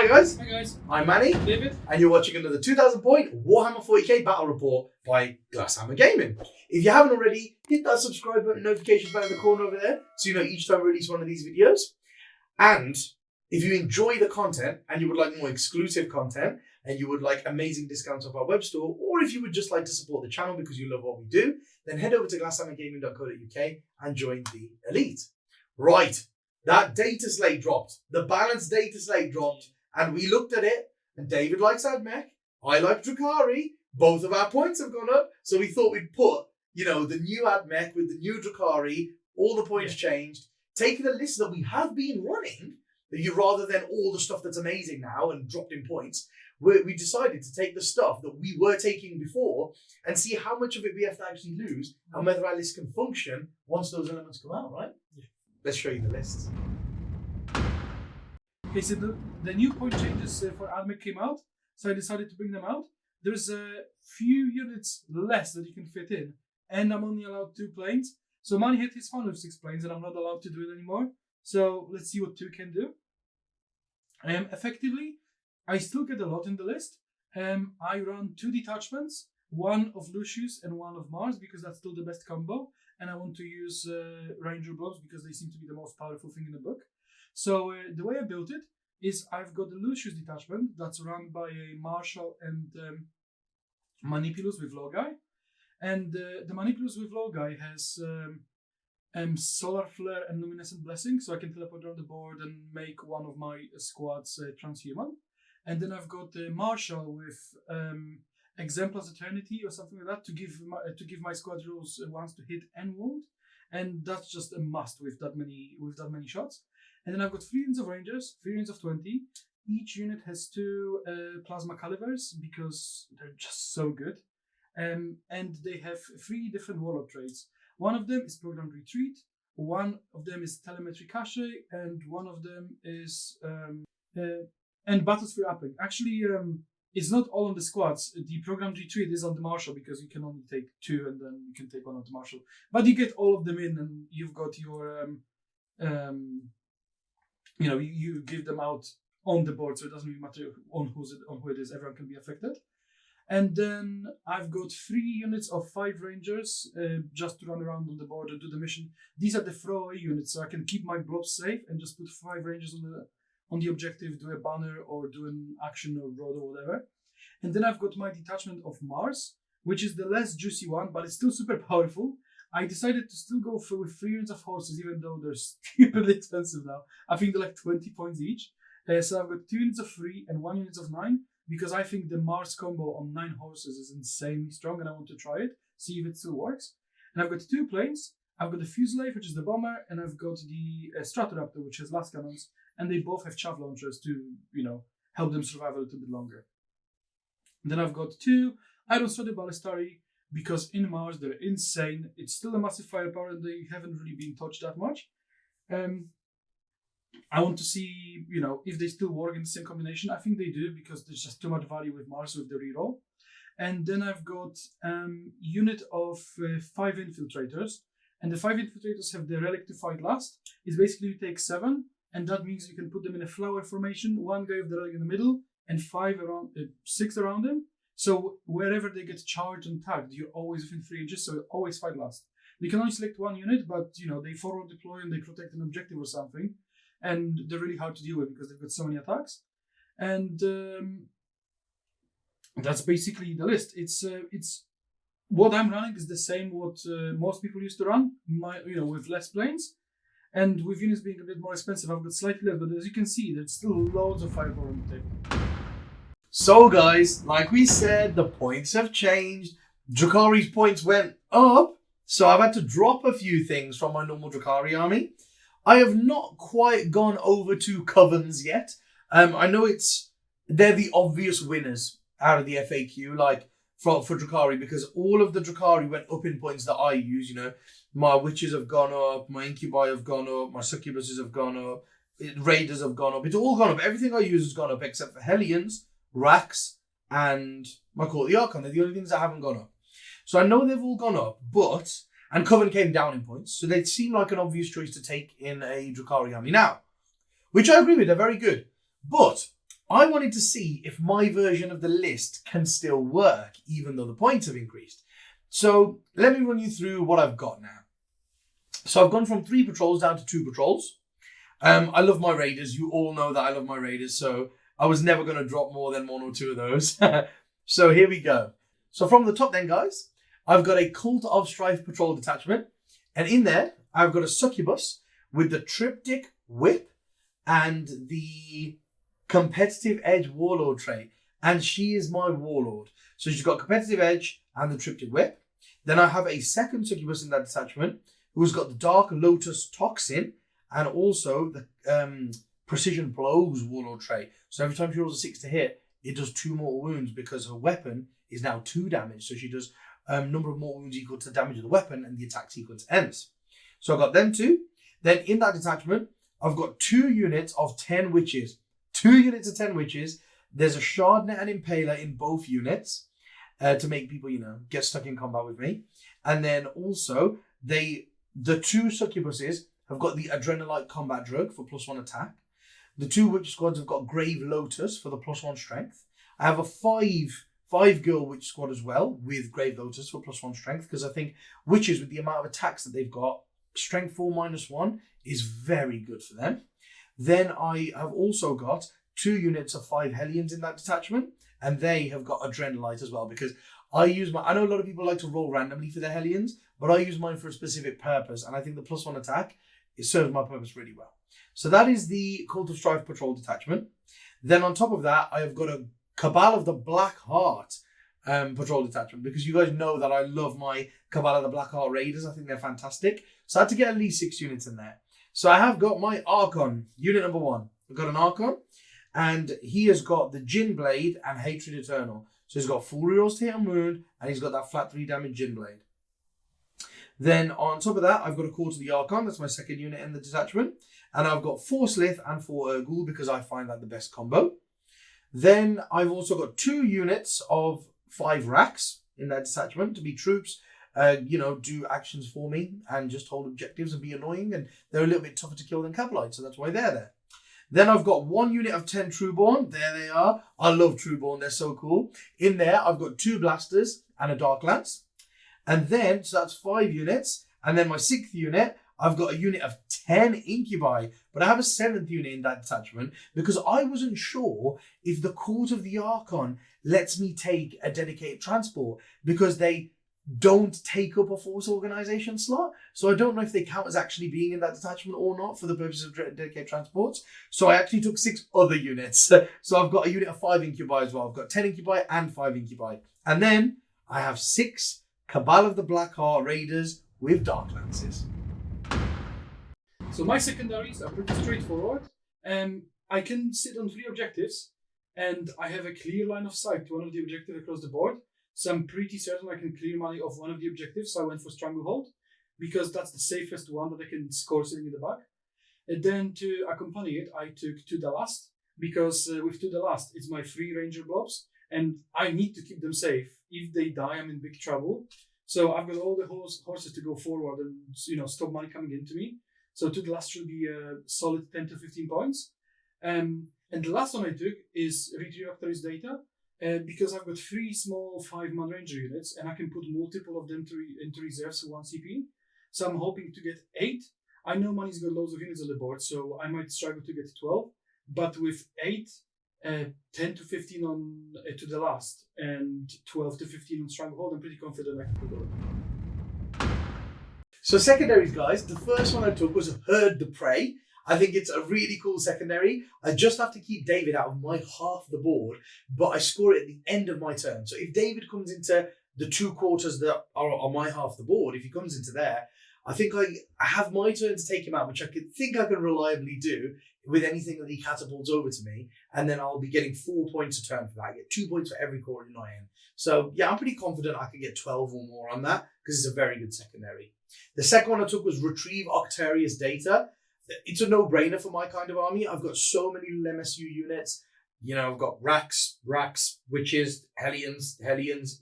Hi guys. Hi guys. I'm Manny. David. And you're watching another 2000 point Warhammer 40k battle report by Glasshammer Gaming. If you haven't already, hit that subscribe button, notification bell in the corner over there so you know each time we release one of these videos. And if you enjoy the content and you would like more exclusive content and you would like amazing discounts off our web store, or if you would just like to support the channel because you love what we do, then head over to glasshammergaming.co.uk and join the elite. Right. That data slate dropped. The balanced data slate dropped. And we looked at it, and David likes Mech. I like Drukhari. Both of our points have gone up. So we thought we'd put, the new Mech with the new Drukhari, all the points changed, taking a list that we have been running, rather than all the stuff that's amazing now and dropped in points. We decided to take the stuff that we were taking before and see how much of it we have to actually lose and whether our list can function once those elements come out, right? Yeah. Let's show you the lists. Okay, so the new point changes for Mech came out, so I decided to bring them out. There's a few units less that you can fit in, and I'm only allowed 2 planes. So Manny hit his fun with 6 planes, and I'm not allowed to do it anymore. So let's see what 2 can do. Effectively, I still get a lot in the list. I run 2 detachments, one of Lucius and one of Mars, because that's still the best combo. And I want to use Ranger Blobs because they seem to be the most powerful thing in the book. So the way I built it is I've got the Lucius detachment that's run by a Marshal and Manipulus with Logai. And the Manipulus with Logai has Solar Flare and Luminescent Blessing, so I can teleport around the board and make one of my squads transhuman. And then I've got the Marshal with Exemplar's Eternity or something like that to give my squad rules once to hit and wound, and that's just a must with that many shots. And then I've got 3 units of Rangers, 3 units of 20. Each unit has 2 Plasma Calibers because they're just so good, and they have 3 different Warlock traits. One of them is Programmed Retreat, one of them is Telemetry Cache, and one of them is and Battlesphere Upping. Actually, it's not all on the squads. The Programmed Retreat is on the Marshal because you can only take 2 and then you can take one on the Marshal. But you get all of them in and you've got your, you give them out on the board, so it doesn't really matter on who it is. Everyone can be affected. And then I've got 3 units of 5 Rangers just to run around on the board and do the mission. These are the throwaway units, so I can keep my blobs safe and just put 5 Rangers on the objective, do a banner or do an action or road or whatever. And then I've got my detachment of Mars, which is the less juicy one, but it's still super powerful. I decided to still go with 3 units of horses, even though they're stupidly expensive now. I think they're like 20 points each. So I've got 2 units of 3 and 1 unit of 9, because I think the Mars combo on 9 horses is insanely strong and I want to try it, see if it still works. And I've got 2 planes. I've got the Fusilier, which is the bomber, and I've got the Stratoraptor, which has last cannons, and they both have chaff launchers to, help them survive a little bit longer. Then I've got 2 Iron Sword Ballistari, because in Mars they're insane. It's still a massive firepower and they haven't really been touched that much. I want to see, if they still work in the same combination. I think they do because there's just too much value with Mars with the reroll. And then I've got unit of 5 Infiltrators. And the 5 Infiltrators have the Relic to Fight Last. It's basically you take 7, and that means you can put them in a flower formation, 1 guy with the Relic in the middle, and 6 around them. So wherever they get charged and tagged, you're always within 3 inches, so you always fight last. You can only select 1 unit, but they forward deploy and they protect an objective or something. And they're really hard to deal with because they've got so many attacks. And that's basically the list. It's what I'm running is the same what most people used to run, with less planes. And with units being a bit more expensive, I've got slightly less, but as you can see, there's still loads of firepower on the table. So guys, like we said, the points have changed. Drukhari's points went up, so I've had to drop a few things from my normal Drukhari army. I have not quite gone over to Covens yet. I know they're the obvious winners out of the FAQ, like for Drukhari, because all of the Drukhari went up in points that I use. My witches have gone up, my incubi have gone up, my succubuses have gone up, raiders have gone up. It's all gone up. Everything I use has gone up except for Hellions, Racks, and my Court of the Archon. They're the only things that haven't gone up. So I know they've all gone up, and Coven came down in points, so they seem like an obvious choice to take in a Drukhari army now, which I agree with. They're very good, but I wanted to see if my version of the list can still work, even though the points have increased. So let me run you through what I've got now. So I've gone from 3 patrols down to 2 patrols. I love my raiders. You all know that I love my raiders, so I was never going to drop more than 1 or 2 of those. So here we go. So from the top then, guys, I've got a Cult of Strife patrol detachment. And in there, I've got a succubus with the triptych whip and the competitive edge warlord trait. And she is my warlord. So she's got competitive edge and the triptych whip. Then I have a second succubus in that detachment who's got the Dark Lotus Toxin and also the Precision Blows warlord trait. So every time she rolls a 6 to hit, it does 2 mortal wounds because her weapon is now 2 damage. So she does number of mortal wounds equal to the damage of the weapon and the attack sequence ends. So I've got them 2. Then in that detachment, I've got 2 units of 10 witches. 2 units of 10 witches. There's a Shardnet and Impaler in both units to make people, get stuck in combat with me. And then also, the 2 succubuses have got the Adrenalite Combat Drug for +1 attack. The 2 witch squads have got Grave Lotus for the +1 strength. I have a 5 girl witch squad as well with Grave Lotus for +1 strength, because I think witches, with the amount of attacks that they've got, strength 4 -1 is very good for them. Then I have also got 2 units of 5 Hellions in that detachment, and they have got Adrenalite as well, because I know a lot of people like to roll randomly for their Hellions, but I use mine for a specific purpose, and I think the +1 attack, it serves my purpose really well. So that is the Cult of Strife patrol detachment. Then on top of that, I have got a Cabal of the Black Heart patrol detachment, because you guys know that I love my Cabal of the Black Heart Raiders. I think they're fantastic. So I had to get at least 6 units in there. So I have got my Archon, unit number 1. I've got an Archon, and he has got the Jin Blade and Hatred Eternal. So he's got full rerolls to hit and wound, and he's got that flat 3 damage Jin Blade. Then on top of that, I've got a Call to the Archon. That's my second unit in the detachment. And I've got 4 Slith and 4 Urgul, because I find that the best combo. Then I've also got 2 units of 5 racks in that detachment to be troops, do actions for me and just hold objectives and be annoying. And they're a little bit tougher to kill than Capelite, so that's why they're there. Then I've got 1 unit of 10 Trueborn. There they are. I love Trueborn. They're so cool. In there, I've got 2 Blasters and a Dark Lance. And then, so that's 5 units. And then my 6th unit, I've got a unit of 10 Incubi, but I have a 7th unit in that detachment because I wasn't sure if the Court of the Archon lets me take a dedicated transport, because they don't take up a force organization slot. So I don't know if they count as actually being in that detachment or not for the purpose of dedicated transports. So I actually took 6 other units. So I've got a unit of 5 Incubi as well. I've got 10 Incubi and 5 Incubi. And then I have 6 Cabal of the Black Heart Raiders with Dark Lances. So my secondaries are pretty straightforward. I can sit on 3 objectives, and I have a clear line of sight to one of the objectives across the board. So I'm pretty certain I can clear money off one of the objectives. So I went for Stranglehold, because that's the safest one that I can score sitting in the back. And then to accompany it, I took 2 Dalast, because with 2 Dalast, it's my 3 Ranger blobs, and I need to keep them safe. If they die, I'm in big trouble. So I've got all the horses to go forward and stop money coming into me. So 2 Dalast should be a solid 10 to 15 points. And the last one I took is Retrieve Actor's Data, because I've got 3 small 5-man Ranger units, and I can put multiple of them into reserves for 1 CP. So I'm hoping to get 8. I know money's got loads of units on the board, so I might struggle to get 12. But with 8, 10 to 15 on to the last, and 12 to 15 on Stranglehold, I'm pretty confident I can put it. So secondaries, guys, the first one I took was Herd the Prey. I think it's a really cool secondary. I just have to keep David out of my half of the board, but I score it at the end of my turn. So if David comes into the 2 quarters that are on my half of the board, if he comes into there, I think I have my turn to take him out, which I can reliably do with anything that he catapults over to me. And then I'll be getting 4 points a turn for that. I get 2 points for every quarter in I am. So yeah, I'm pretty confident I could get 12 or more on that, because it's a very good secondary. The second one I took was Retrieve Octarius Data. It's a no-brainer for my kind of army. I've got so many little MSU units. I've got Racks, Witches, Hellions,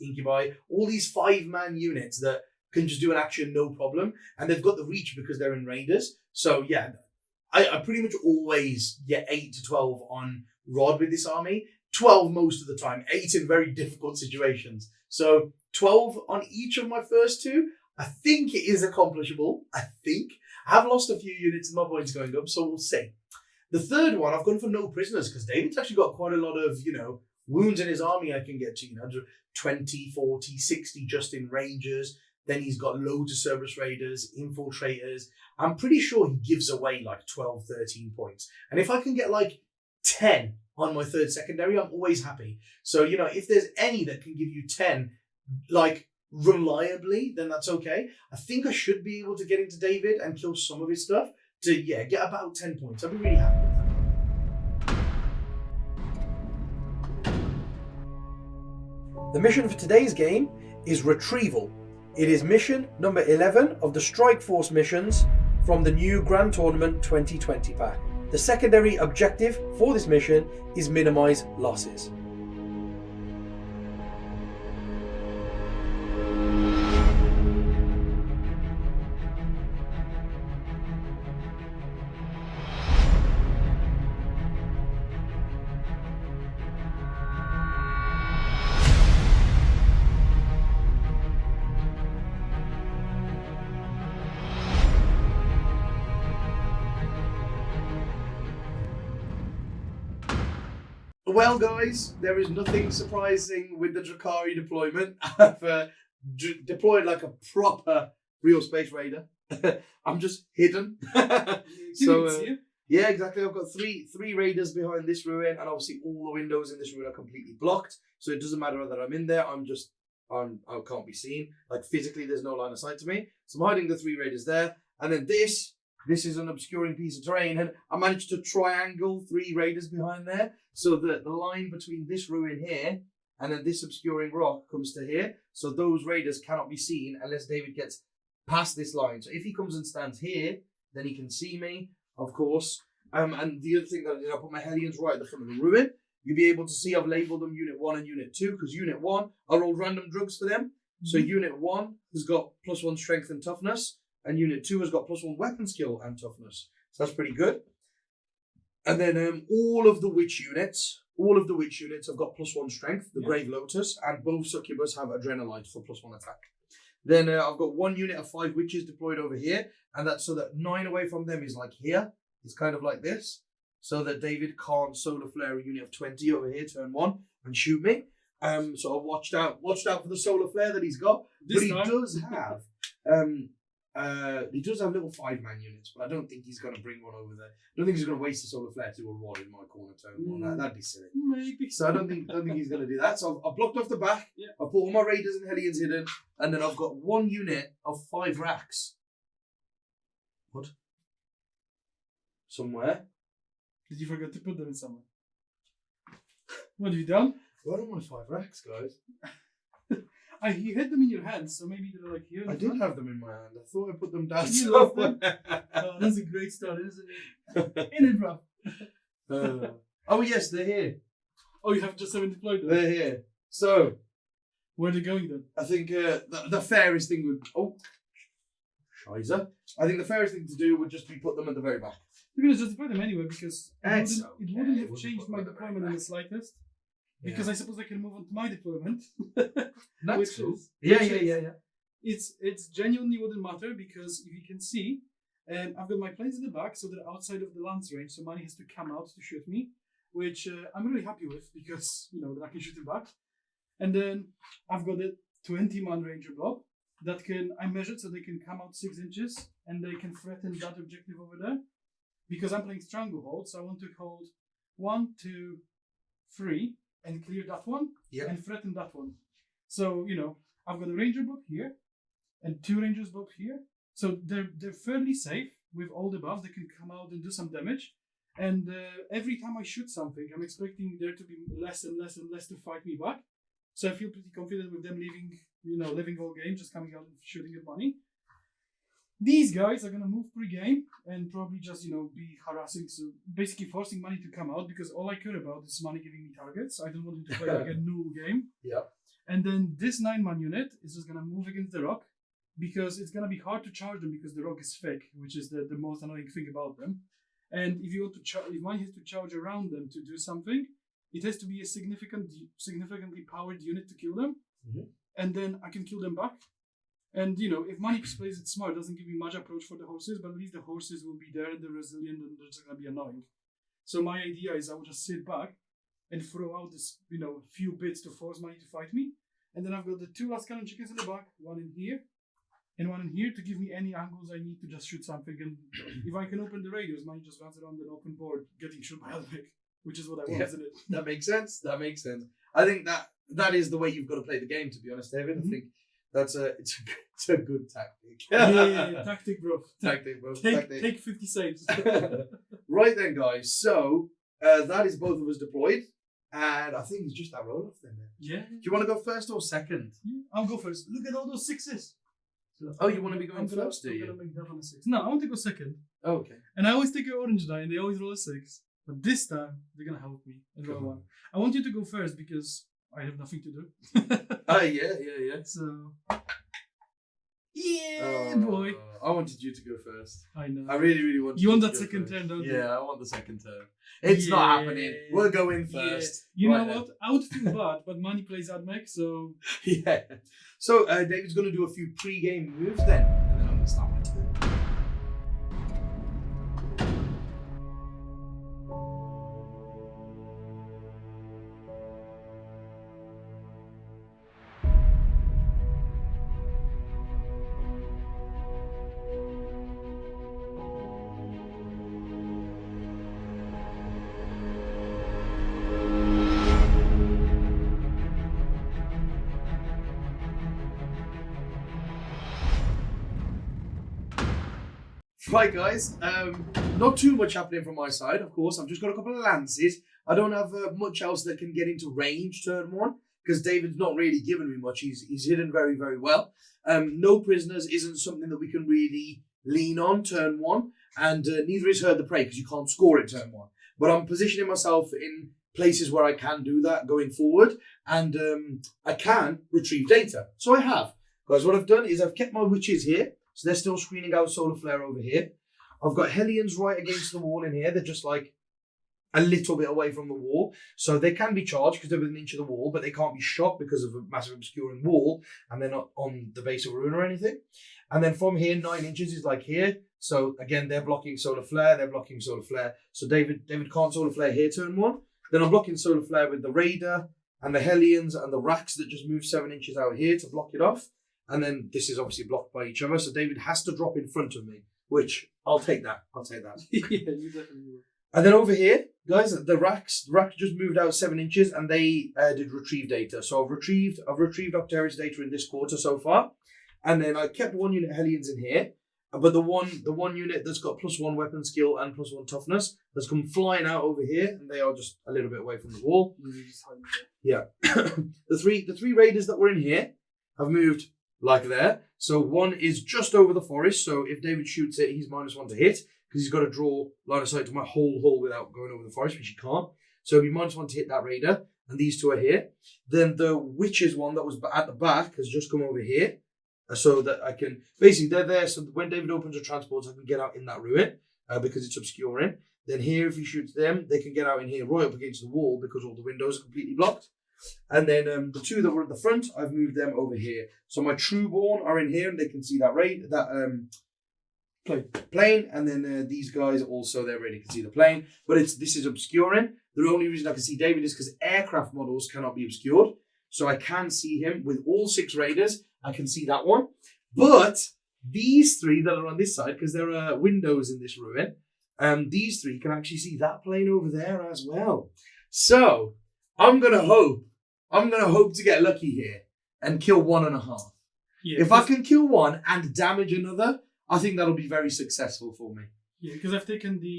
Incubi, all these 5-man units that can just do an action no problem. And they've got the reach because they're in Raiders. So yeah, I pretty much always get 8 to 12 on Rod with this army. 12 most of the time, 8 in very difficult situations. So 12 on each of my first two, I think it is accomplishable. I think. I have lost a few units in my points going up, so we'll see. The third one, I've gone for no prisoners because David's actually got quite a lot of, wounds in his army I can get to, 20, 40, 60 just in Rangers. Then he's got loads of Cerberus Raiders, Infiltrators. I'm pretty sure he gives away like 12, 13 points. And if I can get like 10 on my third secondary, I'm always happy. So, if there's any that can give you 10, like reliably, then that's okay. I think I should be able to get into David and kill some of his stuff to, get about 10 points. I'd be really happy with that. The mission for today's game is Retrieval. It is mission number 11 of the Strike Force missions from the new Grand Tournament 2020 pack. The secondary objective for this mission is minimize losses. Well, guys, there is nothing surprising with the Drukhari deployment. I've deployed like a proper real space raider. I'm just hidden. Yeah, exactly. I've got three raiders behind this ruin, and obviously all the windows in this ruin are completely blocked. So it doesn't matter that I'm in there. I can't be seen. Like physically, there's no line of sight to me. So I'm hiding the 3 raiders there, and then this is an obscuring piece of terrain, and I managed to triangle 3 raiders behind there, so that the line between this ruin here and then this obscuring rock comes to here. So those raiders cannot be seen unless David gets past this line. So if he comes and stands here, then he can see me, of course. And the other thing that I did, I put my Hellions right at the front of the ruin. You'll be able to see I've labelled them Unit 1 and Unit 2, because Unit 1, I rolled random drugs for them. So Unit 1 has got +1 strength and toughness, and Unit 2 has got +1 weapon skill and toughness. So that's pretty good. And then all of the witch units have got +1 strength, the Grave Lotus, and both Succubus have Adrenalite for +1 attack. Then I've got 1 unit of 5 witches deployed over here, and that's so that 9 away from them is like here. It's kind of like this, so that David can't solar flare a unit of 20 over here, turn 1, and shoot me. So I've watched out for the solar flare that he's got. But he does have little 5-man units, but I don't think he's going to bring one over there. I don't think he's going to waste the solar flare to a rod in my corner turn 1. That'd be silly. Maybe. So I don't think he's going to do that. So I've blocked off the back. Yeah. I've put all my raiders and Hellions hidden, and then I've got 1 unit of 5 racks. What? Somewhere. Did you forget to put them in somewhere? What have you done? Where are my 5 racks, guys? You had them in your hands, so maybe they're like here. I did have them in my hand. I thought I put them down. You love them? Oh, that's a great start, isn't it? In it, bro. Oh yes, they're here. Oh, you haven't deployed them? They're here. So, where are they going then? I think the fairest thing would... Oh, Shizer. I think the fairest thing to do would just be put them at the very back. You're going to just deploy them anyway, because it wouldn't have changed my deployment in the slightest. Because I suppose I can move on to my deployment. That's cool. Yeah. It's genuinely wouldn't matter, because if you can see, I've got my planes in the back, so they're outside of the lance range, so Manny has to come out to shoot me, which I'm really happy with, because, then I can shoot him back. And then I've got a 20-man ranger blob that I measured so they can come out 6 inches, and they can threaten that objective over there. Because I'm playing Stranglehold, so I want to hold 1, 2, 3, and clear that one, and threaten that one. So, I've got a ranger blob here, and 2 rangers blob here. So they're fairly safe with all the buffs. They can come out and do some damage. And every time I shoot something, I'm expecting there to be less and less and less to fight me back. So I feel pretty confident with them living whole game, just coming out and shooting at money. These guys are going to move pre-game and probably just, be harassing, so basically forcing Money to come out, because all I care about is Money giving me targets. I don't want him to play like a null game. Yeah. And then this 9-man unit is just going to move against the rock, because it's going to be hard to charge them because the rock is fake, which is the most annoying thing about them. And if you want to if mine has to charge around them to do something, it has to be a significantly powered unit to kill them, and then I can kill them back. And if money plays it smart, doesn't give me much approach for the horses, but at least the horses will be there and they're resilient and they're just gonna be annoying. So my idea is I would just sit back and throw out this, few bits to force money to fight me, and then I've got the 2 last cannon chickens in the back, one in here and one in here to give me any angles I need to just shoot something. And if I can open the radios, money just runs around an open board getting shot by Mech, which is what I want, isn't it? That makes sense. I think that is the way you've got to play the game, to be honest, David. I think it's a good tactic. Yeah, tactic, bro. Take 50 saves. Right then, guys. So that is both of us deployed, and I think it's just that roll off then. Yeah. Do you want to go first or second? Yeah, I'll go first. Look at all those 6s. Oh, you want to be going first, do you? I'm gonna make that one a 6. No, I want to go second. Oh, okay. And I always take an orange die, and they always roll a 6. But this time they're gonna help me and roll 1. I want you to go first because I have nothing to do. Yeah. So. Yeah, boy. I wanted you to go first. I know. I really wanted you want to that go second first. turn, don't you? Yeah, I want the second turn. It's not happening. We'll go in first. You know what? I would feel bad, but money plays at Mech, so. Yeah. So David's going to do a few pre-game moves then, and then I'm going to start my turn. Right, guys, not too much happening from my side, of course. I've just got a couple of lances. I don't have much else that can get into range turn 1, because David's not really given me much. He's hidden very, very well. No prisoners isn't something that we can really lean on turn 1, and neither is Herd the Prey, because you can't score it turn 1. But I'm positioning myself in places where I can do that going forward, and I can retrieve data. So I have. Guys, what I've done is I've kept my witches here. So they're still screening out solar flare over here. I've got Hellions right against the wall in here. They're just like a little bit away from the wall. So they can be charged because they're within an inch of the wall, but they can't be shot because of a massive obscuring wall, and they're not on the base of a rune or anything. And then from here, 9 inches is like here. So again, they're blocking solar flare. So David can't solar flare here turn 1. Then I'm blocking solar flare with the Raider and the Hellions and the Racks that just move 7 inches out here to block it off. And then this is obviously blocked by each other. So David has to drop in front of me, which I'll take that. Yeah, you definitely will. And then over here, guys, the racks just moved out 7 inches, and they did retrieve data. So I've retrieved Octarius data in this quarter so far. And then I kept 1 unit Hellions in here. But the one unit that's got +1 weapon skill and +1 toughness has come flying out over here, and they are just a little bit away from the wall. Yeah. the three raiders that were in here have moved like there. So 1 is just over the forest. So if David shoots it, he's -1 to hit, because he's got to draw line of sight to my whole hull without going over the forest, which he can't. So it'll be -1 to hit that raider. And these 2 are here. Then the witches one that was at the back has just come over here. So that I can, basically they're there. So when David opens a transport, I can get out in that ruin because it's obscuring. Then here, if he shoots them, they can get out in here right up against the wall because all the windows are completely blocked. And then the 2 that were at the front, I've moved them over here. So my Trueborn are in here, and they can see that plane. And then these guys also, they're ready to see the plane. But this is obscuring. The only reason I can see David is because aircraft models cannot be obscured. So I can see him with all 6 raiders. I can see that one. But these 3 that are on this side, because there are windows in this ruin, these 3 can actually see that plane over there as well. So I'm gonna hope to get lucky here and kill 1.5. Yeah, if I can kill 1 and damage another, I think that'll be very successful for me. Yeah, because I've taken the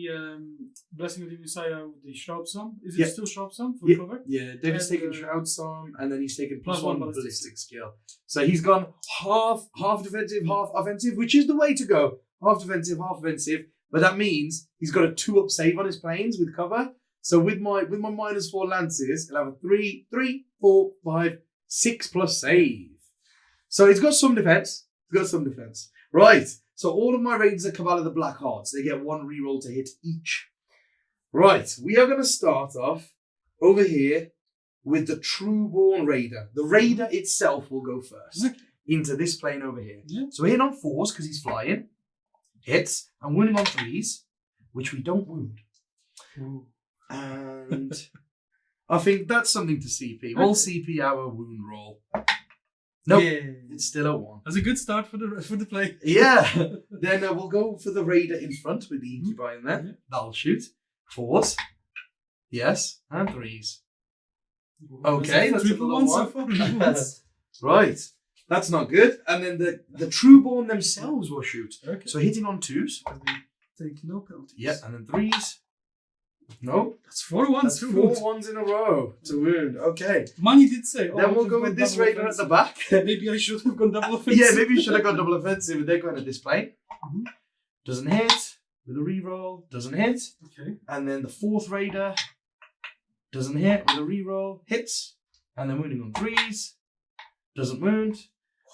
Blessing of the Messiah with the Shroud Sum. Is it still Shroud Sum for cover? Yeah, David's taken Shroud Sum, and then he's taken +1 ballistic skill. So he's gone half defensive, half offensive, which is the way to go. Half defensive, half offensive. But that means he's got a 2-up save on his planes with cover. So with my -4 lances, he'll have a 3, 4, 5, 6+ save. So it's got some defense. Right. So all of my raiders that come out of the Black Hearts, they get 1 reroll to hit each. Right, we are going to start off over here with the Trueborn Raider. The Raider itself will go first into this plane over here. Yeah. So we're hitting on 4s because he's flying. Hits. I'm winning on 3s, which we don't wound. Ooh. And I think that's something to CP. We'll CP our wound roll. Nope, it's still a 1. That's a good start for the play. Yeah. Then we'll go for the Raider in front with the Incubi in there. Yeah. That'll shoot. 4s. Yes. And 3s. Okay, that's triple another 1 so one. far. Right. That's not good. And then the Trueborn themselves will shoot. Okay. So hitting on 2s. Take no penalties. Yeah, and then 3s. No. That's 4 ones. That's 4 ones in a row to wound. Okay. Money did say. Then we'll go with this Raider at the back. Maybe I should have gone double offensive. Yeah, maybe you should have gone double offensive, but they're going to display. Mhm. Doesn't hit. With a reroll. Doesn't hit. Okay. And then the 4th Raider doesn't hit with a reroll. Hits. And then wounding on 3s. Doesn't wound.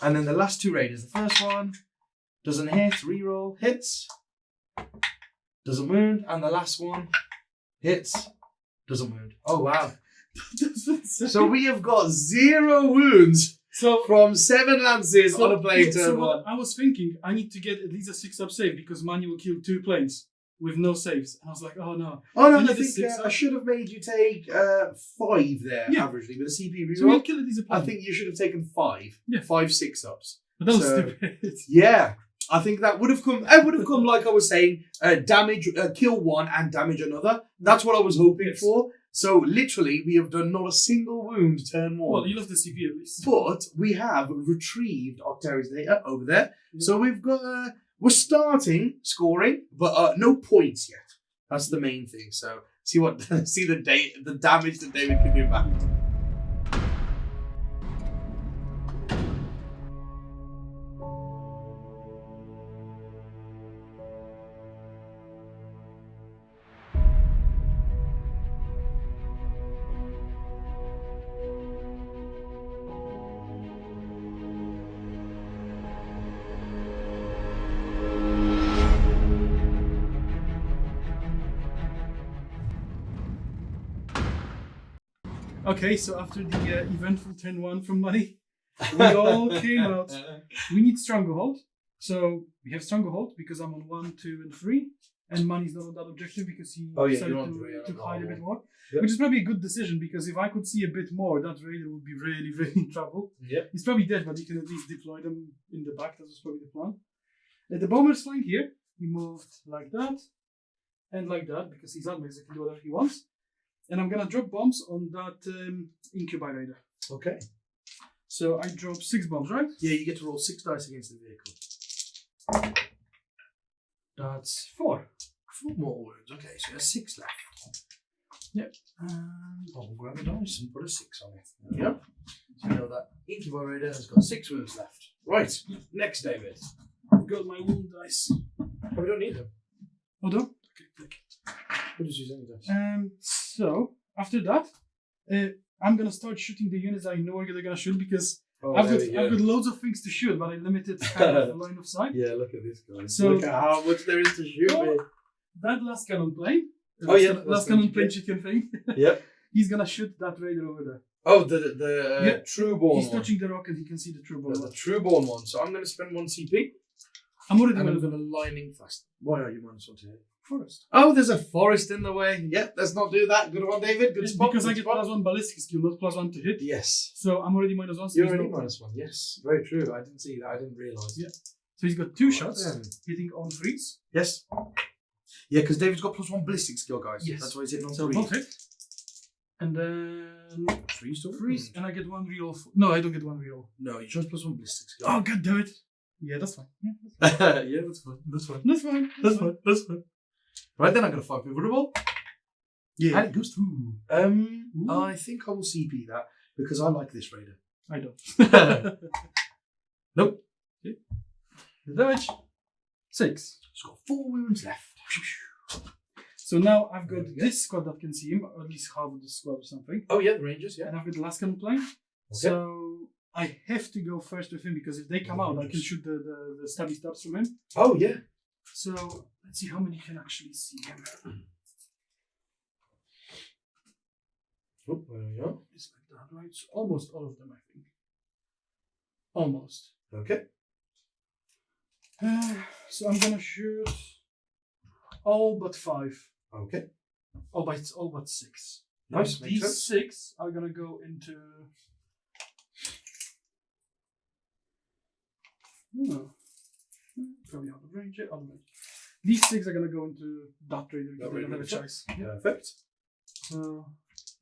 And then the last 2 Raiders. The first one doesn't hit. Reroll. Hits. Doesn't wound. And the last one hits. Doesn't wound. Oh, wow. So we have got 0 wounds from 7 lances on a plane turn so 1. I was thinking, I need to get at least a 6-up save because Mani will kill 2 planes with no saves. And I was like, oh no. Oh no, I I need a think 6 I should have made you take 5 there Yeah. averagely with a CP reroll. So we'll kill at least a plane. I think you should have taken 5. Yeah. 5 6-ups. But that was so- stupid. Yeah. I think that would have come. It would have come like I was saying, damage, kill 1 and damage another. That's what I was hoping Yes. for. So literally, we have done not a single wound turn 1. Well, you lost the CP at least. But we have retrieved Octari's data over there. Yeah. So we've got, we're starting scoring, but no points yet. That's the main thing. So see the damage that David can do back. Okay, so after the eventful turn 1 from Money, we all came out. We need Stranglehold. So we have Stranglehold because I'm on 1, 2, and 3. And Money's not on that objective because he decided you're on 3, to hide a bit more. Yep. Which is probably a good decision because if I could see a bit more, that Raider would be really, really in trouble. Yeah. He's probably dead, but you can at least deploy them in the back. That was probably the plan. The Bomber's flying here. He moved like that and like that because he's admin, so he can do whatever he wants. And I'm gonna drop bombs on that Incubi Raider. Okay. So I drop 6 bombs, right? Yeah, you get to roll 6 dice against the vehicle. That's 4. 4 more wounds. Okay, so there's 6 left. Yep. I'll grab a dice and put a 6 on it. There we go. So you know that Incubi Raider has got 6 wounds left. Right. Next, David. I've got my wound dice. Oh, we don't need them. Hold on. Okay. We'll just use any dice. So after that, I'm gonna start shooting the units I know they're gonna shoot because Oh, I've there we got loads of things to shoot, but I limited kind of the line of sight. Yeah, look at this guy. So- Look at how much there is to shoot with. That last cannon plane. Oh, yeah, last cannon plane chicken thing. Yep. He's gonna shoot that Raider over there. Oh, the Yeah. Trueborn He's one. touching the rock and he can see the true There's bomb. the Trueborn one. So I'm going to spend 1 CP. I'm already And I'm going going to lining fast. Why are you -1 to hit? forest. Oh, there's a forest in the way. Yep, let's not do that. Good one, David. Good It's spot. because I good get spot. +1 ballistic skill, not +1 to hit. Yes. So I'm already -1. So You're there's already no- -1. Yes, very true. I didn't see that. I didn't realise. Yeah. So he's got 2 shots then. hitting on 3s. Yes. Yeah, because David's got +1 ballistic skill, guys. Yes. That's why he's hitting on So 3. both hit. And then 3 still? 3s, and I get 1 reroll. No, I don't get 1 reroll. No, you chose +1 ballistic skill. Oh, god damn it. Yeah, that's fine. Yeah, yeah, that's fine. That's fine. that's fine. That's fine. That's fine. Right then, I got a 5 pivotal. Yeah. And it goes through. I think I will CP that because I like this Raider. I don't. Nope. Okay. The damage 6. It's got 4 wounds left. So now I've got There we go. this squad that can see him, or at least half of the squad or something. Oh yeah, the Rangers, yeah. And I've got the last cannon plane. Okay. So I have to go first with him because if they come out, I can shoot the stabby stabs from him. Oh, yeah. So let's see how many can actually see him. Oh, there we go. It's like that, right? So almost all of them, I think. Almost. Okay. So I'm gonna shoot all but 5. Okay. All but 6. Nice. These 6 are gonna go into. Probably out of range. Yeah, out of range. These 6 are gonna go into that raider because they don't have a choice. Perfect. So.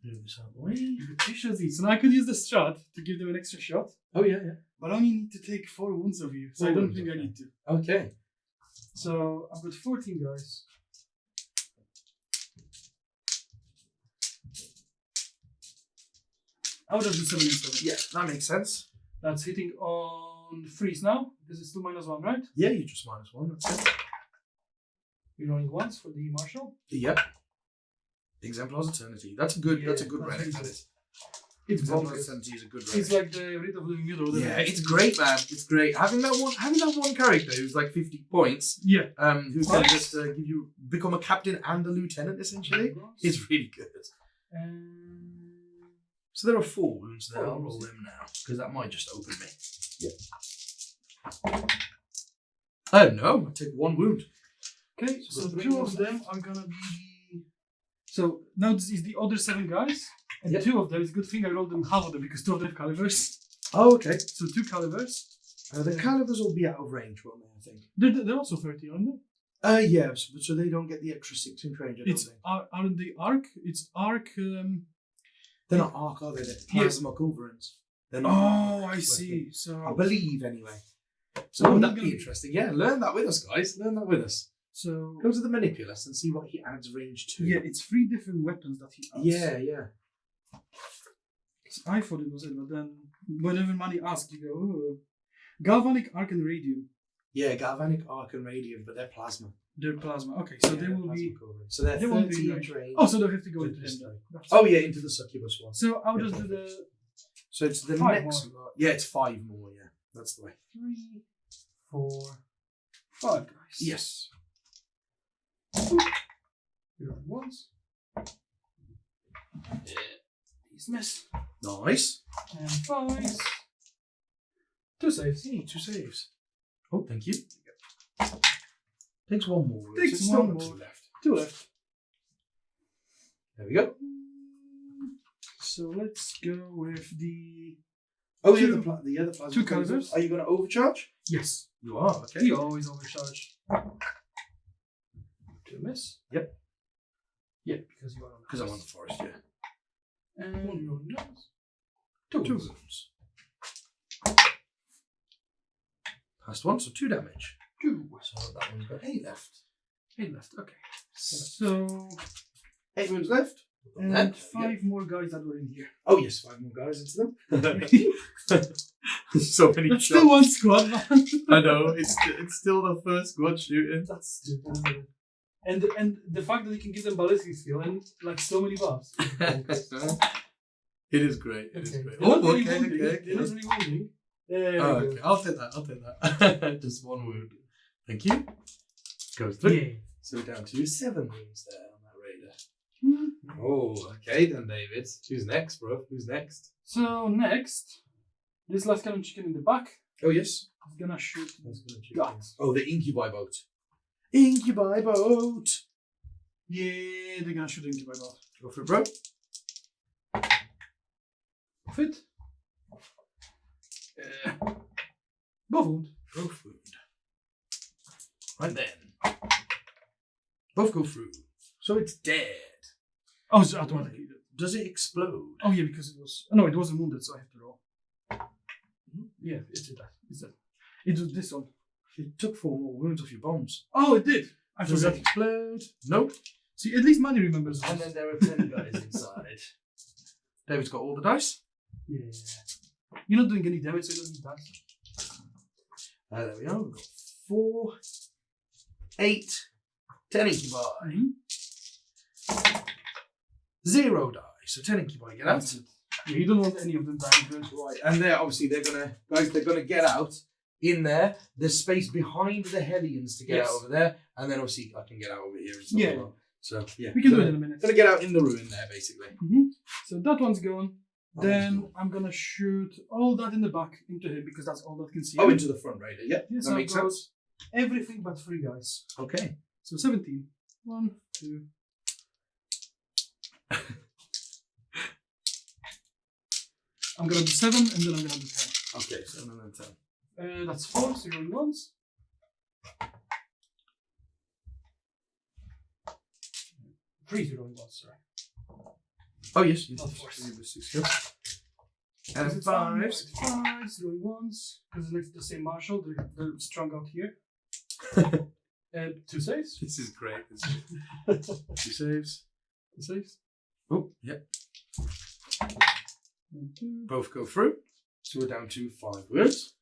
Move this out of the way. So now I could use the strat to give them an extra shot. Oh, yeah, yeah. But I only need to take 4 wounds of you, so I don't think I need to. Okay. So I've got 14 guys. I would have do 7 and 7. Yeah, that makes sense. That's hitting on freeze now, because it's still -1, right? Yeah, you just -1. That's it. You're rolling once for the marshal. Yep. Exemplar's Eternity. That's a good. Yeah, that's a good that's relic. really That good. is. It's Exemplar's bonkers. Eternity is a good relic. It's like the Writ of Living Mudo. Yeah, it's great, man. It's great. Having that one character who's like 50 points, Yeah. who can just give you become a captain and a lieutenant essentially, is really good. So there are 4 wounds there. I'll roll them now because that might just open me. Yeah. Oh no! I take 1 wound. Okay, so 2 of them are gonna be. So now this is the other 7 guys, and Yep. 2 of them. It's a good thing I rolled them half of them because 2 of them have calibers. Oh, okay. So 2 calibers. The calibers will be out of range, won't they? I think. They're also 30, aren't they? Yeah. So they don't get the extra 6 in range. I don't It's think. aren't they arc? It's arc. They're not arc, are they? They're plasma culverins. They're not. Oh, arc, I see. So I believe anyway. So I'm that'd gonna- be interesting. Yeah, learn that with us, guys. Learn that with us. So Go to the Manipulus and see what he adds range to. yeah, it's 3 different weapons that he adds. Yeah. I thought it was it, but then whenever money asks, you go, oh. Galvanic, arc, and radium. Yeah, galvanic, arc, and radium, but they're plasma. They're plasma. Okay, so Yeah, they they're will plasma be. culverins. So they're they won't be 30 range. range. Oh, so they'll have to go into Just him. like- Oh yeah, into the succubus one. So I'll Yeah. just do the So it's the 5 next. more. Yeah, it's 5 more. Yeah, that's the way. 3, 4, 5 guys. Yes. You're on once. These miss. Nice. And 5s. 2 saves. Hey, 2 saves. Oh, thank you. Takes 1 more. Takes It's still 1 got more. 2 left. 2 left. There we go. So let's go with the. Oh yeah, Two- the other plasma. 2 calibers. Are you going to overcharge? Yes. You are. Okay. You always overcharge. 2 miss. Yep. Yeah, because you are on the Because I'm on the forest. Yeah. And 1 you're wound. on 2 2 wounds. Passed 1, so 2 damage. 2. So that one's got 8 left. 8 left. Okay. So 8 wounds left. and Then, 5 more guys that were in here. Oh yes, 5 more guys into them. So many That's shots. still 1 squad, man. I know, it's still the first squad shooting. That's stupid. And the fact that you can give them ballistic skill and like so many buffs. It is great. It is Okay. great. They're not Oh, really okay, wounding. okay. They're not really wounding. There we Oh, go. okay. I'll take that. Just 1 wound. Thank you. Goes through. Yeah. So we're down to 7 wounds there on that raider. Oh, okay then, David. Who's next, bro? Who's next? So next, this last cannon chicken in the back Oh, yes. is gonna shoot That's gonna check gut. in. Oh, the Incubi boat. Incubi boat. Yeah, they're gonna shoot into my mouth. Go for it, bro. Fit. Both wound. Both wound. Right then. Both go through. So it's dead. Oh, it's automatically. Does it explode? Oh yeah, because it was. No, it wasn't wounded, so I have to roll. Yeah, it's that. It's that. It was this one. It took 4 more wounds off your bombs. Oh, it did. I Does forgot. it explode? Nope. See, at least Manny remembers. And then there are 10 guys inside. David's got all the dice. Yeah. You're not doing any damage, so you don't need dice. There we are. We've got 4, 8, 10 incubi. Mm-hmm. 0 dice. So 10 incubi get out. That's it. Yeah, you don't want any of them dying good. Right, and they're gonna get out in there. There's space behind the Hellions to get out over there, and then obviously I can get out over here and stuff as well. So yeah, we can do it in a minute. Gonna get out in the ruin there, basically. So that one's gone. Then I'm gonna shoot all that in the back into him because that's all that can see. Oh, into the front raider. Yeah, yes, that makes sense. Everything but 3 guys. Okay. So 17. 1, 2. I'm gonna do 7 and then I'm gonna do 10. Okay, 7 and then 10. That's 4, so going once. 3 zeroing once, sorry. Oh yes, Not 4. And 5. 5 zeroing once because it's the same marshal. They're strung out here. 2 saves. This is great. 2 saves. 2 saves. Oh, yep. And 2. Both go through. So we're down to 5 wounds.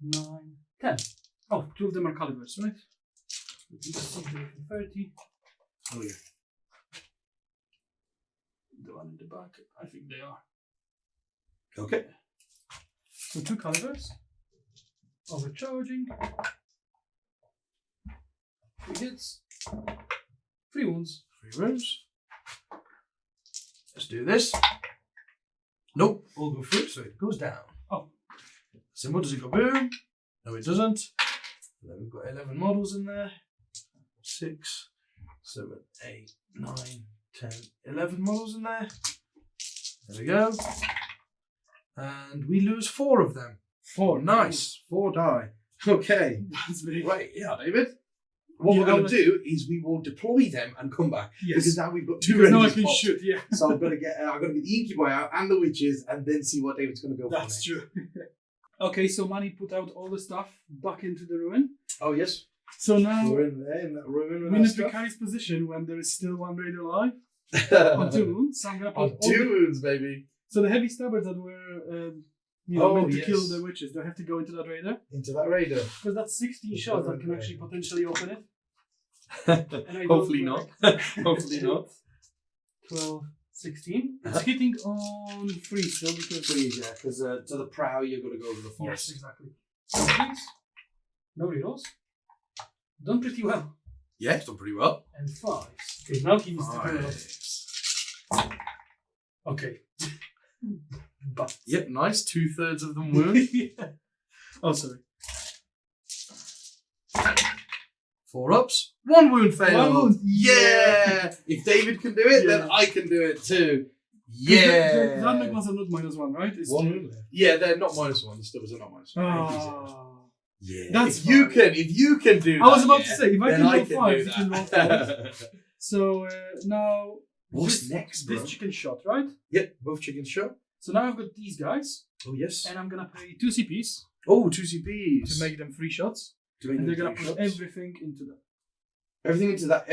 9, 10. Oh, 2 of them are calibers, right? 30. Oh yeah. The one in the back, I think they are. Okay. So 2 calibers. Overcharging. 3 hits. 3 wounds. 3 wounds. Let's do this. Nope, all go through, so it goes down. Oh. Symbol, does it go boom? No, it doesn't. And then we've got 11 models in there. 6, 7, 8, 9, 10, 11 models in there. There we go. And we lose 4 of them. 4, nice. 4 die. Okay. That's big. Right, yeah, David. What we're going to do is we will deploy them and come back. Yes. Because now we've got 2 Because now I rangers can popped. shoot, yeah. So I've got to get the incubi out and the witches and then see what David's going to go for. That's true. Okay, so Manny put out all the stuff back into the ruin. Oh, yes. So now We're in there, in that ruin. we're in Drukhari's position when there is still 1 raider alive. On 2 wounds. So I'm going to put On 2 wounds, baby. So the heavy stabbers that were meant to kill the witches, they have to go into that raider. Into that raider. Because that's 16 shots that can actually potentially open it. Hopefully not. Hopefully not. 12, 16. It's hitting on 3 still because... 3, yeah, because to the prow you've got to go over the forest. Yes, exactly. So 3s. No rerolls. Done pretty well. Yeah, it's done pretty well. And 5s. Okay, now he needs to go. Okay. But. Yep, nice. 2/3 of them wound. Yeah. Oh, sorry. 4 ups. 1 wound failed. 1 wound. Yeah. If David can do it, then I can do it too. Yeah. The landmark ones are not -1, right? It's 1 wound left. Yeah, they're not -1. The stubbers are not -1. Yeah. That's if you can do that. I was about to say, if I then can I roll can 5, do you can roll that. 4. So now... What's next, bro? This chicken shot, right? Yep, both chickens shot. So now I've got these guys. Oh, yes. And I'm going to pay 2 CPs. Oh, 2 CPs. To make them 3 shots. And they're going to put everything into that. Everything into that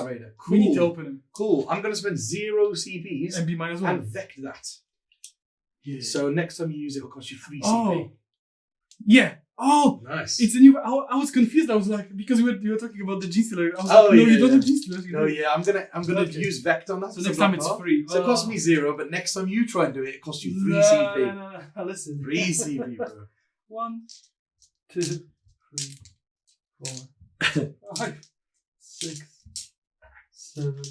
raider. Cool. We need to open them. Cool. I'm going to spend 0 CPs and be -1. And vect that. Yeah. So next time you use it, it'll cost you 3 CP. Oh. Yeah. Oh. Nice. It's a new... I was confused. I was like, because you were talking about the Gene Stealer. I was like, no, you don't have Gene Stealers. No, yeah, I'm gonna use vect on that. So next time it's free. So it costs me 0, but next time you try and do it, it costs you 3 CP. No. Listen. 3 CP, bro. 1, 2, 3, 4, 5, 6, 7,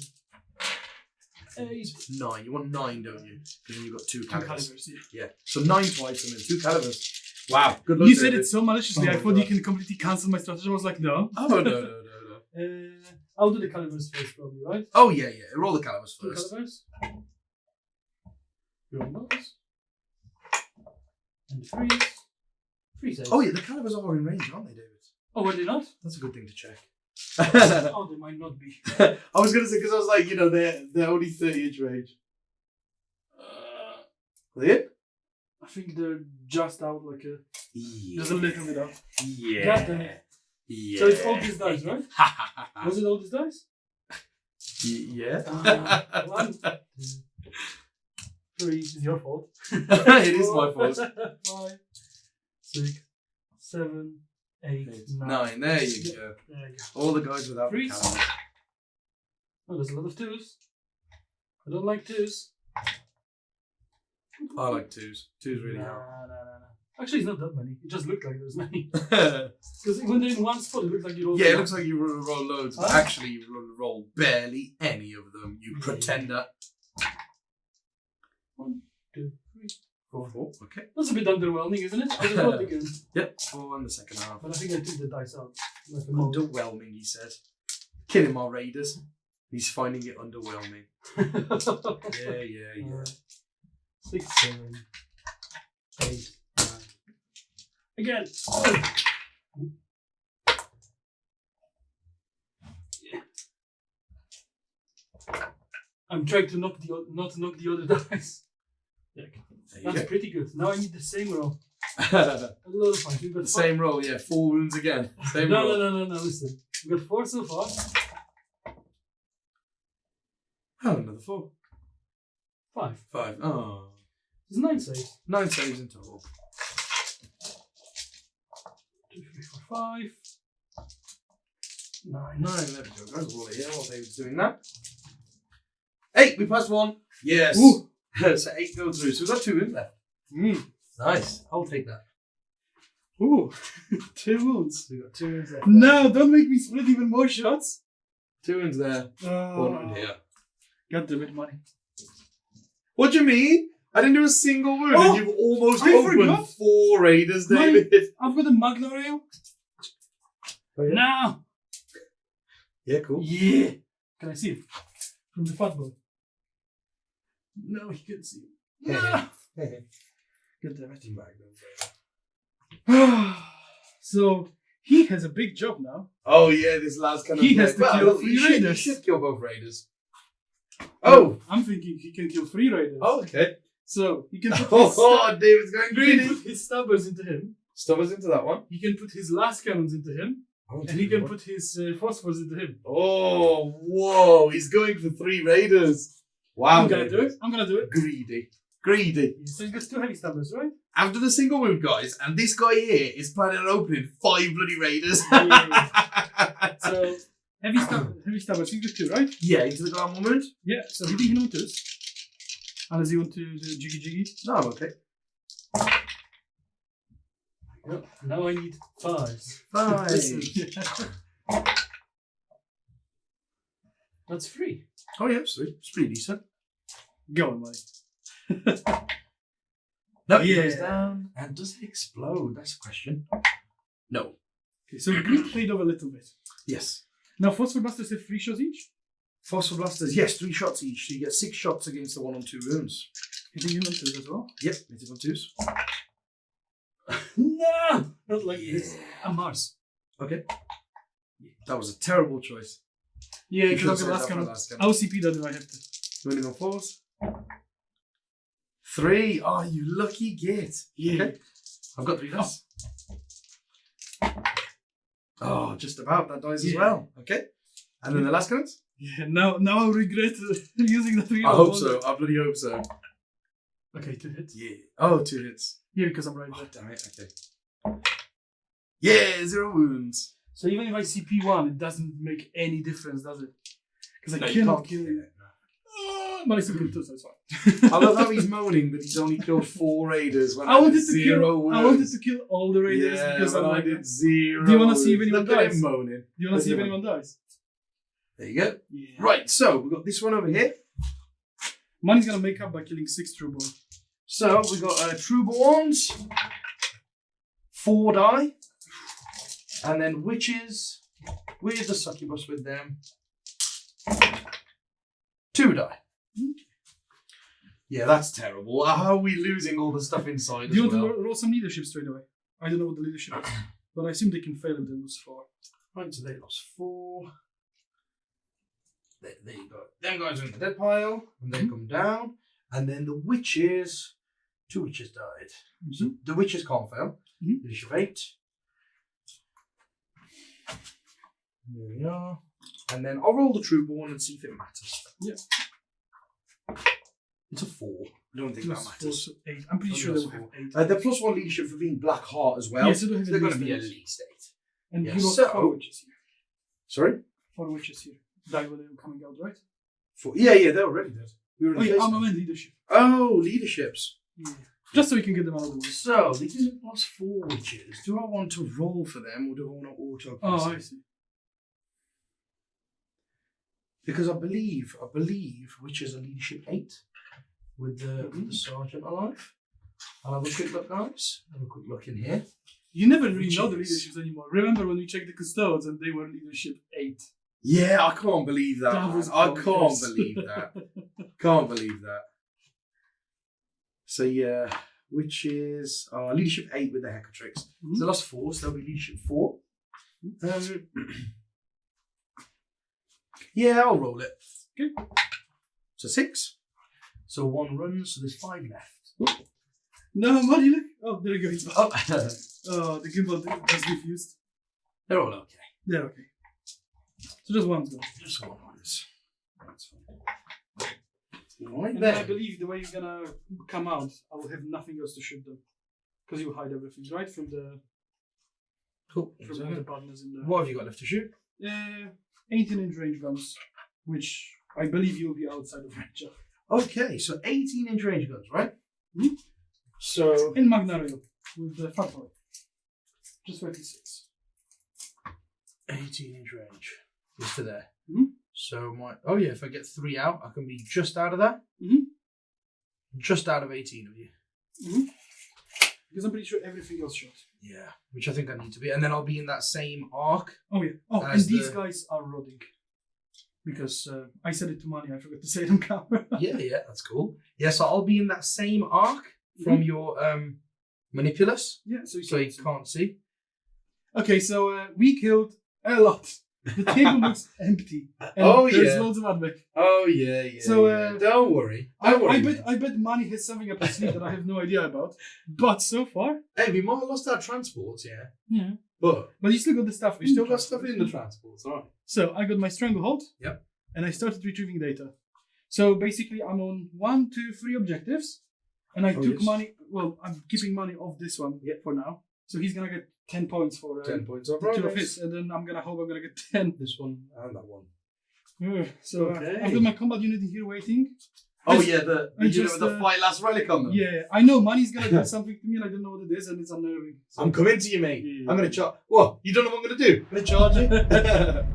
8, 9. You want 9, don't you? Because then you've got 2 calibers. Yeah. So 9 twice and then 2 calibers. Wow. Good luck. You said it so maliciously. I thought you can completely cancel my strategy. I was like, no. Oh, no. I'll do the calibers first, probably, right? Oh, yeah. Roll the calibers 2 first. calibers. Roll those. And 3s. 3 saves. Oh, yeah. The calibers are in range, aren't they, David? Oh, were they not? That's a good thing to check. Oh, they might not be. I was gonna say because I was like, they're only 30-inch range. Are they it? I think they're just out like a... Yeah. There's a little bit out. Yeah. Yeah. So it's all these dice, right? Was it all these dice? Yeah. 1, 2, 3. It's your fault. It is my fault. 5, 6, 7, 8, 9. There you go. There you go. All the guys without the 3s. calibers. Oh, there's a lot of 2s. I don't like twos. I like twos. Twos really help. No. Actually, it's not that many. It just looked like there's many. Because when they're in one spot, it looks like you roll. Yeah, it looks like you roll loads. But Huh? actually, you roll barely any of them. You pretender. 1, 2, 3, 4. 4. Okay. That's a bit underwhelming, isn't it? I thought again. Yep. 4 in the second half. But I think I took the dice out. Like the mold. Underwhelming, he said. Killing our raiders. He's finding it underwhelming. Yeah. 6, 7, 8, 9. Again. Yeah. I'm trying to not knock the other dice. Yeah, that's pretty good. Now I need the same roll. A lot of fun. The same roll, yeah. 4 wounds again. Same roll. No. Listen, we got 4 so far. Oh, another 4. 5. 5. Oh. There's 9 saves. 9 saves in total. 2, 3, 4, 5. 9. 9. There we go. Guys, roll it here while David's doing that. 8. We passed 1. Yes. Ooh. So 8 go through. So we've got 2 in left. Nice. I'll take that. Ooh. 2 wounds. We got 2 wounds left. No, don't make me split even more shots. 2 wounds there. 1 wound here. God damn it, money. What do you mean? I didn't do a single wound, and you've almost I opened forgot. 4 raiders, David. I've got a Magna Rail. Oh, yeah? No. Yeah, cool. Yeah. Can I see it? From the fat boy. No, he couldn't see it. No. God damn it. So, he has a big job now. Oh, yeah, this last kind of... He has to kill 3 raiders. He should kill both raiders. Oh! I'm thinking he can kill 3 raiders. Oh, okay. So, he can put David's going he can greedy. put his stabbers into him. Stuff us into that one. He can put his last cannons into him. Oh, And he can put his phosphors into him. Oh, whoa. He's going for 3 raiders. Wow. I'm gonna do it. Greedy. So he gets 2 heavy stabbers, right? After the single wound, guys, and this guy here is planning on opening 5 bloody raiders. So heavy stabbers, he gets 2, right? Yeah, into the ground moment. Yeah, so he didn't notice. Unless you want to do jiggy. No, I'm okay. Yep. Now I need 5s. 5. That's 3. Oh, yeah, sweet. It's pretty decent. Go on, buddy. No, it goes down. And does it explode? That's a question. No. Okay, so green played over a little bit. Yes. Now, Phosphor Blasters have 3 shots each? Phosphor Blasters, yes, 3 shots each. So you get 6 shots against the 1 on 2 wounds. Hitting him on 2s as well? Yep, hitting on 2s. No! Not like this. I'm Mars. Okay. That was a terrible choice. Yeah, You because should I've have got saved last that for cannon. last I'll CP that if I have to. Winning on 4s. 3. Oh, you lucky git. Yeah. Okay. I've got 3 dice. Oh, just about. That dies as well. Okay. And then the last cannons? Yeah, now I'll regret using the 3. I hope so. I bloody hope so. Okay, 2 hits. Yeah. Oh, 2 hits. Yeah, because I'm right Oh, there. damn it. Okay. Yeah, 0 wounds. So even if I CP 1, it doesn't make any difference, does it? Because I No, you cannot can't kill kill it. it, But I still kill 2, so it's fine. I love how he's moaning that he's only killed 4 raiders when I I wanted did to 0 kill. wounds. I wanted to kill all the raiders Yeah, because when I'm I like, did 0. Do you wanna see if anyone Look at dies? him moaning. do you want to see if anyone dies? There you go. Yeah. Right, so we've got this one over here. Money's gonna make up by killing 6 Trueborn. So we've got Trueborns, 4 die, and then Witches with the Succubus with them, 2 die. Yeah, that's terrible. How are we losing all the stuff inside Do you as want well? to roll some leadership straight away? I don't know what the leadership is, but I assume they can fail if they lose 4. Right, so they lost 4. There you go. Them guys are in the dead pile, and they come down. And then the Witches, 2 Witches died. So the Witches can't fail. Leadership 8. There we are. And then I'll roll the Trueborn and see if it matters. Yeah. It's a 4. I don't think that Plus 4, matters. so 8. I'm pretty sure they will have 8. The +1 leadership for being Black Heart as well. Yeah, so they're going to be at at least 8. And Yeah, you got so- 4 witches here. Sorry? 4 witches here. Die when they were coming out, right? 4. Yeah, they're already dead. We were Oh, yeah, replacing them. armament leadership. Oh, leaderships. Yeah. Just so we can get them out of the way. So, these are +4 witches. Do I want to roll for them or do I want to auto Oh, press I them? see. Because I believe witches are leadership 8 with the sergeant alive. I'll have a quick look, guys. Have a quick look in here. You never really know the Witches. leaderships anymore. Remember when we checked the custodes and they were leadership 8? Yeah, I can't believe that. That was I can't bonkers. believe that. Can't believe that. So yeah, witches are leadership 8 with the Hecatrix. Mhm. So that's 4, so they'll be leadership 4. Yeah, I'll roll it. Okay. So 6. So 1 runs, so there's 5 left. No, money, look. Oh, there you go. It's back. Oh, Oh, the gimbal has refused. they're all okay. Yeah, okay. So just one's gone. Just 1 runs. That's fine. Right And then I then. believe the way you're gonna come out, I will have nothing else to shoot them. Because you hide everything, right? From the Cool. all the partners in there. What have you got left to shoot? 18-inch range guns, which I believe you'll be outside of range of. Okay, so 18-inch range guns, right? Mhm. So In Magna Rail with the factory. Just 36. 18-inch range is to there. Mhm. So oh yeah, if I get 3 out, I can be just out of that. Mhm. Just out of 18 of you. Because I'm pretty sure everything else shot. Yeah, which I think I need to be, and then I'll be in that same arc. Oh yeah. Oh, and As these the- guys are rodding. Because I said it to Money, I forgot to say it on camera. Yeah, that's cool. Yeah, so I'll be in that same arc from your manipulus, Yeah, so so you can't see. Okay, so we killed a lot. The table looks empty. And Oh, there's yeah. loads of Admech. Oh yeah. So, don't worry. I bet Money has something up his sleeve that I have no idea about. But so far, Hey, we might have lost our transports, yeah. yeah. But But you still got the stuff. we still got stuff in the transports, alright. So I got my stranglehold. Yep. And I started retrieving data. So basically, I'm on 1, 2, 3 objectives, and I Oh, took yes. money. Well, I'm keeping money off this one for now. So he's gonna get 10 points for 10 points off. the 2 of Right, his, and then I'm gonna hope I'm gonna get 10. this one and that one. So Okay. I've got my combat unit in here waiting. Oh I- yeah, the I unit just, with the fight last relic on them. Yeah, I know money's gonna do something to me, and I don't know what it is, and it's unnerving. So. I'm coming to you, mate. Yeah. I'm gonna charge. What? You don't know what I'm gonna do? I'm gonna charge you.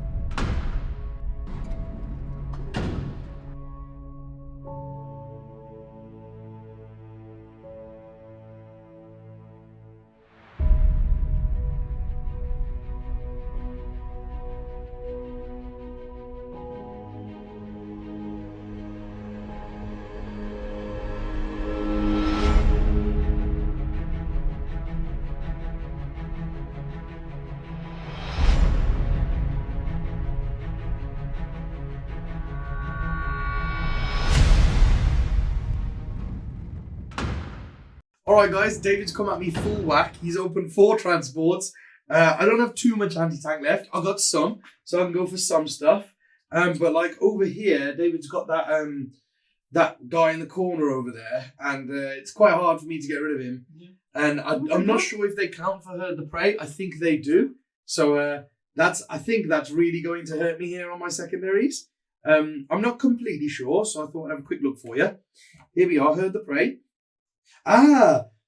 Alright guys, David's come at me full whack. He's opened 4 transports. I don't have too much anti-tank left. I've got some, so I can go for some stuff. But like over here, David's got that guy in the corner over there, and it's quite hard for me to get rid of him. Yeah. And I'm not sure if they count for Herd the Prey. I think they do. So I think that's really going to hurt me here on my secondaries. I'm not completely sure, so I thought I'd have a quick look for you. Here we are, Herd the Prey.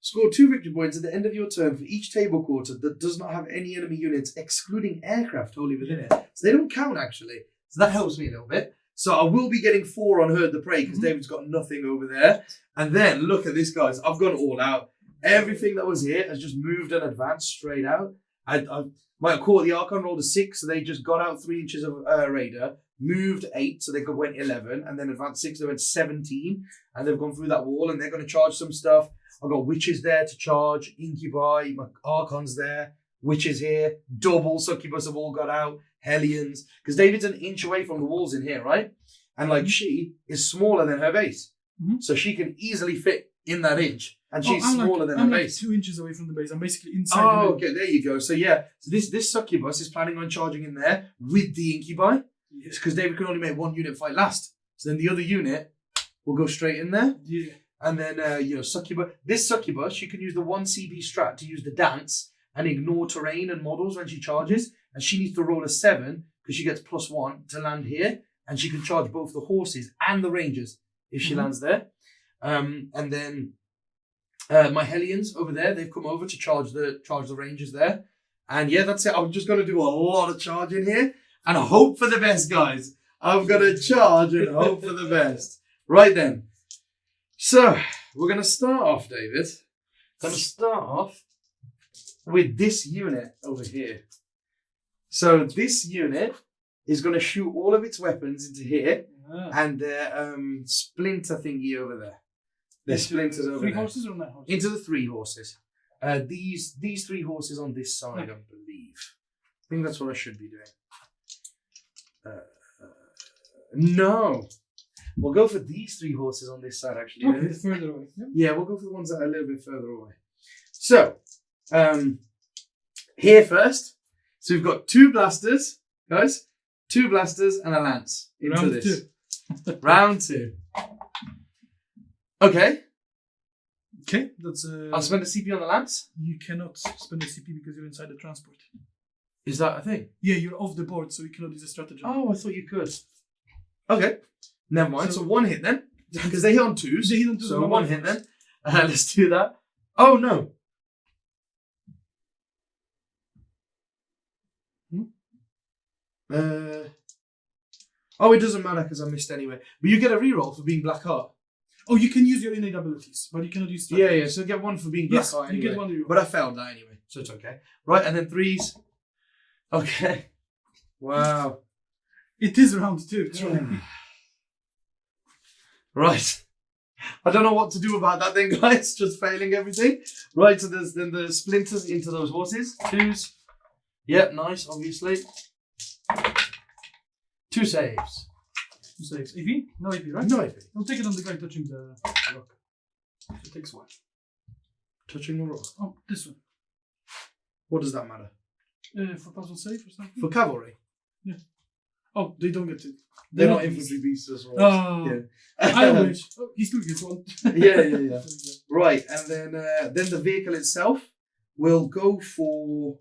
Score 2 victory points at the end of your turn for each table quarter that does not have any enemy units, excluding aircraft, wholly within it. So they don't count, actually. So that helps me a little bit. So I will be getting 4 on Herd the Prey because David's got nothing over there. And then look at this, guys. I've gone all out. Everything that was here has just moved and advanced straight out. I might have caught the Archon, rolled a 6, so they just got out 3 inches of Raider, moved 8, so they went 11, and then advanced 6, they went 17, and they've gone through that wall, and they're going to charge some stuff. I've got Witches there to charge, Incubi, my Archon's there, Witches here, double Succubus have all got out, Hellions, because David's an inch away from the walls in here, right? And like she is smaller than her base, so she can easily fit in that inch, and she's smaller than her base. I'm like 2 inches away from the base. I'm basically inside the Oh, middle. okay, there you go. So yeah, so this Succubus is planning on charging in there with the Incubi, because David can only make 1 unit fight last. So then the other unit will go straight in there. Yeah. And then, Succubus. This Succubus, she can use the 1 CB strat to use the dance and ignore terrain and models when she charges. And she needs to roll a 7 because she gets +1 to land here. And she can charge both the horses and the rangers if she Mhm. lands there. And then my Hellions over there, they've come over to charge the Rangers there. And yeah, that's it. I'm just going to do a lot of charging here and hope for the best, guys. I'm going to charge and hope for the best. Right then. So, we're going to start off, David. Going to start off with this unit over here. So, this unit is going to shoot all of its weapons into here and their splinter thingy over there. Their splinters over 3 there. horses or 9 horses? Into the 3 horses. These 3 horses on this side, I believe. I think that's what I should be doing. No. We'll go for these 3 horses on this side, actually. Okay, further away. Yep. Yeah, we'll go for the ones that are a little bit further away. So, here first. So we've got 2 blasters, guys. 2 blasters and a lance into Round this. 2. Round 2. Okay. Okay, that's I'll spend a CP on the lance. You cannot spend a CP because you're inside the transport. Is that a thing? Yeah, you're off the board, so you cannot use a strategy. Oh, I thought you could. Okay. Never mind. So So- 1 hit then. Because they hit on 2s. They hit on 2s, So no 1 more hit force. then. Let's do that. Oh, no. Oh, it doesn't matter because I missed anyway. But you get a reroll for being Black Heart. Oh, you can use your innate abilities, but you cannot use Yeah, strategy. yeah. So get 1 for being Black Yes, Heart you anyway. get 1 reroll. But I failed that anyway, so it's okay. Right, and then 3s. Okay. Wow. It is round 2. True. Right. I don't know what to do about that then, guys. Just failing everything. Right, so there's then the splinters into those horses. 2s. Yep, nice, obviously. 2 saves. 2 saves. AP? No AP, right? No AP. I'll take it on the guy touching the rock. So it takes 1. Touching the rock. Oh, this one. What does that matter? For puzzle save or something? For cavalry. Oh, they don't get to. They're not infantry beasts as well. Oh, Yeah. I wish. Oh, he still gets 1. Yeah. Right, and then the vehicle itself will go for.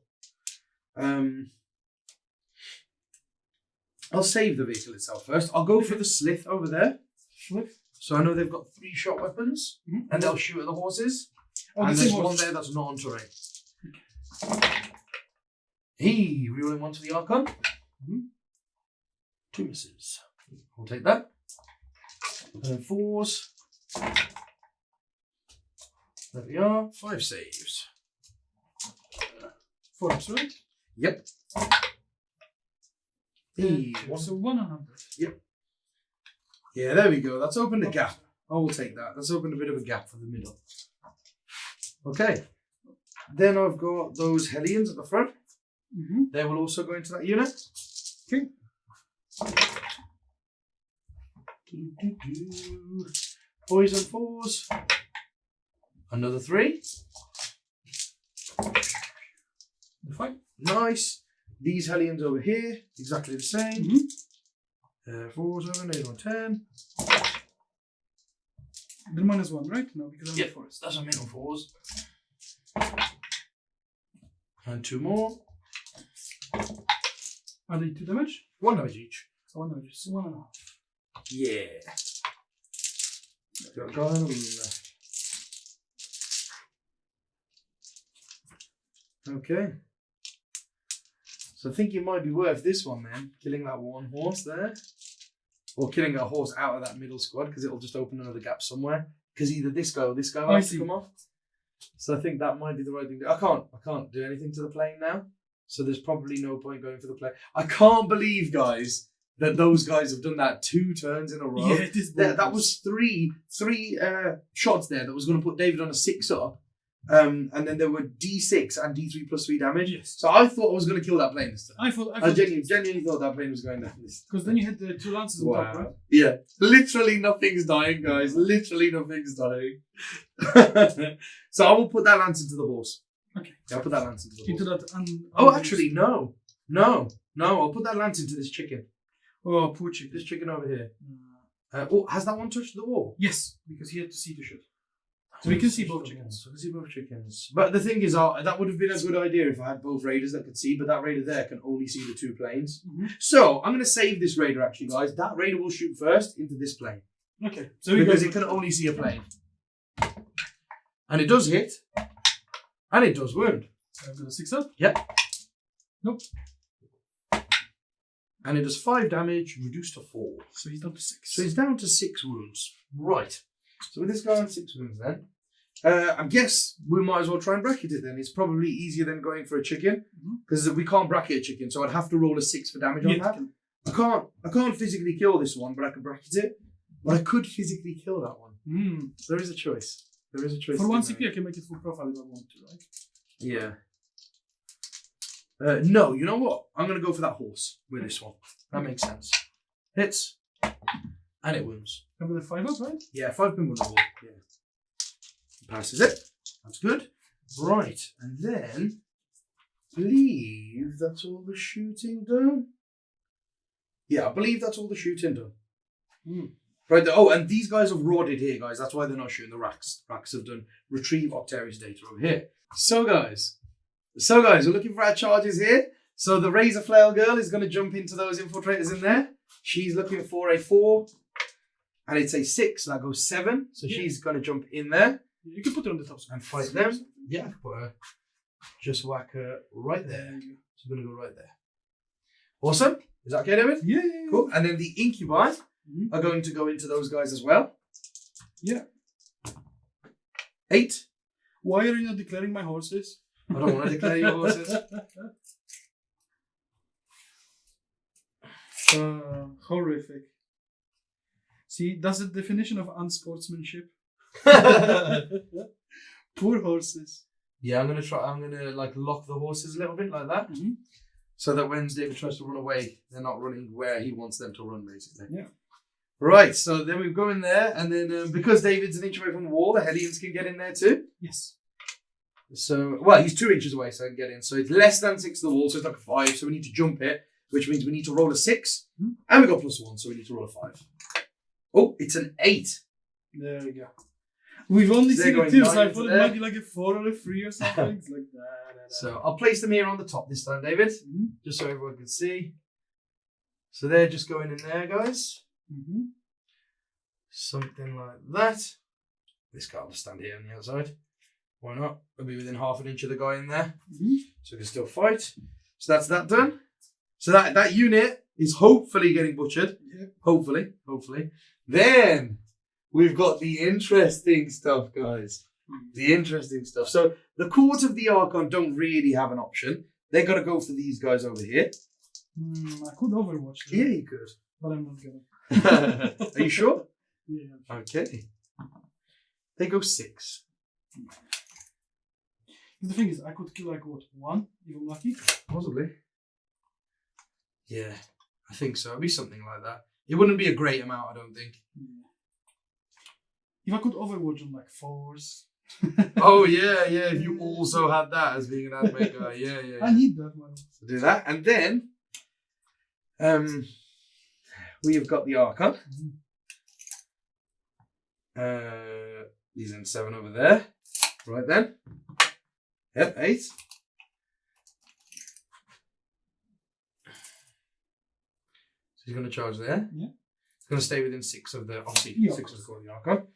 I'll save the vehicle itself first. I'll go for the slith over there. Slith? So I know they've got 3 shot weapons, Mhm. and they'll shoot at the horses. Oh, And the there's same one horse. there that's not on terrain. He rerolling 1 to the Archon. 2 misses. We'll take that. And then 4s. There we are. 5 saves. 4 ups, right? Yep. Hey, So 100. yeah, there we go. That's opened a gap. I will take that. That's opened a bit of a gap for the middle. Okay. Then I've got those Hellions at the front. Mm-hmm. They will also go into that unit. Okay. Poison 4s. Another 3. The fight. Nice. These Hellions over here, exactly the same. Mm-hmm. 4s over, no, 10. The -1, right? No, because I'm Yep. the forest. That's a middle 4s. And 2 more. Are they 2 damage? 1 damage each. So 1 damage. So 1.5. Yeah. Got one of them left. Okay. So I think it might be worth this one then, killing that 1 horse there. Or killing a horse out of that middle squad, because it'll just open another gap somewhere. Because either this guy or this guy I might see. come off. So I think that might be the right thing to do. I can't do anything to the plane now. So there's probably no point going for the plane. I can't believe, guys, that those guys have done that 2 turns in a row. Yeah, it is. That was three shots there that was going to put David on a 6-up. And then there were D6 and D3 plus 3 damage. Yes. So I thought I was going to kill that plane this time. I thought I genuinely thought that plane was going down this. because then you had the 2 lances on top, right? Yeah. Literally nothing's dying, guys. Literally nothing's dying. So I will put that lance into the horse. Okay. Yeah, I'll put that lance into the horse. Into that. Oh, actually, no. I'll put that lance into this chicken. Oh, poor chicken. This chicken over here. Has that one touched the wall? Yes, because he had to see to shoot. So we can see both chickens. So we can see both chickens. But the thing is, that would have been a good idea if I had both raiders that could see, but that raider there can only see the 2 planes. Mm-hmm. So I'm going to save this raider, actually, guys. That raider will shoot first into this plane. Okay. So because it can only see a plane. And it does hit. And it does wound. So I've got a 6 up. Yep. Nope. And it does 5 damage, reduced to 4. So he's down to 6. So he's down to 6 wounds. Right. So with this guy on 6 wounds then, I guess we might as well try and bracket it then. It's probably easier than going for a chicken because we can't bracket a chicken, so I'd have to roll a 6 for damage on that. I can't physically kill this one, but I can bracket it. But I could physically kill that one. There is a choice. There is a choice. For 1 CP, I can make it full profile if I want to, right? Yeah. No, you know what? I'm going to go for that horse with this one. That makes sense. Hits. And it wounds. And with a 5 up, right? Yeah, 5 pin woundable. Yeah. Passes it. That's good. Right. And then, I believe that's all the shooting done. Yeah, I believe that's all the shooting done. Right. Oh, and these guys have rodded here, guys. That's why they're not shooting the racks. Racks have done retrieve Octarius data over here. So guys, we're looking for our charges here. So the Razor Flail girl is going to jump into those infiltrators in there. She's looking for a 4. And it's a 6, so that goes 7. So she's going to jump in there. You can put her on the top and fight them. Yeah, put her. Just whack her right there. She's going to go right there. Awesome. Is that okay, David? Yeah. Cool. And then the Incubi are going to go into those guys as well. Yeah. 8. Why are you not declaring my horses? I don't want to declare your horses. Horrific. See, that's the definition of unsportsmanship. Poor horses. Yeah, I'm gonna like lock the horses a little bit like that. So that when David tries to run away, they're not running where he wants them to run, basically. Yeah. Right, so then we go in there, and then because David's an inch away from the wall, the Hellions can get in there too. Yes. So, well, he's 2 inches away, so I can get in. So it's less than 6 to the wall, so it's like a 5. So we need to jump it, which means we need to roll a 6. And we got +1, so we need to roll a 5. Oh, it's an 8. There we go. We've only They're seen a going 2, so I nine thought it there. might be like a 4 or a 3 or something. It's like that. So I'll place them here on the top this time, David, just so everyone can see. So they're just going in there, guys. Something like that. This guy will stand here on the outside. Why not? We'll be within half an inch of the guy in there. So we can still fight. So that's that done. So that unit is hopefully getting butchered. Yeah. Hopefully. Then we've got the interesting stuff, guys. The interesting stuff. So the Court of the Archon don't really have an option. They're going to go for these guys over here. I could overwatch them. Yeah, you could. But I'm not gonna. Are you sure? Yeah. Okay. They go 6. The thing is, I could kill like what, 1 if I'm lucky? Possibly. Yeah, I think so. It'd be something like that. It wouldn't be a great amount, I don't think. Yeah. If I could overwatch on like 4s. Oh yeah. If you also had that as being an admin guy, yeah. I need that one. So do that, and then we have got the Archon. He's in 7 over there. Right then. Yep, 8. So he's going to charge there. Yeah. He's going to stay within 6 of the, obviously, Yeah. 6 of the core of the Archon.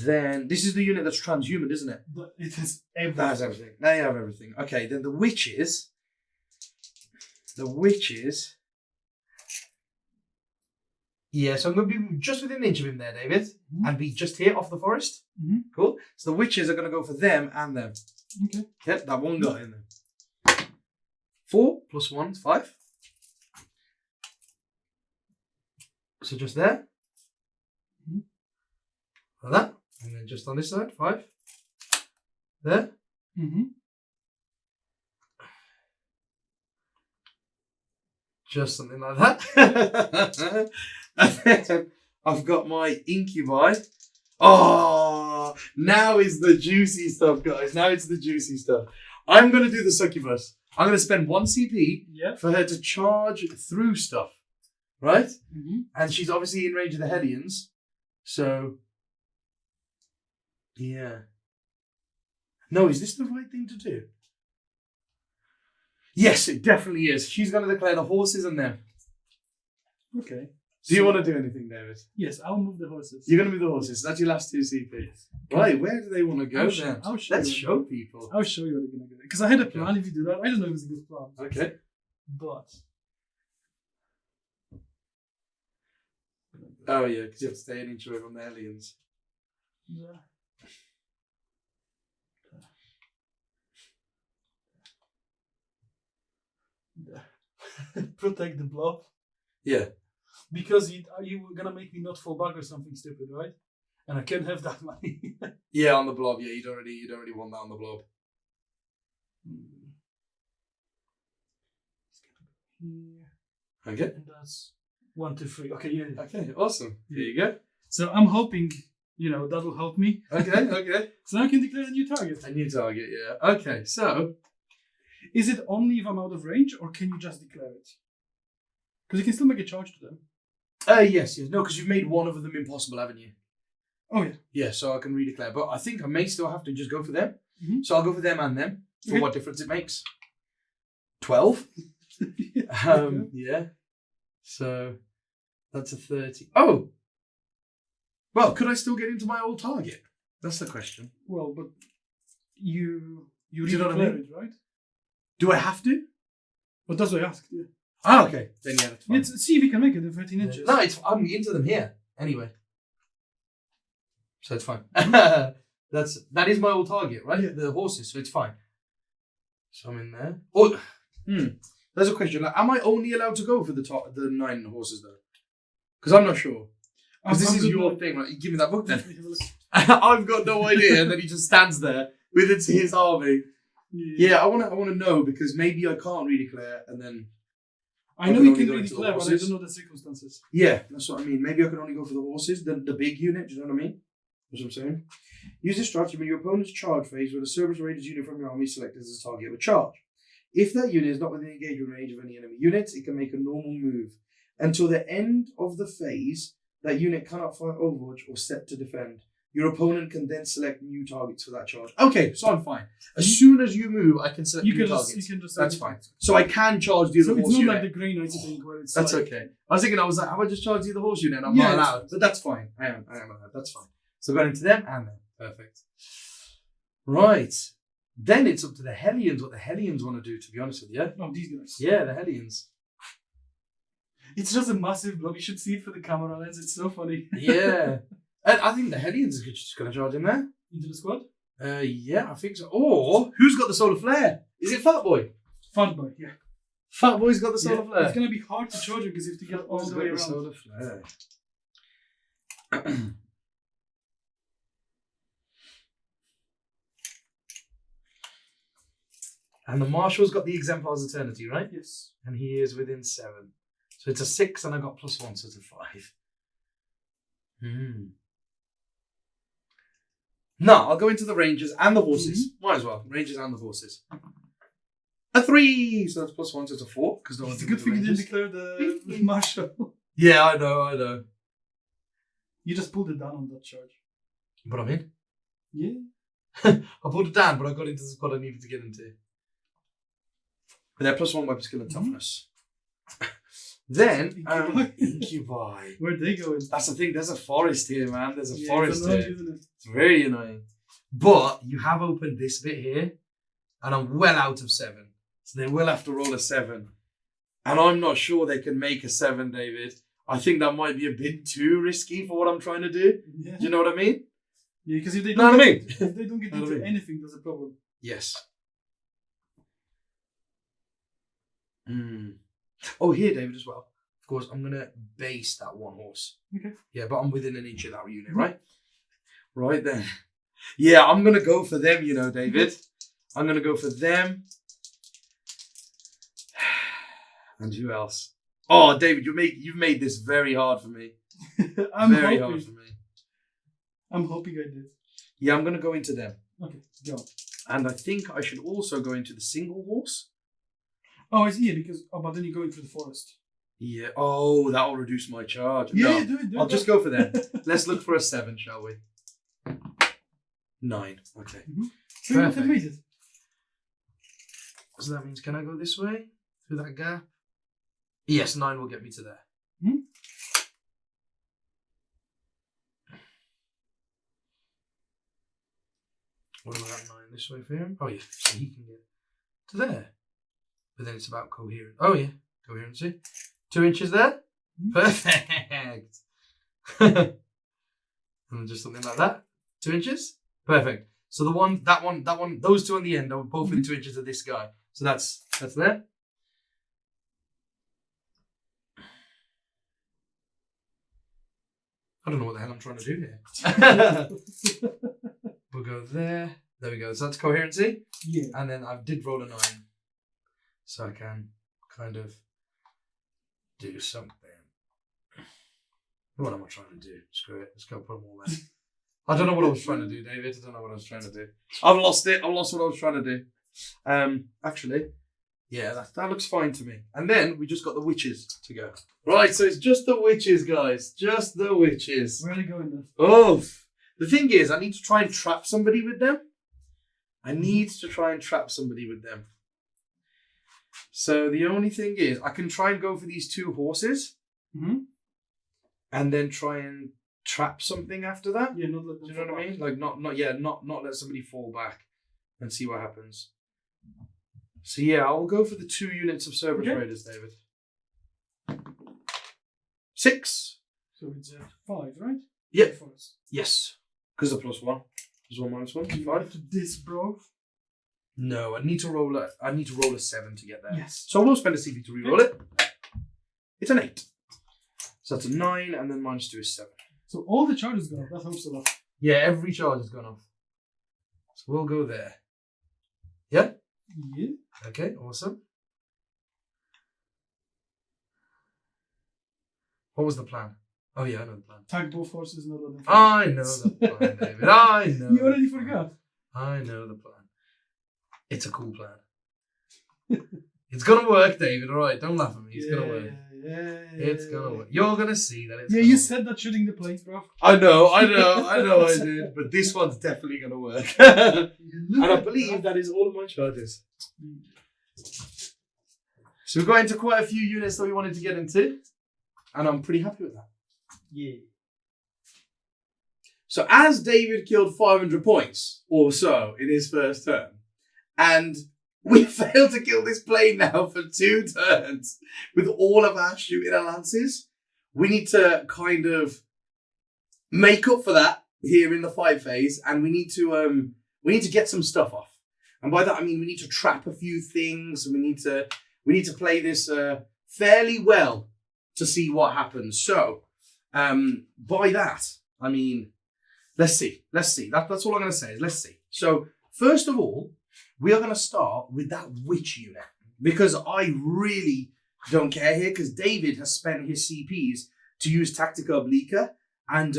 Then this is the unit that's transhuman, isn't it? It has everything. That has everything. They have everything. Okay, then the witches. Yeah, so I'm going to be just within an inch of him there, David, and be just here off the forest. Cool. So the witches are going to go for them and them. Okay. Yep, that one got in there. 4 + 1 is 5. So just there. Like that. And then just on this side, 5. There. Just something like that. And then I've got my Incubi. Oh, now is the juicy stuff, guys. Now it's the juicy stuff. I'm going to do the Succubus. I'm going to spend 1 CP for her to charge through stuff. Right? And she's obviously in range of the Hellions. So, yeah. No, is this the right thing to do? Yes, it definitely is. She's going to declare the horses and them. Okay. Do you want to do anything, David? Yes, I'll move the horses. You're going to move the horses. That's your last 2 CP. Yes. Right, where do they want to go then? I'll show Let's you. show people. I'll show you what they're gonna do. Because I had a Okay. plan if you do that. I don't know if it's a good plan. Okay. But Oh, yeah, because you have to stay an inch away from the aliens. yeah. Protect the blob. Yeah. Because you were gonna make me not fall back or something stupid, right? And I can't have that money. Yeah, on the blob. Yeah, you don't really want that on the blob. Here. Okay. And that's 1, 2, 3. Okay, yeah. Okay, awesome. There you go. So I'm hoping, that will help me. Okay. So now I can declare a new target. A new target, yeah. Okay, so Is it only if I'm out of range, or can you just declare it? Because you can still make a charge to them. yes. No, because you've made one of them impossible, haven't you? Oh, yeah. Yeah, so I can redeclare. But I think I may still have to just go for them. Mhm. So I'll go for them and them for Okay. what difference it makes. 12. Yeah. So that's a 30. Oh! Well, could I still get into my old target? That's the question. Well, but you Do you know what I redeclare mean? it, right? Do I have to? But that's what I asked. Yeah. Ah, okay. Then yeah, that's fine. Let's see if we can make it in 13 inches. No, I'm into them here anyway. So it's fine. That is my old target, right? Yeah. The horses, so it's fine. So I'm in there. Oh, there's a question. Like, am I only allowed to go for the 9 horses though? Because I'm not sure. Because this is your thing, right? You give me that book then. I've got no idea, and then he just stands there with his army. Yeah, I want to know because maybe I can't redeclare, and then I know can you only can go into the redeclare, but I horses. don't know the circumstances. yeah, that's what I mean. Maybe I can only go for the horses, the big unit. Do you know what I mean? That's what I'm saying. Use this strategy when your opponent's charge phase, where the Cerberus Raiders unit from your army is selected as a target of a charge. If that unit is not within engagement range of any enemy units, it can make a normal move. Until the end of the phase, that unit cannot fire Overwatch or set to defend. Your opponent can then select new targets for that charge. Okay, so I'm fine. As soon as you move, I can select You new can targets. just That's fine. So I can charge the So other it's horse not unit. like the Grey Knight thing where it's That's like, okay. I was thinking, have I just charged the other horse unit and I'm Yeah, not it's- allowed? But that's fine. I am allowed. That's fine. So going into them and them. Perfect. Right. Then it's up to the Hellions, what the Hellions want to do, to be honest with you. Oh, these guys. Yeah, the Hellions. It's just a massive blob. You should see it for the camera lens. It's so funny. Yeah. And I think the Hellions are just going to charge in there. Into the squad? Yeah, I think so. Or, who's got the Solar Flare? Is it Fat Boy? Fun boy, yeah. Fat Boy's got the Yeah, Solar Flare. it's going to be hard to charge it because you have to get all Who's the got way the around. Solar Flare? And the Marshal's got the Exemplar's Eternity, right? Yes. And he is within 7. So it's a 6 and I got +1, so it's a 5. No, I'll go into the Rangers and the horses. Might as well. Rangers and the horses. A 3! So that's +1, so it's a 4. Because no one's It's a good thing you didn't declare the Marshal. Yeah, I know. You just pulled it down on that charge. But I'm in. Yeah. I pulled it down, but I got into the squad I needed to get into. But they're +1 weapon skill and toughness. Then, Incubi. Where'd they go in? That's the thing, there's a forest here, man. There's a Yeah, forest it's annoying, here. isn't it? It's very annoying. But you have opened this bit here, and I'm well out of 7. So they will have to roll a 7. And I'm not sure they can make a 7, David. I think that might be a bit too risky for what I'm trying to do. Yeah. Do you know what I mean? Yeah, because if they Know don't what I get, mean? if they don't get Know what I into mean? anything, there's a problem. Yes. Oh, here, David, as well. Of course, I'm going to base that 1 horse. Okay. Yeah, but I'm within an inch of that unit, right? Right then. Yeah, I'm going to go for them, you know, David. I'm going to go for them. And who else? Oh, David, you've made this very hard for me. I'm very hoping. hard for me. I'm hoping I did. Yeah, I'm going to go into them. Okay, go. And I think I should also go into the single horse. Oh, I see. Because but then you go into the forest. Yeah. Oh, that'll reduce my charge. Yeah, No, do it. I'll just go for them. Let's look for a 7, shall we? 9. Okay. So you have Perfect. made it. So that means, can I go this way? Through that gap? Yes, 9 will get me to there. What about that 9 this way for him? Oh yeah, so he can get to there. But then it's about coherence. Oh yeah, coherency. 2 inches there. Perfect. And just something like that. 2 inches. Perfect. So the one, that one, those two on the end are both within 2 inches of this guy. So that's there. I don't know what the hell I'm trying to do here. We'll go there. There we go. So that's coherency. Yeah. And then I did roll a 9. So I can kind of do something. What am I trying to do? Screw it. Let's go put them all there. I don't know what I was trying to do, David. I don't know what I was trying to do. I've lost it. I've lost what I was trying to do. Actually, yeah, that looks fine to me. And then we just got the witches to go. Right, so it's just the witches, guys. Just the witches. Where are they going then? Oh, the thing is, I need to try and trap somebody with them. So the only thing is, I can try and go for these 2 horses. Mm-hmm. And then try and trap something after that. Yeah, not let them. Do you know what I mean? Like not let somebody fall back and see what happens. So yeah, I'll go for the 2 units of Cerberus Raiders, David. 6. So it's 5, right? Yep. For us. Yes. Because the +1. +1 -1. You 5. want to this, bro? No, I need to roll a 7 to get there. Yes. So I will spend a CV to reroll it. It's an 8. So that's a 9, and then -2 is 7. So all the charges go off. That helps a lot. Yeah, every charge has gone off. So we'll go there. Yeah? Yeah. Okay, awesome. What was the plan? Oh yeah, I know the plan. Tag both horses, not let them. I know the plan, David. I know. You already forgot. I know the plan. It's a cool plan. It's gonna work, David. All right, don't laugh at me. It's gonna work. It's gonna work. You're gonna see that it's. Yeah, gonna you work. said that shooting the planes, bro. I know I did, but this one's definitely gonna work. And I believe that is all of my charges. So we got into quite a few units that we wanted to get into, and I'm pretty happy with that. Yeah. So as David killed 500 points or so in his first turn, and we failed to kill this plane now for 2 turns with all of our shooting and lances, we need to kind of make up for that here in the fight phase, and we need to get some stuff off. And by that I mean we need to trap a few things, and we need to play this fairly well to see what happens. So by that I mean let's see. That's all I'm going to say is let's see. So first of all, we are going to start with that witch unit, because I really don't care here, because David has spent his CPs to use Tactica Obliqua and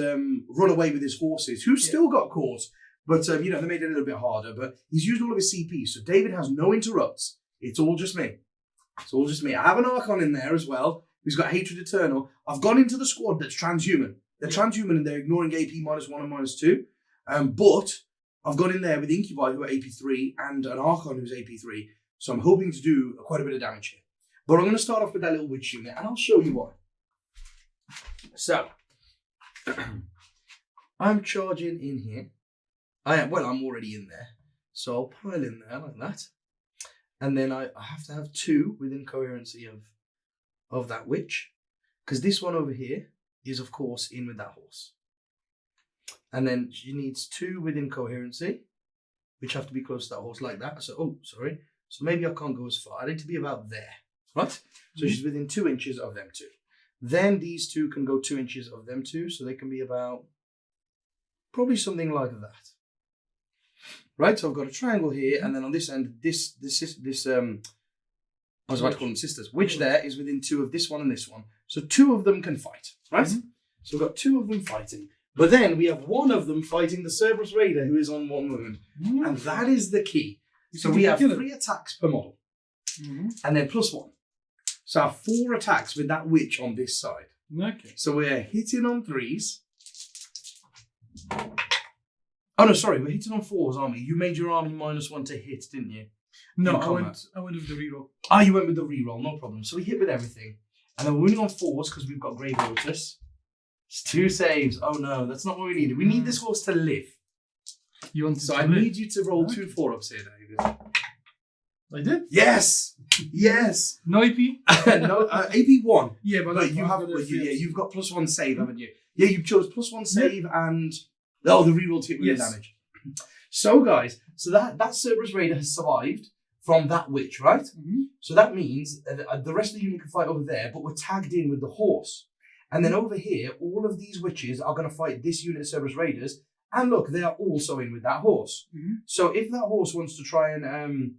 run away with his horses, who still got caught, but they made it a little bit harder, but he's used all of his CPs, so David has no interrupts. It's all just me. I have an Archon in there as well, who's got Hatred Eternal. I've gone into the squad that's transhuman. They're transhuman and they're ignoring AP -1 and -2, but I've gone in there with Incubi, who are AP3, and an Archon who's AP3. So I'm hoping to do quite a bit of damage here. But I'm going to start off with that little witch unit, and I'll show you why. So, I'm charging in here. I'm already in there. So I'll pile in there like that. And then I have to have 2 within coherency of that witch. Because this one over here is, of course, in with that horse. And then she needs 2 within coherency, which have to be close to that horse like that. So, So maybe I can't go as far. I need to be about there, right? So she's within 2 inches of them 2. Then these 2 can go 2 inches of them 2. So they can be about probably something like that. Right? So I've got a triangle here. And then on this end, this I was about to call them sisters, which there is within 2 of this one and this one. So 2 of them can fight, right? So we've got 2 of them fighting. But then we have 1 of them fighting the Cerberus Raider, who is on 1 wound. And that is the key. So we have 3 attacks per model. And then +1. So I have 4 attacks with that witch on this side. Okay. So we're hitting on 3s. Oh no, sorry, we're hitting on 4s, aren't we? You made your army -1 to hit, didn't you? No, I went with the reroll. Ah, you went with the reroll, no problem. So we hit with everything. And then we're winning on 4s because we've got Grave Lotus. It's 2 saves. Oh no, that's not what we needed. We need this horse to live. You want So to I live. need you to roll 2 4-ups here, David. I did. Yes! Yes! No AP. No, AP1. Yeah, but But you have, you've got +1 save, haven't you? Yeah, you chose +1 save and the reroll to hit with damage. So guys, that Cerberus Raider has survived from that witch, right? Mm-hmm. So that means the rest of the unit can fight over there, but we're tagged in with the horse. And then over here, all of these witches are going to fight this unit of Cerberus Raiders. And look, they are also in with that horse. Mm-hmm. So if that horse wants to try and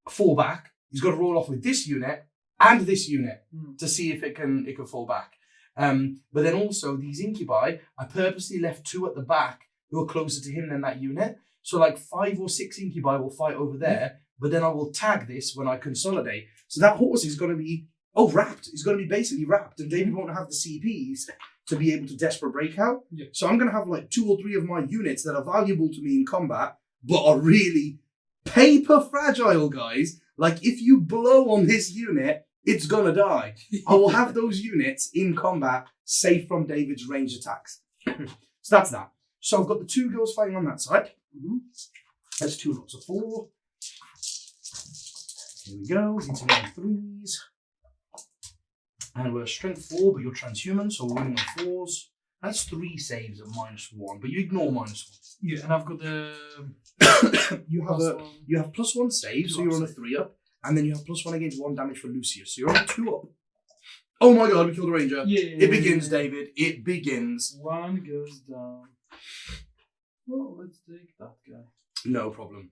fall back, he's got to roll off with this unit and this unit to see if it can fall back. But then also these incubi, I purposely left 2 at the back who are closer to him than that unit. So like 5 or 6 incubi will fight over there, but then I will tag this when I consolidate. So that horse is going to be wrapped. He's going to be basically wrapped, and David won't have the CPs to be able to desperate breakout. Yeah. So I'm going to have like 2 or 3 of my units that are valuable to me in combat, but are really paper fragile, guys. Like if you blow on this unit, it's going to die. I will have those units in combat safe from David's ranged attacks. So that's that. So I've got the 2 girls fighting on that side. That's 2 lots of 4. Here we go. Into 3s. And we're strength 4, but you're transhuman, so we're winning on 4s. That's 3 saves at -1, but you ignore -1. Yeah, and I've got the you have +1 save, so you're on a 3-up, and then you have +1 against 1 damage for Lucius, so you're on a 2-up. Oh my god, we killed a ranger. Yeah. It begins, David. It begins. 1 goes down. Well, let's take that guy. No problem.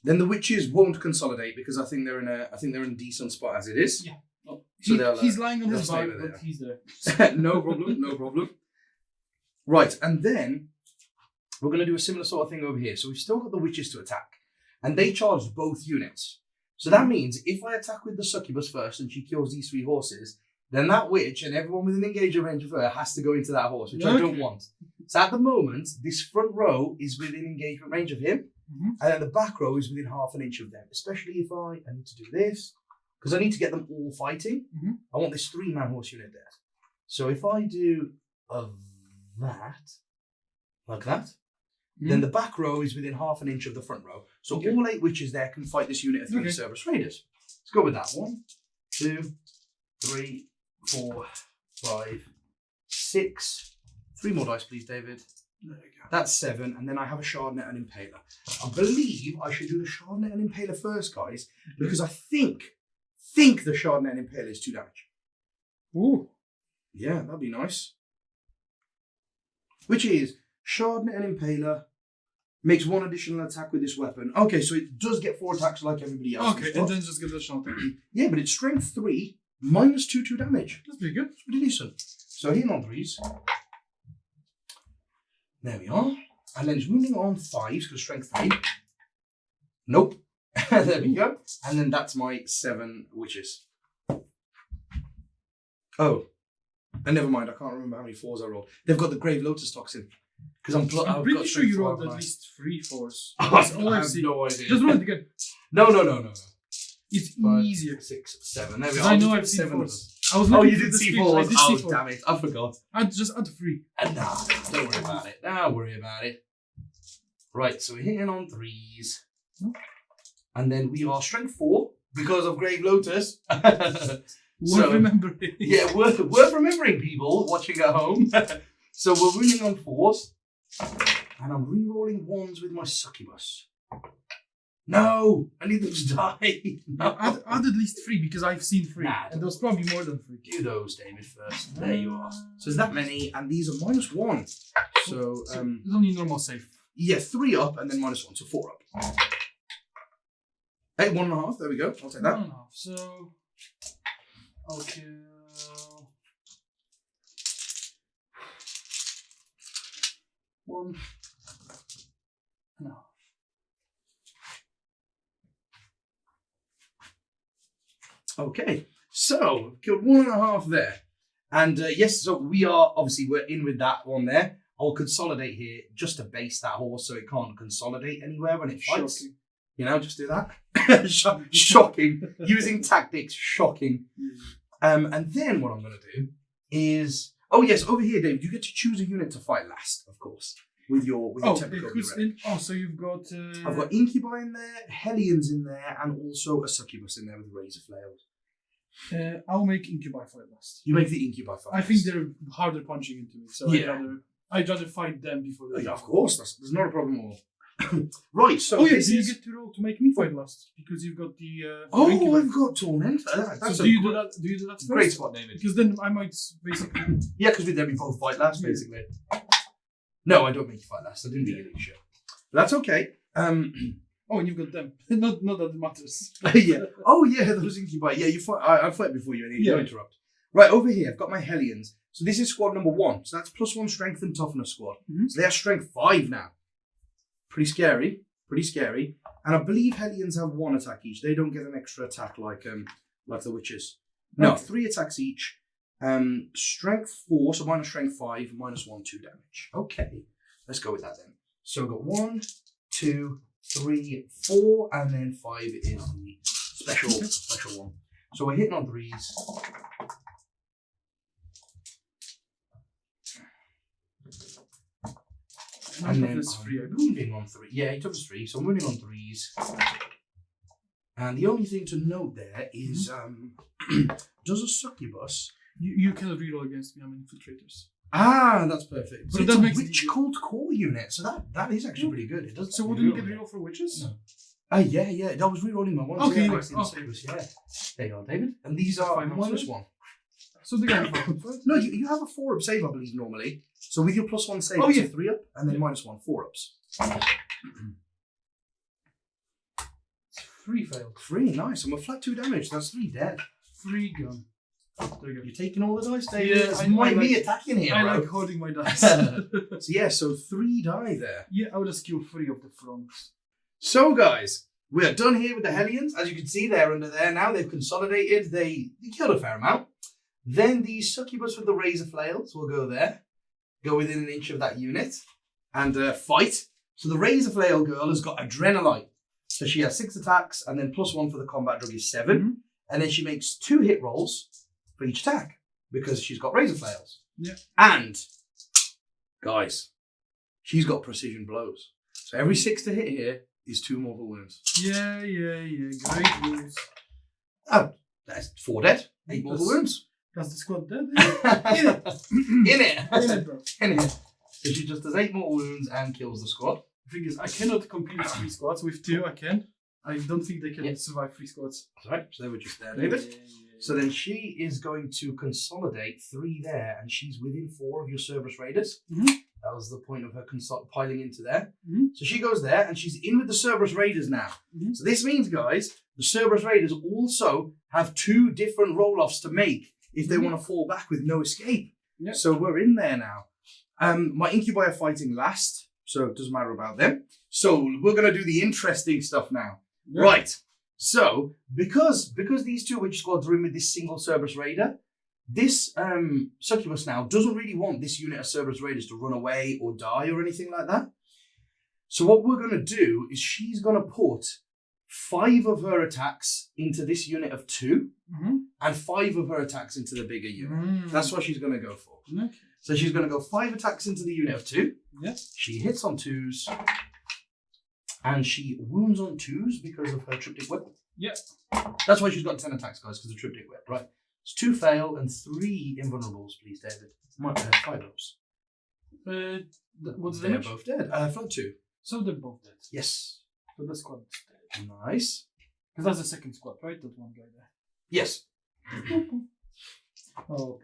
Then the witches won't consolidate because I think they're in a decent spot as it is. Yeah. Oh, so he's lying on his back, but he's there. No problem, no problem. Right, and then we're going to do a similar sort of thing over here. So we've still got the witches to attack, and they charged both units. So that means if I attack with the succubus first and she kills these 3 horses, then that witch and everyone with an engager range of her has to go into that horse, which I don't want. So at the moment, this front row is within engagement range of him, and then the back row is within half an inch of them, especially if I need to do this, because I need to get them all fighting. I want this 3-man horse unit there. So if I do that, like that, then the back row is within half an inch of the front row. So all 8 witches there can fight this unit of 3 Cerberus Raiders. Let's go with that. 1, 2, 3, 4, 5, 6. 3 more dice, please, David. There we go. That's 7, and then I have a Shardnet and Impaler. I believe I should do the Shardnet and Impaler first, guys, because I think the Shardnet and Impaler is 2 damage. Ooh. Yeah, that'd be nice. Which is Shardnet and Impaler makes 1 additional attack with this weapon. Okay, so it does get 4 attacks like everybody else. Okay, and then just get the shot. Yeah, but it's strength 3 minus 2 damage. That's pretty good. It's pretty decent. So hitting on 3s. There we are. And then it's wounding on 5s because strength 3. Nope. There we go. And then that's my 7 witches. Oh. And never mind, I can't remember how many 4s I rolled. They've got the Grave Lotus Toxin. Because I'm pretty sure you rolled at least 3 4s. I have no idea. Just roll it again. No. It's 5, easier. 6, 7. There we are. I know I've seen 7 of 4s. them. You did see 4s. Oh, damn it. I forgot. I just add 3. Nah, don't worry about it. Don't worry about it. Right, so we're hitting on 3s. And then we are strength 4 because of Grave Lotus. Worth remembering. Yeah, worth remembering, people watching at home. So we're winning on 4s. And I'm re-rolling 1s with my succubus. No! I need them to die. No. Add at least 3 because I've seen 3. And there's probably more than 3. Do those, David, first. There you are. So there's that many, and these are -1. So, it's only normal save. Yeah, 3 up and then -1, so 4 up. Hey, 1.5, there we go. I'll take that. 1.5, so I'll kill 1.5. Okay, so killed 1.5 there. And yes, so we're in with that one there. I'll consolidate here just to base that horse so it can't consolidate anywhere when it fights. Shocking. You know, just do that. Shocking. Using tactics, shocking. And then what I'm going to do is... Oh, yes, over here, Dave, you get to choose a unit to fight last, of course. with your typical rep. So you've got... I've got Incubi in there, Hellions in there, and also a Succubus in there with Razor Flails. I'll make Incubi fight last. You make the Incubi fight I think they're harder punching into it, so yeah. I'd rather fight them before they... Yeah, of course, there's not a problem at all. Right, so you get to roll to make me fight last, because you've got the... I've got Torment. So do you do that first? Great spot, David. Because then I might basically... Yeah, because then we both fight last, basically. No, I don't make you fight last. I didn't do any shit. But that's okay. and you've got them. not that it matters. Yeah. Oh, yeah, those Incubi. Yeah, you fight. I fight before you. Yeah. Don't interrupt. Right, over here, I've got my Hellions. So this is squad number 1. So that's +1 strength and toughness squad. Mm-hmm. So they are strength 5 now. Pretty scary. And I believe Hellions have 1 attack each. They don't get an extra attack like the Witches. No, 3 attacks each. Strength 4, so minus strength 5, -1, 2 damage. Okay, let's go with that then. So we've got 1, 2, 3, 4, and then 5 is the special one. So we're hitting on 3s. And then I'm moving on 3. Yeah, he took us 3, so I'm moving on 3s. And the only thing to note there is, does a Succubus... You cannot reroll against me, I'm infiltrators. Ah, that's perfect. So but that it's makes a witch cult core unit, so that is actually pretty good. It doesn't. So wouldn't you get reroll for witches? No. Yeah. I was rerolling my ones. Okay, yeah. There you go, David. And these are -1. So the guy. No, you have a 4-up save, I believe, normally. So with your +1 save, it's a 3-up, and then -1, 4-ups. 3 failed. 3, nice. I'm a flat 2 damage. That's 3 dead. 3 gone. There you go. You're taking all the dice, David. Yeah, it's me attacking here, I bro. like holding my dice. So 3 die there. Yeah, I would have skilled 3 of the fronts. So, guys, we are done here with the Hellions. As you can see, they're under there now. They've consolidated. They killed a fair amount. Then the Succubus with the Razor Flails will go there. Go within an inch of that unit. And fight. So the Razor Flail girl has got Adrenalite. So she has 6 attacks. And then +1 for the combat drug is 7. Mm-hmm. And then she makes 2 hit rolls for each attack. Because she's got Razor Flails. Yeah. And, guys, she's got precision blows. So every 6 to hit here is 2 mortal wounds. Yeah. Great news. Oh, that's 4 dead. 8 mortal wounds. That's the squad dead. In it, bro. In it. So she just does 8 mortal wounds and kills the squad. The thing is, I cannot compete with 3 squads. With 2, I can. I don't think they can survive 3 squads. That's right. So they were just there, David. Yeah. So then she is going to consolidate 3 there, and she's within 4 of your Cerberus Raiders. Mm-hmm. That was the point of her piling into there. Mm-hmm. So she goes there, and she's in with the Cerberus Raiders now. Mm-hmm. So this means, guys, the Cerberus Raiders also have 2 different roll-offs to make if they want to fall back with no escape. Yep. So we're in there now. My Incubi are fighting last, so it doesn't matter about them. So we're going to do the interesting stuff now. Yep. Right. So, because these 2 witch squads are in with this single Cerberus Raider, this Succubus now doesn't really want this unit of Cerberus Raiders to run away or die or anything like that. So what we're going to do is she's going to put 5 of her attacks into this unit of 2, mm-hmm. and 5 of her attacks into the bigger unit. Mm. That's what she's going to go for. Okay. So she's going to go 5 attacks into the unit of 2. Yeah. She hits on 2s. And she wounds on 2s because of her Triptych Whip. Yeah. That's why she's got 10 attacks, guys, because of Triptych Whip, right? It's 2 fail and 3 invulnerables, please, David. 5 ups. What's the They're damage? both dead. Flat 2. So they're both dead. Yes. So the squad is dead. Nice. Because that's the second squad, right? That one guy there. Yes.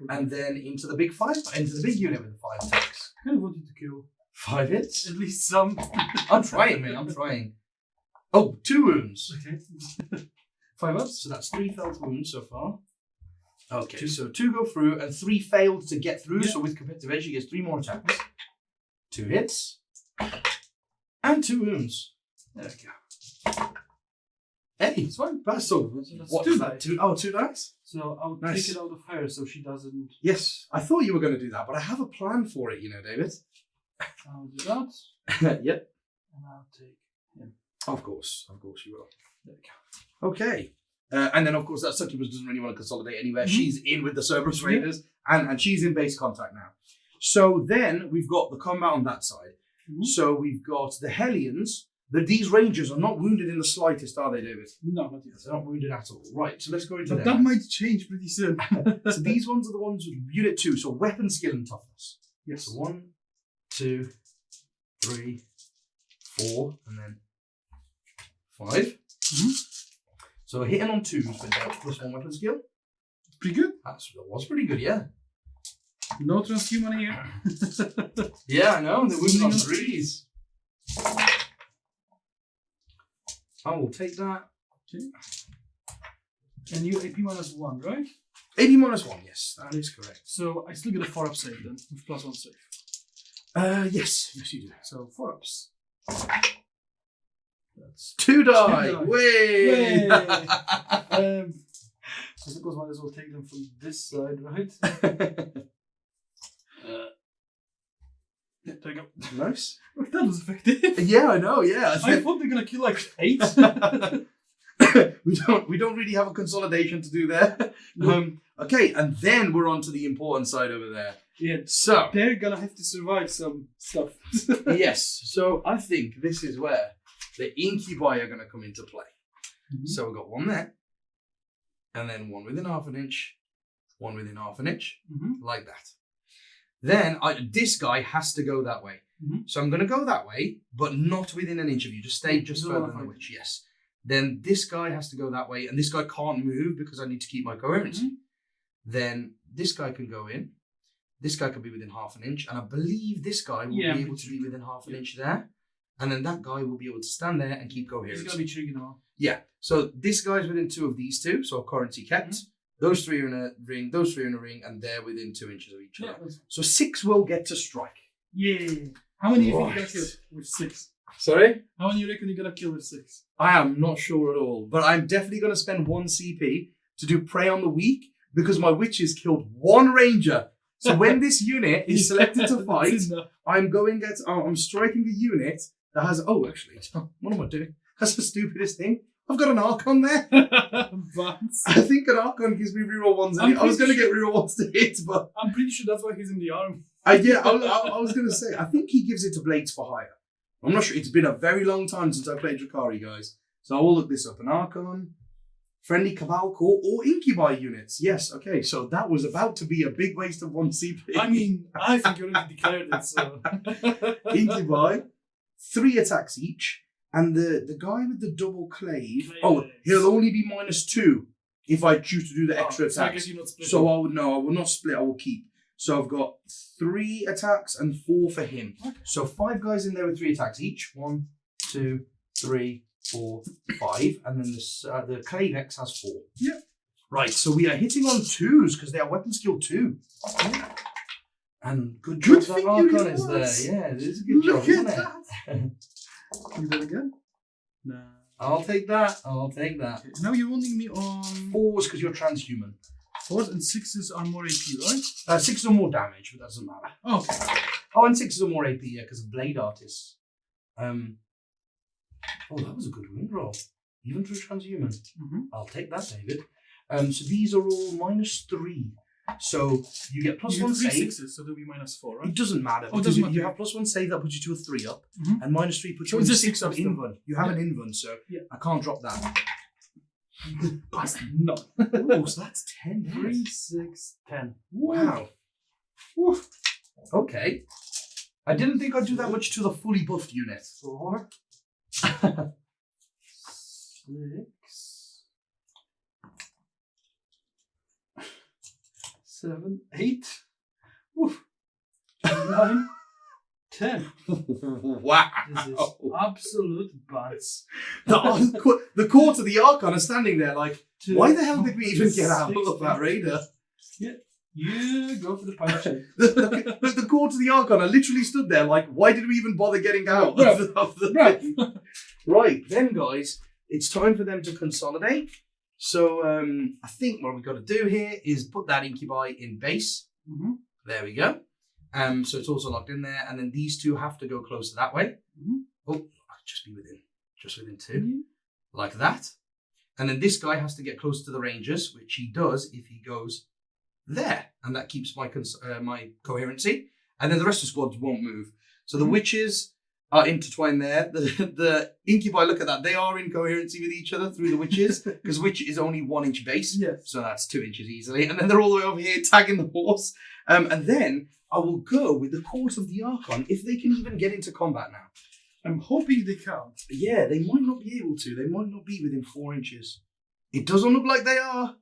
And then into the big unit with the 5 attacks. I kind of wanted to kill 5 hits? At least some. I'm trying, man. I'm trying. Oh, 2 wounds. Okay. 5 ups. So that's 3 felt wounds so far. Okay, so 2 go through and 3 failed to get through. Yeah. So with competitive edge, she gets 3 more attacks. 2 hits. And 2 wounds. There we go. Hey, it's fine. That's all. That's what, 2 dice. 2 dice? So I'll take it out of her so she doesn't... Yes, I thought you were going to do that, but I have a plan for it, you know, David. I'll do that. Yep. And I'll take him. Of course you will. There we go. Okay. And then, of course, that Succubus doesn't really want to consolidate anywhere. Mm-hmm. She's in with the Cerberus Raiders, and she's in base contact now. So then we've got the combat on that side. So we've got the Hellions. These Rangers are not wounded in the slightest, are they, David? No, not yet. They're not wounded at all. Right, so let's go into But them. that might change pretty soon. So these ones are the ones with Unit 2, so weapon skill and toughness. Yes. So 1, 2, 3, 4, and then 5. So we're hitting on 2s with that +1 weapon skill. Pretty good. That was pretty good, yeah. No transhuman here. Yeah, I know. They're wounded on 3s. I will take that. Okay. And you AP -1, right? AP -1, yes, that is correct. So I still get a 4-up save then, with +1 save. Yes, you do. So 4-ups. That's 2 die. 2 die. Way. I suppose might as well take them from this side, right? Yeah, there you go. Nice. Look, that was effective. Yeah, I know. Yeah, I thought they're gonna kill like 8. we don't really have a consolidation to do there. Okay, and then we're on to the important side over there. Yeah, So they're gonna have to survive some stuff. yes, so I think this is where the incubi are going to come into play. So we've got one there, and then one within half an inch, one within half an inch, like that. Then this guy has to go that way. So I'm going to go that way, but not within an inch of you. Just stay just further than the witch. Yes. Then this guy has to go that way, and this guy can't move because I need to keep my coherency. Then this guy can go in. This guy can be within half an inch, and I believe this guy will be able to be within half an inch there. And then that guy will be able to stand there and keep coherence. He's going to be triggering them all. Yeah. So this guy's within 2 of these 2, so currency kept. Those 3 are in a ring, those 3 are in a ring, and they're within 2 inches of each other. So 6 will get to strike. Yeah. How many do you think you're going to kill with 6? Sorry? How many do you reckon you're going to kill with 6? I am not sure at all, but I'm definitely going to spend 1 CP to do Prey on the Weak because my witches killed 1 ranger. So when this unit is selected to fight, I'm striking a unit that has, what am I doing? That's the stupidest thing. I've got an Archon there. I think an Archon gives me reroll 1s. I was going to get reroll 1s to hit, but I'm pretty sure that's why he's in the army. I was going to say, I think he gives it to Blades for Hire. I'm not sure. It's been a very long time since I played Drukhari, guys. So I will look this up. An Archon, friendly Cabal Core, or Incubi units. Yes, okay. So that was about to be a big waste of 1 CP. I mean, I think you already declared it, so. Incubi, 3 attacks each. And the guy with the double clave, he'll only be -2 if I choose to do the extra attacks. So I guess you're not splitting. So I will not split, I will keep. So I've got 3 attacks and 4 for him. Okay. So 5 guys in there with 3 attacks each. 1, 2, 3, 4, 5. And then the clave X has 4. Yeah. Right, so we are hitting on 2s because they are weapon skill 2. Yeah. And good job that Archon is there. Yeah, it is a good job, isn't it? Can you do it again? No. I'll take that. Okay. Now you're wanting me on 4s because you're transhuman. 4s and 6s are more AP, right? 6s are more damage, but that doesn't matter. Okay. Oh, and 6s are more AP, yeah, because of Blade Artists. That was a good wind roll. Even through transhuman. I'll take that, David. So these are all -3. So you get +1 save. 6s, so they'll be -4, right? It doesn't matter. Because if you have +1 save, that puts you to a 3-up. And -3 puts you to a 6-up invuln. You have an invuln, so I can't drop that. No. Oh, so that's 10. 3, 6, 10. Wow. Woo. Okay. I didn't think I'd do that much to the fully buffed unit. 4, 6, 7, 8, 9, 10. Wow. This is absolute butts. The core to the Archon are standing there like, why the hell did we even get out of that raider? Yeah. You go for the punch. The core to the Archon are literally stood there like, why did we even bother getting out of the thing? Right, then guys, it's time for them to consolidate. So I think what we've got to do here is put that incubi in base. There we go. So it's also locked in there, and then these 2 have to go closer that way. Oh, just within 2, like that. And then this guy has to get close to the Rangers, which he does if he goes there, and that keeps my my coherency. And then the rest of the squads won't move. So the witches are intertwined there. The incubi, look at that. They are in coherency with each other through the witches, because witch is only 1 inch base. Yes. So that's 2 inches easily. And then they're all the way over here tagging the horse. And then I will go with the course of the Archon if they can even get into combat now. I'm hoping they can't. Yeah, they might not be able to. They might not be within 4 inches. It doesn't look like they are.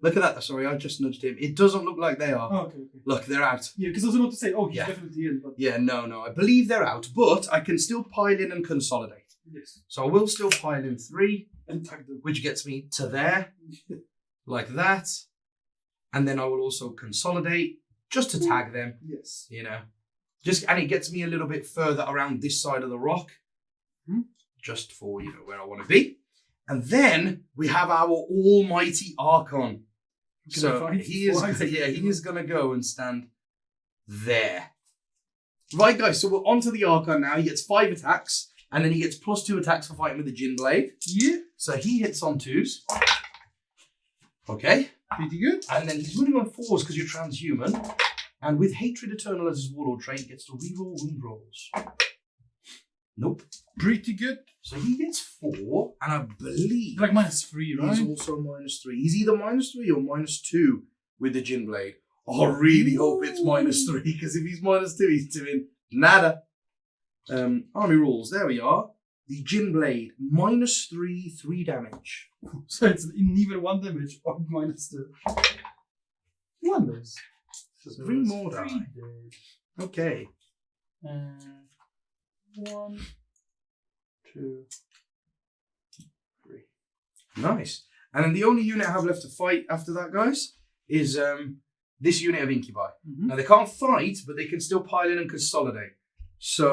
Look at that. Sorry, I just nudged him. It doesn't look like they are. Oh, okay. Look, they're out. Yeah, because I was about to say, he's definitely in. But Yeah, no. I believe they're out, but I can still pile in and consolidate. yes. So I will still pile in 3, And tag them. which gets me to there, like that. And then I will also consolidate just to tag them, Yes. and it gets me a little bit further around this side of the rock, just for, where I want to be. And then we have our almighty Archon. So he is going to go and stand there. Right, guys, so we're on to the Archon now. He gets 5 attacks, and then he gets +2 attacks for fighting with the Jin Blade. Yeah. So he hits on 2s. Okay. Pretty good. And then he's running on 4s because you're transhuman. And with Hatred Eternal as his warlord trait, he gets to reroll wound rolls. Nope. Pretty good. So he gets 4, and I believe Like -3, right? he's also -3. He's either -3 or -2 with the Jin Blade. I really hope it's -3, because if he's -2, he's doing nada. Army rules, there we are. The Jin Blade, -3, 3 damage. So it's neither 1 damage or -2. 1 damage. So 3 more die. Okay. 1, 2, 3. Nice. And then the only unit I have left to fight after that, guys, is this unit of Incubi. Now, they can't fight, but they can still pile in and consolidate. So,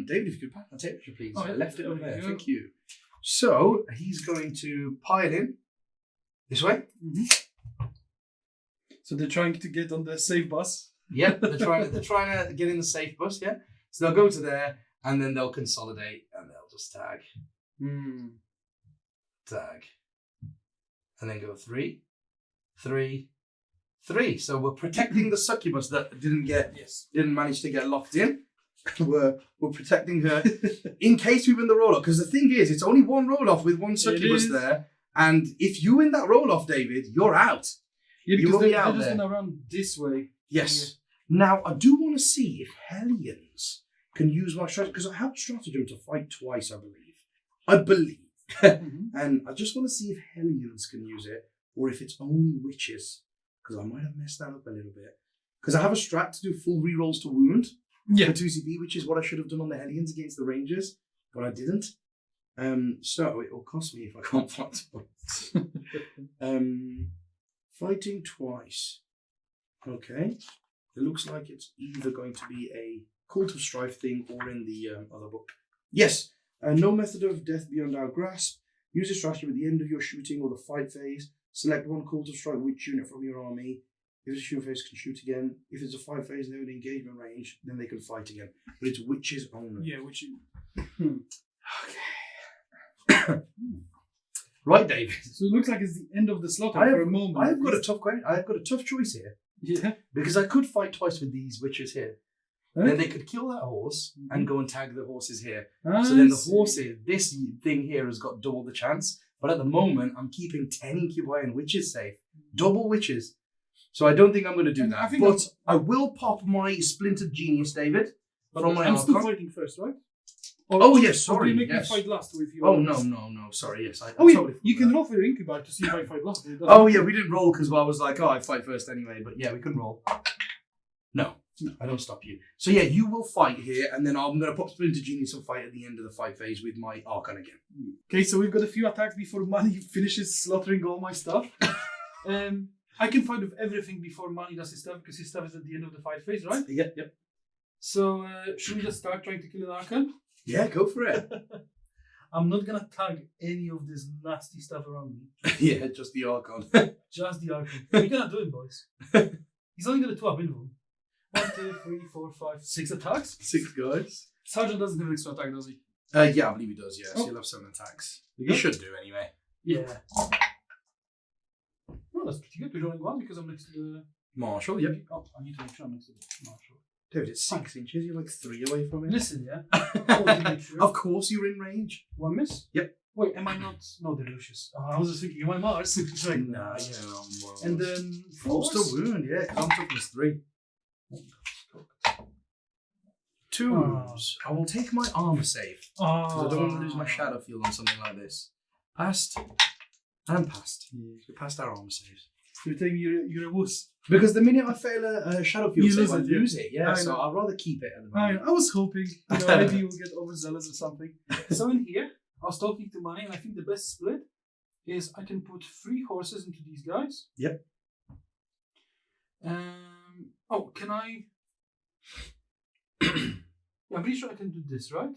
David, if you could pass my temperature, please. Oh, yeah. I left it over there. Yeah. Thank you. So, he's going to pile in this way. So they're trying to get on the safe bus. Yep, they're trying to get in the safe bus, yeah? So they'll go to there, and then they'll consolidate, and they'll just tag. Tag. And then go 3, 3, 3. So we're protecting the succubus that didn't manage to get locked in. we're protecting her in case we win the roll-off. Because the thing is, it's only 1 roll-off with 1 succubus there. And if you win that roll-off, David, you're out. Yeah, You because will be they're out just there. going around this way. Yes. Yeah. Now, I do want to see if Hellions can use my strategy, because I have a stratagem to fight twice, I believe. And I just want to see if Hellions can use it, or if it's only witches, because I might have messed that up a little bit. Because I have a strat to do full rerolls to wound for 2CP, which is what I should have done on the Hellions against the Rangers, but I didn't. So it will cost me if I can't fight twice. Fighting twice. Okay. It looks like it's either going to be a Cult of Strife thing or in the other book. Yes. No method of death beyond our grasp. Use a strategy at the end of your shooting or the fight phase. Select 1 Cult of Strife witch unit from your army. If it's a shoot phase, can shoot again. If it's a fight phase and they're in engagement range, then they can fight again. But it's witches only. Yeah, which you... Okay. Right, David. So it looks like it's the end of the slot I have for a moment. I have got a tough question. I have got a tough choice here. Yeah. Because I could fight twice with these witches here. Then they could kill that horse and go and tag the horses here. So then the horses, this thing here has got double the chance. But at the moment, I'm keeping 10 incubi and witches safe. Double witches. So I don't think I'm going to do that. But I will pop my Splintered Genius, David. But on my I'm still Archon. fighting first, right? Yes, sorry. Or do you make yes. me fight last with you? Oh, no. Sorry, yes. I Oh, yeah. totally You can forgot. roll for your incubi to see if I fight last. Oh, yeah, we didn't roll because I was like, I fight first anyway. But yeah, we can roll. No, I don't stop you. So yeah, you will fight here, and then I'm going to pop Splinter Genius and fight at the end of the fight phase with my Archon again. Okay, so we've got a few attacks before Manny finishes slaughtering all my stuff. I can fight with everything before Manny does his stuff, because his stuff is at the end of the fight phase, right? Yep. So should we just start trying to kill an Archon? Yeah, go for it. I'm not going to tag any of this nasty stuff around me. Yeah, just the Archon. Just the Archon. We're going to do it, boys. He's only going to 2 up invuln. 1, 2, 3, 4, 5, 6 attacks. 6 guys. Sergeant doesn't have an extra attack, does he? Yeah, I believe he does, yes. Oh. He'll have 7 attacks. He should do anyway. Yeah. Well, that's pretty good. We're rolling 1 because I'm next to the... Marshall, yep. Oh, I need to make sure I'm next to the Marshall. David, it's 6 inches. You're like 3 away from it. Listen, yeah. I want to make sure. Of course you're in range. One miss? Yep. Wait, am I not? No, they're Lucius. Oh, I was just thinking, am I Mars? It's like, Nah, nah. yeah. Well, And then force force. to wound, yeah, because I'm toughness 3. 2s. Oh. I will take my armor save. Because I don't want to lose my Oh. shadow field on something like this. Passed. And passed. We passed our armor saves. You're telling me you're a wuss. Because the minute I fail a shadow field You save, lose I it, yeah. lose it. Yeah, I so know. I'd rather keep it at the I moment. was hoping, maybe you'll get overzealous or something. So in here, I was talking to money, and I think the best split is I can put 3 horses into these guys. Yep. Oh, can I? Yeah, I'm pretty sure I can do this, right?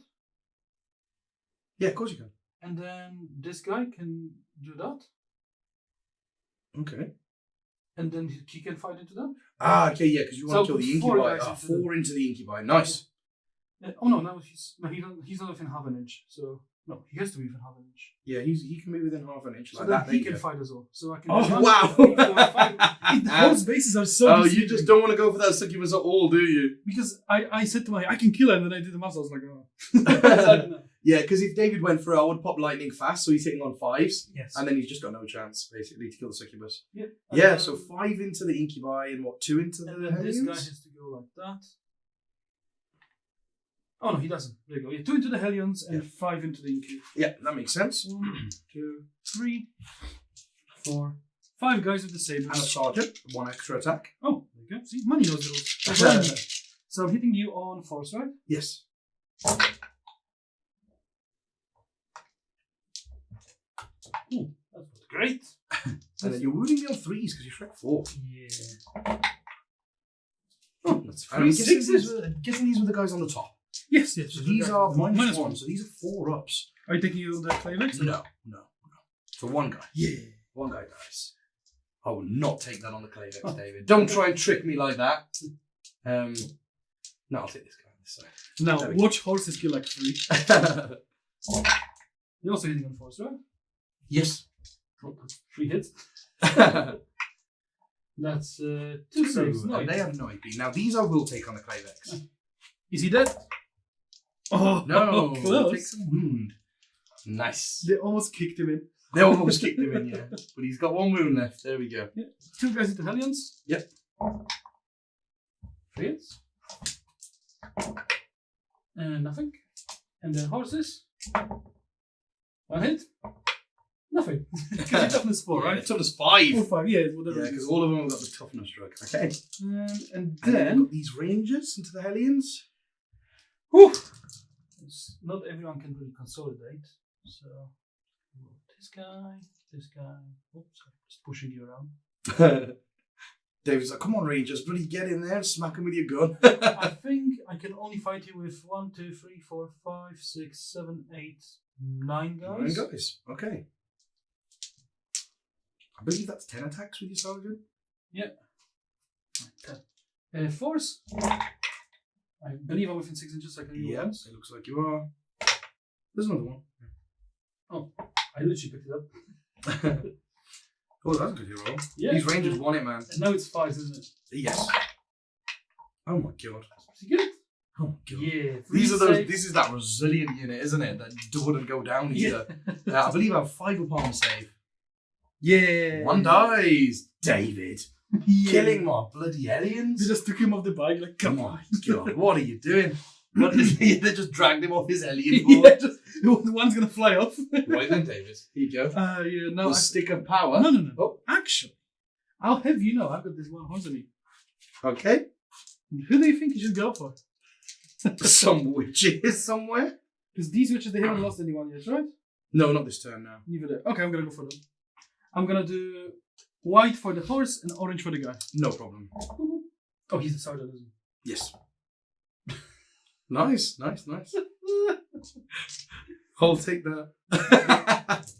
Yeah, of course you can. And then this guy can do that, Okay. and then he can fight into them. Ah, okay, yeah, because you want So to kill the 4 incubi. guys Ah, into 4 into the incubi. Nice. Oh no, he's not within half an inch. So no, he has to be within half an inch. Yeah, he can be within half an inch So like then that. he there can you go. fight as well. So I can. Oh, do 1, wow. 2, 3, 4, 5. Those bases are so. Oh, you deceiving. just don't want to go for that succubus at all, do you? Because I said to my I can kill her, and then I did the math. I was like, oh. Yeah, because if David went through, I would pop lightning fast, so he's hitting on 5s, Yes. and then he's just got no chance, basically, to kill the succubus. Yeah. Yeah, so 5 into the incubi and what, 2 into the And then this guy Hellions? has to go like that. Oh no, he doesn't. There you go. Yeah, 2 into the Hellions and 5 into the Incu. Yeah, that makes sense. 1, 2, 3, 4, 5 guys with the sabers. And a sergeant, 1 extra attack. Oh, there you go. See, money knows the rules. So I'm hitting you on force, right? Yes. Ooh, that's great. And then you're wounding me on 3s because you Shrek 4. Yeah. Oh, that's I'm guessing guessing these were the guys on the top. Yes, yes. So these are minus 1, so these are 4 ups. Are you taking you on the Climax? No. So 1 guy. Yeah. 1 guy dies. I will not take that on the Clavex, David. Don't try and trick me like that. No, I'll take this guy on this side. Now, There we go. watch horses kill like 3. You're also hitting on force, right? Yes. 3 hits. That's 2 saves. And Nice. they have no AP. Now these I will take on the Clavex. Is he dead? Oh, No, close. take some wound. Nice. They almost kicked him in. They almost kicked him in, yeah. But he's got 1 wound left. There we go. Yeah. 2 guys into Hellions. Yep. 3 hits. And nothing. And then horses. 1 hit. Nothing. Because you're toughness 4, Yeah, right? toughness 5. Or 5, yeah, whatever. Yeah, it because is. all of them have got the toughness drug. Okay. And And then then. we've got these rangers into the Hellions. Whew, not everyone can really consolidate. So this guy. Oops, sorry, just pushing you around. David's like, come on, Rangers, bloody get in there and smack him with your gun. I think I can only fight you with 1, 2, 3, 4, 5, 6, 7, 8, 9 guys. 9 guys. Okay. I believe that's 10 attacks with your sergeant. Yeah. Force. I believe I'm within 6 inches. So I can do once. It looks like you are. There's another one. Oh, I literally picked it up. Oh, that's a good hero. Yeah. These Rangers want it, man. And now it's 5, isn't it? Yes. Oh my god. Is he good? Oh my god. Yeah. These are those. saves. This is that resilient unit, isn't it? That wouldn't go down either. I believe I have 5 upon save. Yeah. 1 dies. David. Yeah. Killing my bloody aliens. They just took him off the bike, like, come Oh on. my god. What are you doing? What is they just dragged him off his alien Yeah, board. just, the one's gonna fly off. Right then, David. Here you go. Yeah, no. The stick of power. No. Oh. Actually, I'll have you know, I've got this 1 horse on me. Okay. Who do you think you should go for? Some witches somewhere. Because these witches, they haven't lost anyone yet, right? No, not this turn now. Neither there. Okay, I'm gonna go for them. I'm gonna do white for the horse and orange for the guy. No problem. Oh, he's the sergeant, isn't Yes. Nice. I'll take that.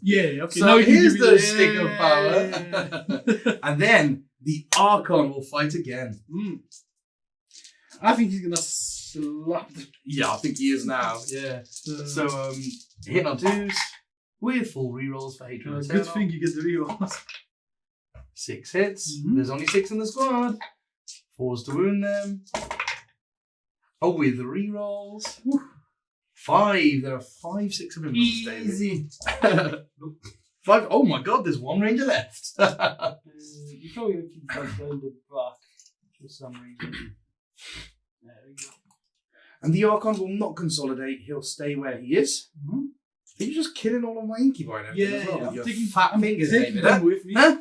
he? Yeah, okay. So now you can here's give me the stick of power. And then the Archon will fight again. I think he's gonna slap the... Yeah, I think he is now. Yeah. So hitting on 2s with full rerolls for Hatred good Eternal. thing you get the rerolls. 6 hits. Mhm. There's only 6 in the squad. 4s to wound them. Oh, with rerolls. 5. There are 5, 6 of them. Easy. 5. Oh my god, there's one ranger left. You probably gonna keep that down the back for some reason. There we go. And the Archon will not consolidate. He'll stay where he is. Mm-hmm. Are you just killing all of my Incubi and everything as well? Yeah. With your taking, fat I'm fingers, taking David. them with me. Huh?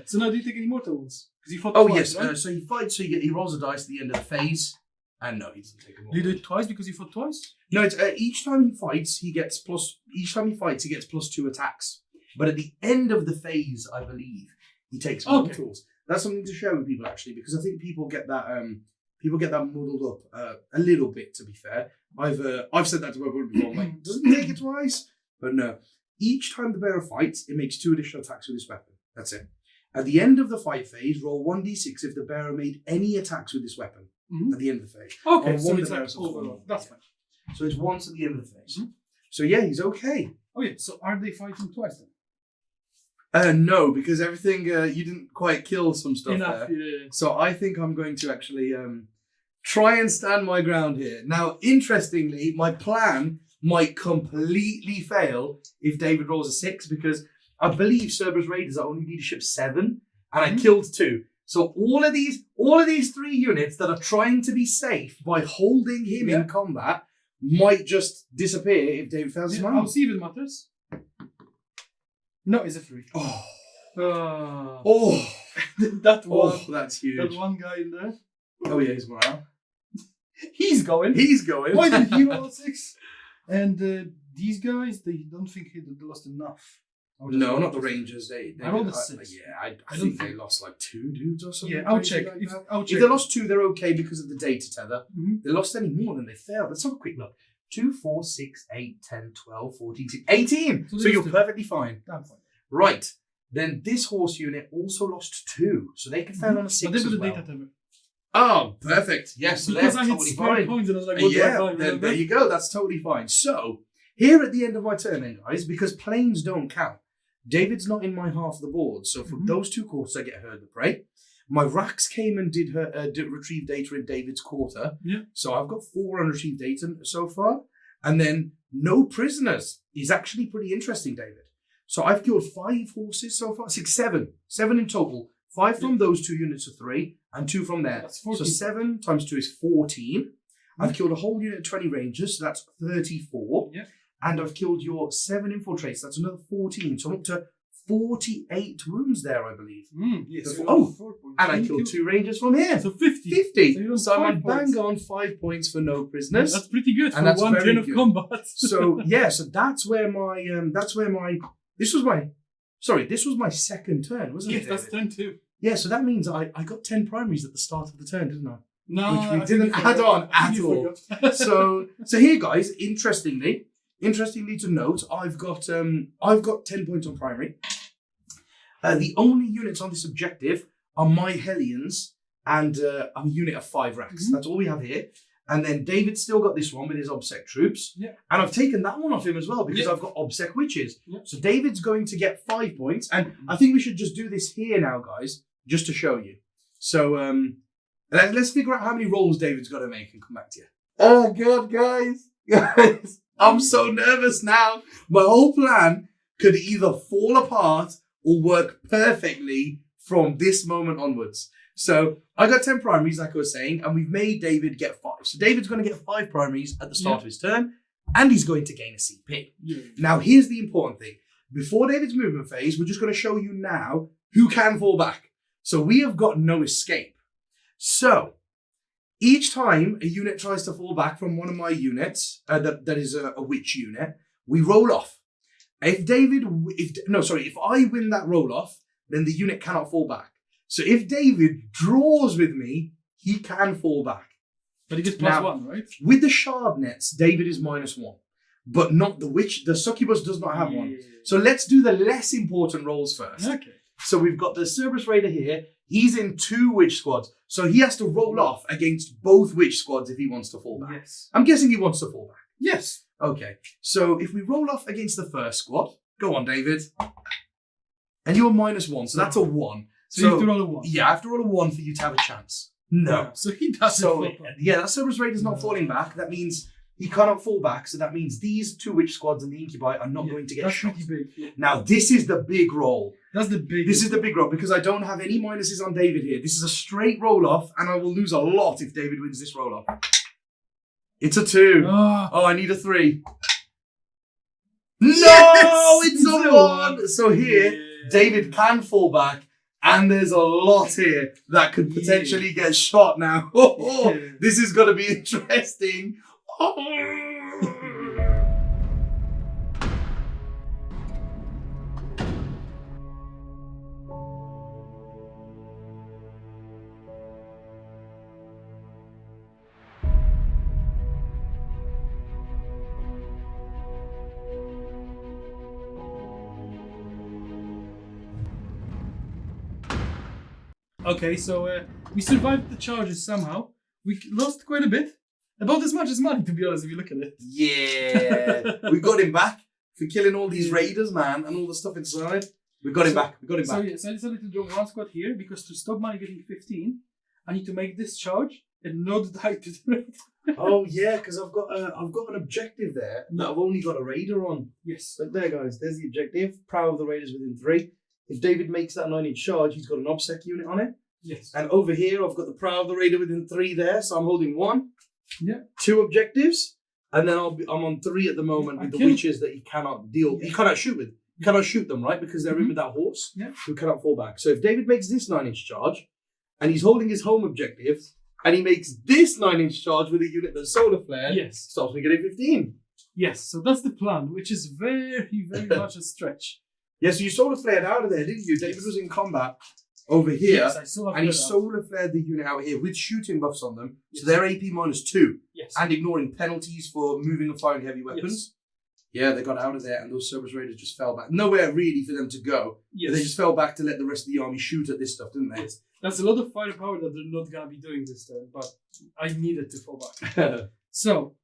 So now do you take any mortal wounds? Because you fought Oh, twice, yes. right? So he fights, so he rolls a dice at the end of the phase. And no, he doesn't take a mortal. Do you do it twice because you fought twice? No, it's each time he fights, he gets +2 attacks. But at the end of the phase, I believe, he takes mortals. That's something to share with people actually, because I think people get that muddled up a little bit. To be fair, I've said that to my opponent before. I'm like, doesn't he take it twice? But no, each time the bearer fights, it makes 2 additional attacks with this weapon. That's it. At the end of the fight phase, roll 1d6 if the bearer made any attacks with this weapon. Mm-hmm. At the end of the phase. Okay, On so one it's of the like bearers overall. That's fine. So it's once at the end of the phase. Mm-hmm. So yeah, he's okay. Oh yeah, so are they fighting twice then? No, because everything you didn't quite kill some stuff Enough, there. yeah. So I think I'm going to actually try and stand my ground here. Now, interestingly, my plan might completely fail if David rolls a 6, because I believe Cerberus Raiders are only leadership 7, and I killed 2. So all of these 3 units that are trying to be safe by holding him in combat might just disappear if David fails his I'll round. see if it matters. No, it's a 3. Oh, that one. that's huge. That one guy in there. Oh yeah, he's morale. He's going. He's going. Why did he roll a 6? And these guys, they don't think they lost enough. No, not the Rangers. They I rolled a did- 6. I think they lost like 2 dudes or something. Yeah, I'll crazy check. like If, that. I'll If check. they lost 2, they're okay because of the data tether. Mm-hmm. They lost any more than they failed. Let's have a quick look. 2, 4, 6, 8, 10, 12, 14, 18. So you're perfectly fine. I'm fine. Right. Then this horse unit also lost 2. So they can fail on a 6 But they as put the well. data tablet. Oh, perfect. Yes, so Because they're I had totally spare fine. coins and I was like, what do I buy? Then there you go. That's totally fine. So, here at the end of my turn then, guys, because planes don't count, David's not in my half of the board. So for those 2 quarters, I get Herd the Prey. My Rax came and did retrieve data in David's quarter. Yeah. So I've got 4 unretrieved data so far. And then no prisoners is actually pretty interesting, David. So I've killed 5 horses so far. 7 in total. 5 from those 2 units of 3 and 2 from there. That's 14. So 7 times 2 is 14. I've killed a whole unit of 20 rangers, so that's 34. Yeah. And I've killed your 7 infiltrates, that's another 14. So I'm up to 48 wounds there, I believe. Yes. Oh, and I killed 2 rangers from here. So 50. 50. So So I'm on 5 points. bang on 5 points for no prisoners. That's pretty good And for that's one very turn of good. combat. So yeah, so that's where my this was my second turn, wasn't Yes, it? that's David? turn 2. Yeah, so that means I got 10 primaries at the start of the turn, didn't I? No, Which we I think didn't you add forgot. on I at think you all. forgot. So here, guys, interestingly to note, I've got 10 points on primary. The only units on this objective are my Hellions and a unit of 5 Rex. That's all we have here. And then David's still got this one with his Obsec troops. Yeah. And I've taken that one off him as well because Yeah. I've got Obsec Witches. Yeah. So David's going to get 5 points. And I think we should just do this here now, guys, just to show you. So let's figure out how many rolls David's got to make and come back to you. Oh, God, guys. Guys, I'm so nervous now. My whole plan could either fall apart or work perfectly from this moment onwards. So I got 10 primaries, like I was saying, and we've made David get 5. So David's going to get 5 primaries at the start of his turn, and he's going to gain a CP. Yeah. Now, here's the important thing. Before David's movement phase, we're just going to show you now who can fall back. So we have got no escape. So each time a unit tries to fall back from one of my units, that is a witch unit, we roll off. If I win that roll off, then the unit cannot fall back. So if David draws with me, he can fall back. But he gets Now, +1, right? With the shard nets, David is -1, but not the witch. The succubus does not have one. So let's do the less important rolls first. Okay. So we've got the Cerberus Raider here. He's in 2 witch squads. So he has to roll off against both witch squads if he wants to fall back. Yes. I'm guessing he wants to fall back. Yes. Okay. So if we roll off against the first squad, go on, David. And you're -1, so that's a 1. So you have to roll a 1. Yeah, I have to roll a 1 for you to have a chance. No. So he doesn't So, fall back. yeah, that Cerberus Raider's not falling back. That means he cannot fall back. So that means these 2 witch squads and the incubi are not going to get That's shot. pretty big. Yeah. Now, this is the big roll. That's the big. This is the big roll because I don't have any minuses on David here. This is a straight roll off, and I will lose a lot if David wins this roll off. It's a 2. Oh, I need a 3. No, it's a 1. So here, David can fall back, and there's a lot here that could potentially get shot now. This is going to be interesting. Okay, so we survived the charges somehow. We lost quite a bit. About as much as money, to be honest, if you look at it. Yeah, we got him back for killing all these raiders, man, and all the stuff inside. We got him back. We got him back. So yes, I decided to drop 1 squad here because to stop money getting 15, I need to make this charge and not die to the raider. Oh yeah, because I've got an objective there that I've only got a raider on. Yes. But there, guys. There's the objective. Prow of the raiders within 3. If David makes that 9-inch charge, he's got an obsec unit on it. Yes. And over here, I've got the prow of the raider within 3 there, so I'm holding 1. Yeah. 2 objectives, and then I'm on 3 at the moment with the witches that he cannot deal. He cannot shoot with. You cannot shoot them, right? Because they're in with that horse. Yeah. Who cannot fall back. So if David makes this 9-inch charge, and he's holding his home objective, and he makes this 9-inch charge with a unit that's solar flare, Yes. stops me getting 15. Yes. So that's the plan, which is very, very much a stretch. Yeah, so you solar flared out of there, didn't you? David was in combat over here, Yes, I saw and he solar flared the unit out here with shooting buffs on them. So they're AP -2. Yes. And ignoring penalties for moving and firing heavy weapons. Yeah, they got out of there, and those Cerberus Raiders just fell back. Nowhere really for them to go. Yes. But they just fell back to let the rest of the army shoot at this stuff, didn't they? Yes. That's a lot of firepower that they're not going to be doing this turn, but I needed to fall back. So,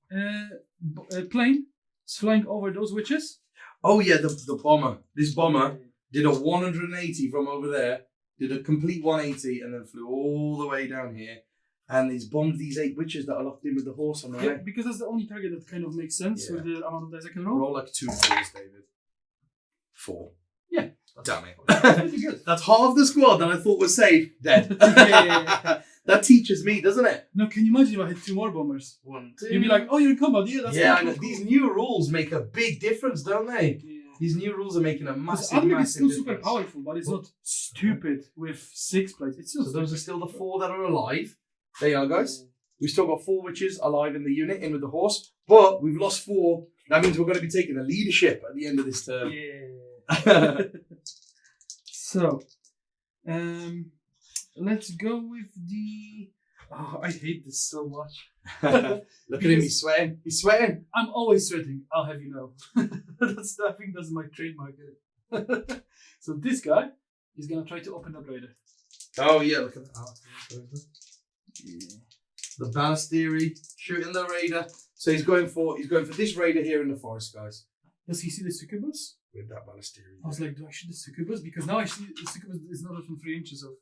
plane is flying over those witches. Oh yeah, the bomber. This bomber did a 180 from over there, did a complete 180, and then flew all the way down here. And he's bombed these 8 witches that are locked in with the horse on the way. Because that's the only target that kind of makes sense with the amount of dice I can roll. Roll like 2 4s, David. 4. Yeah. Damn it. Pretty good. That's half the squad that I thought was safe. Dead. That teaches me, doesn't it? Now, can you imagine if I had 2 more bombers? 1, 2. You'd be like, oh, you're in combat. Yeah, that's I cool, know. cool, These cool. new rules make a big difference, don't they? Yeah. These new rules are making a massive, Admech is massive still difference. super powerful, but it's not stupid with 6 plates. It's still So those are still the 4 that are alive. There you are, guys. We've still got 4 witches alive in the unit, in with the horse. But we've lost 4. That means we're going to be taking the leadership at the end of this term. Yeah. So, let's go with the... Oh, I hate this so much. Look at him, he's sweating. He's sweating. I'm always sweating, I'll have you know. I think that's my trademark. So this guy is going to try to open up later. Oh, yeah, look at that. The ballast theory, shooting the raider. So he's going for this raider here in the forest, guys. Does he see the succubus? With that ballast theory. I was like, do I shoot the succubus? Because now I see the succubus is not within 3 inches of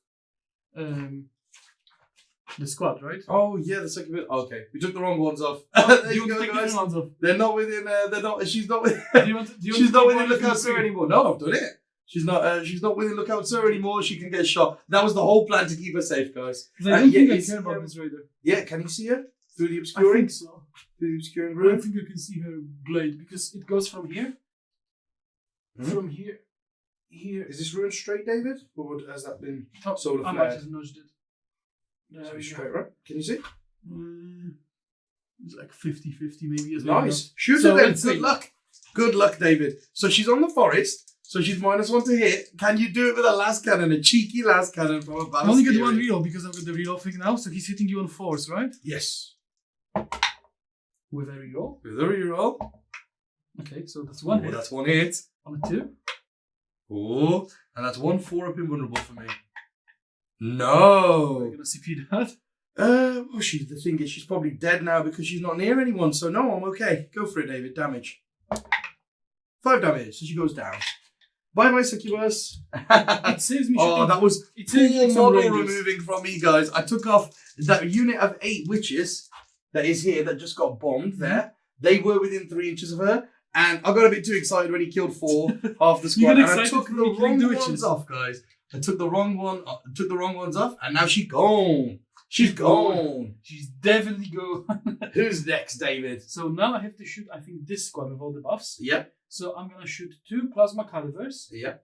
the squad, right? Oh yeah, the second bit. Okay, we took the wrong ones off. Oh, There you go, take the guys. ones off. They're not within. They're not. She's not with. Do you want She's to not take within one lookout of sir the anymore. No, I've done it. She's not. She's not within lookout sir anymore. She can get shot. That was the whole plan to keep her safe, guys. Because I don't think I it's- care about this raider. Yeah, can you see her through the I obscuring? think so. Through the obscuring I room. think I can see her blade because it goes from here, from here, here. Is this ruined straight, David, or has that been Oh, solar I might flared? have nudged it. There we Straight, go. right? Can you see? It's like 50-50 maybe as well. Nice. Shoot So her then. let's Good see. luck. Good luck, David. So she's on the forest. So she's -1 to hit. Can you do it with a last cannon, a cheeky last cannon from a I ballast only get theory? 1 reroll because I've got the reroll thing now, so he's hitting you on 4s, right? Yes. With a reroll. With a reroll. Okay, so that's 1 Oh, hit. that's 1 hit. On a 2. Oh, and that's 1 4-up invulnerable for me. We're No. gonna CP that. Well, the thing is, she's probably dead now because she's not near anyone. So no, I'm okay. Go for it, David. Damage. 5 damage. So she goes down. Bye, succubus. It saves me. Oh, that was it saves poor me some model rangers. removing from me, guys. I took off that unit of 8 witches that is here that just got bombed there. They were within 3 inches of her. And I got a bit too excited when he killed 4 half the squad. And I took the wrong ones off, guys. I took the wrong ones off, and now she's gone. She's gone. She's definitely gone. Who's next, David? So now I have to shoot, I think, this squad with all the buffs. Yeah. So I'm gonna shoot 2 plasma calibers. Yeah.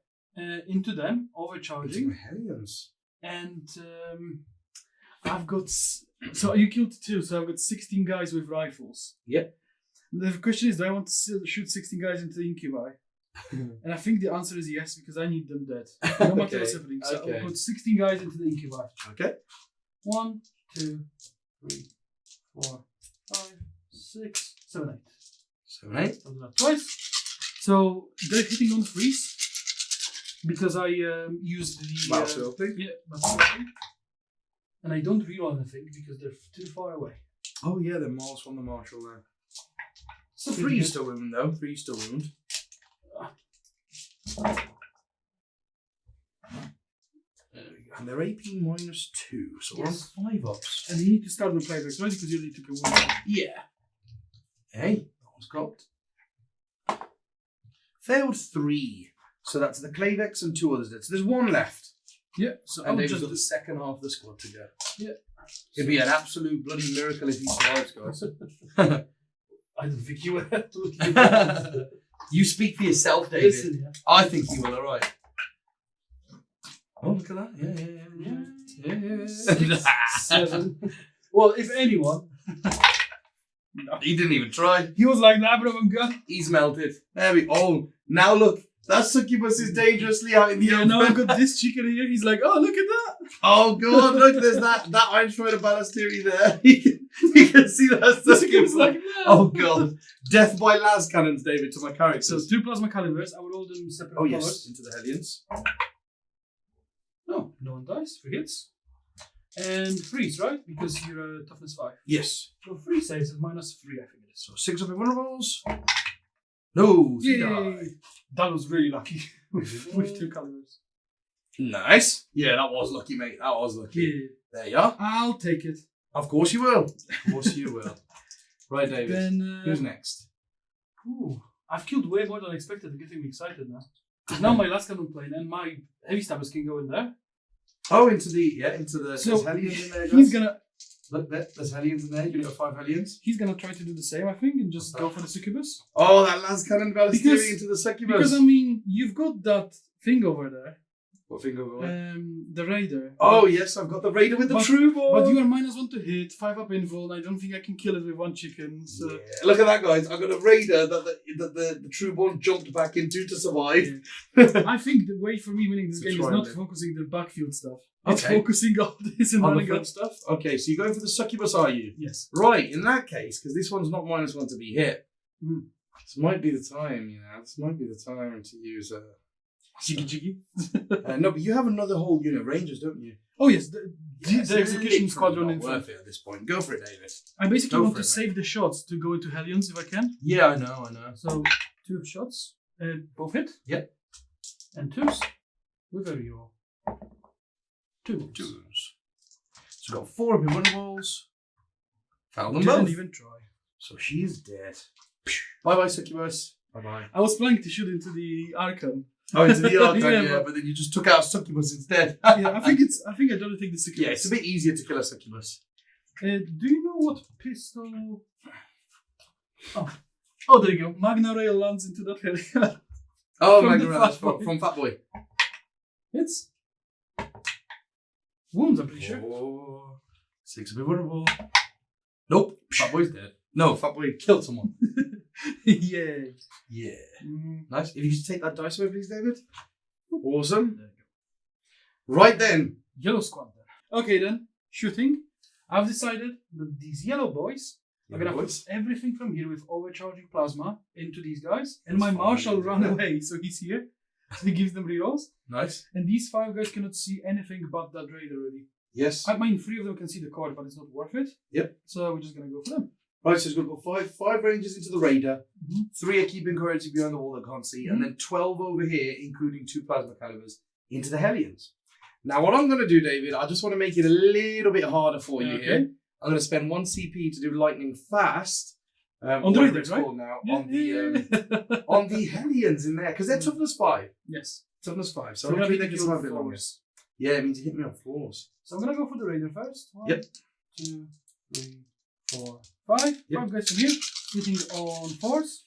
Into them, overcharging. Hellions. And I've got. So you killed 2, so I've got 16 guys with rifles. Yep. The question is, do I want to shoot 16 guys into the incubi? And I think the answer is yes, because I need them dead. No matter what's happening. So I'll put 16 guys into the incubi. Okay. 1, 2, 3, 4, 5, 6, 7, 8. 7, 8. I'll do that twice. So they're hitting on freeze because I used the Marshall thing. Yeah, Marshall thing. And I don't reroll anything because they're too far away. Oh yeah, they're miles from the marshal there. So 3 still wound though. 3 still wound. And they're AP -2, so we're on 5 ups. And you need to start with playbacks, right? Because you already took a 1. Yeah. Hey, that was cocked. Failed 3. So that's the Clavex and 2 others dead. So there's 1 left. Yeah. So And I'll they've just got the second half of the squad to go. Yeah. It'd be an absolute bloody miracle if he survives, guys. I don't think you will. You speak for yourself, David. Listen, yeah. I think you will, alright. Oh, look at that. Yeah. 6, 7. Well, if anyone. No. He didn't even try. He was like, nah, bro, I'm gone. He's melted. There we go. Now look. That succubus is dangerously out in the open. Now I've got this chicken here. He's like, oh, look at that. Oh, God. Look, there's that Einstein Ballast theory there. You can see that succubus. Like, no. Oh, God. Death by las cannons, David, to my characters. So 2 plasma calibers. I will roll them separate Oh, yes. colors. Into the Hellions. No, no one dies. 3 hits. And freeze, right? Because you're toughness 5. Yes. So 3 saves is -3, I think it is. So 6 of invulnerables. No, 3 Yay. die. That was really lucky with 2 calibers. Nice. Yeah, that was lucky, mate. That was lucky. Yeah. There you are. I'll take it. Of course you will. Of course you will. Right, David. Then, Who's next? Ooh, I've killed way more than I expected. Getting me excited now. Now my last cannon plane and my heavy stabbers can go in there. Oh, into the So there's Hellions in there, guys. he's gonna Look, there's Hellions in there. You got 5 Hellions. He's gonna try to do the same, I think, and just go for the succubus. Oh, that last cannon bell is Because- steering into the succubus. Because I mean, you've got that thing over there, What thing over there? the raider. Oh, yes, I've got the raider with the But- true ball. But you are -1 to hit, 5 up invul, and I don't think I can kill it with 1 chicken. So Yeah. Look at that, guys. I've got a raider that the true one jumped back into to survive. I think the way for me winning this To game is try not and- focusing the backfield stuff. It's Okay. focusing on this and On the running front up. stuff. Okay, so you're going for the succubus, are you? Yes. Right, in that case, because this one's not -1 to be hit. Mm. This might be the time, you know. This might be the time to use a. Jiggy. No, but you have another whole unit of rangers, don't you? Oh yes, the Yes, execution literally squadron not in front. worth it at this point. Go for it, David. I basically Go want for to it, save the shots to go into Hellions if I can. Yeah, I know. So 2 shots, both hit. Yep. And 2s with a reroll. 2. Twos. So we've got 4 of invulnerables. Found them Didn't both. even try. So she's dead. Bye, succubus. Bye. I was planning to shoot into the Archon. Oh, into the Archon, Yeah, yeah, but then you just took out succubus instead. Yeah, I think I don't take the secret. Yeah, it's a bit easier to kill a succubus. Do you know what pistol? Oh, there you go. Magna Rail lands into that area. Oh, From my the God, Fat Boy. from Fat Boy. It's wounds, I'm pretty sure. Oh, 6 of invulnerable. Nope, Fat Boy's dead. No, Fat Boy killed someone. Yeah. Yeah. Mm. Nice. If you could take that dice away, please, David. Awesome. There you go. Right then. Yellow squad then. Okay then, shooting. I've decided that these yellow boys are gonna put everything from here with overcharging plasma into these guys. And my That's marshal fine. ran away, so he's here. So he gives them rerolls. Nice. And these 5 guys cannot see anything but that raider really. Yes. I mean, 3 of them can see the card, but it's not worth it. Yep. So we're just gonna go for them. Right, so it's going to put five Rangers into the Raider, Mhm. 3 are keeping currency behind the wall that can't see, and then 12 over here, including 2 plasma calibers, into the Hellions. Now, what I'm going to do, David, I just want to make it a little bit harder for you here. I'm going to spend 1 CP to do lightning fast. On the whatever Raider, it's right? called now, Yeah. on the Hellions in there, because they're toughness 5. Yes. Toughness 5, so So hopefully we're they going can to survive a bit longer. floors. Yeah, it means you hit me on floors. So I'm going to go for the Raider first. 1, Yep. 2, 3, 4, 5. Yep. 5 guys from here. Hitting on 4s.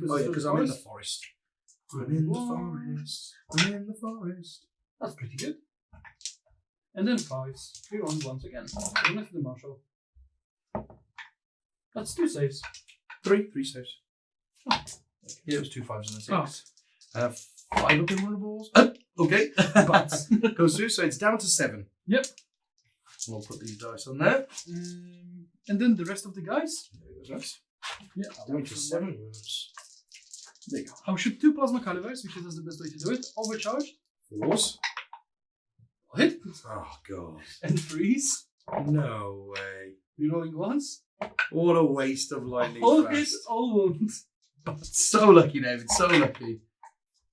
Oh yeah, because I'm in the forest. I'm in the forest. I'm in the forest. That's pretty good. And then 5s. 3 on once again. Going after the Marshal. That's 2 saves. 3 saves. Oh. Yeah, it was 2 5s and a 6. Oh. 5 up in runnables. Okay, but goes through, so it's down to 7. Yep. We'll put these dice on there. And then the rest of the guys. There goes. Yeah. Down to 7 wounds. There you go. I'll shoot 2 plasma calibers because that's the best way to do it. Overcharged. 4s. Hit. Oh god. And 3s. No way. Rerolling once. What a waste of lightning All fast. hits, all wounds. So lucky, David. So lucky.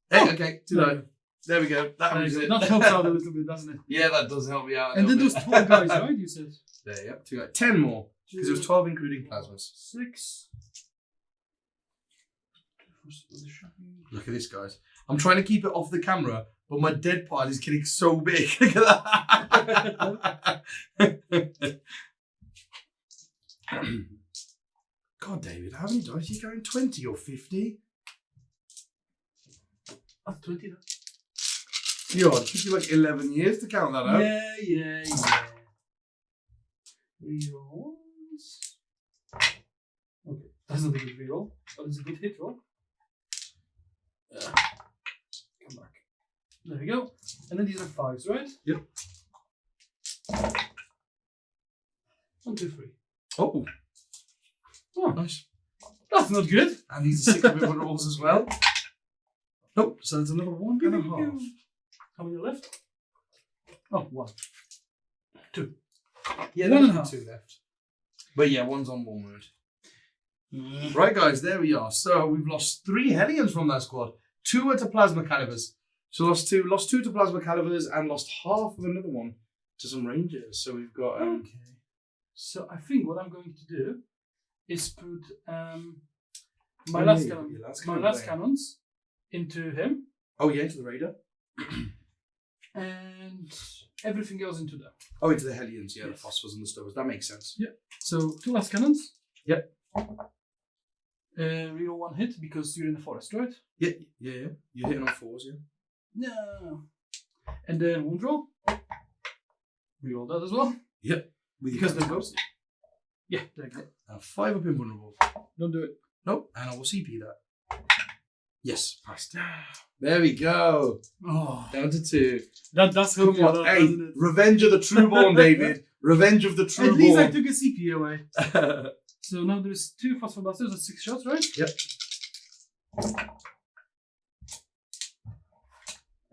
Hey, Oh, okay, too low. There we go. That was it. That helps out a little bit, doesn't it? Yeah, that does help me out. And then those 12 guys, right? You said. There, yeah. 2 guys. 10 more. Because it was 12 including plasmas. 6. Look at this, guys. I'm trying to keep it off the camera, but my dead pile is getting so big. Look at that. God, David, how many dice are you going? 20 or 50? That's 20 though. Yo, it took you like 11 years to count that out. Yeah. Reroll once. Okay, that's not a good reroll, but it's a good hit roll. Come back. There we go. And then these are 5s, right? Yep. 1, 2, 3. Oh, Oh, nice. that's not good. And these are 6 bit rolls as well. Nope, so there's another 1.5. How many left? Oh, 1. 2. Yeah, 1.5. 2 left. But yeah, 1's on 1 wound. Right, guys, there we are. So we've lost 3 Hellions from that squad. 2 were to plasma calibers. So lost two to plasma calibers and lost half of another one to some rangers. So we've got Okay. So I think what I'm going to do is put my last cannons into him. Oh yeah, into the raider. And everything else into them. Oh, into the Hellions, yeah, Yes. the phosphors and the stubbers. That makes sense. Yeah. So 2 last cannons. Yep. Reroll 1 hit because you're in the forest, right? Yeah. You're hitting on 4s, yeah. No. And then wound roll. Reroll that as well. Yep. Because they're close. Yeah, there you go. 5 up in vulnerable. Don't do it. Nope. And I will CP that. Yes, passed. There we go. Oh, Down to 2. that's Come helpful, on, hey, doesn't it? revenge of the trueborn, David. Revenge of the At least I trueborn. took a CP away. So now there's 2 phosphobusters, that's 6 shots, right? Yep.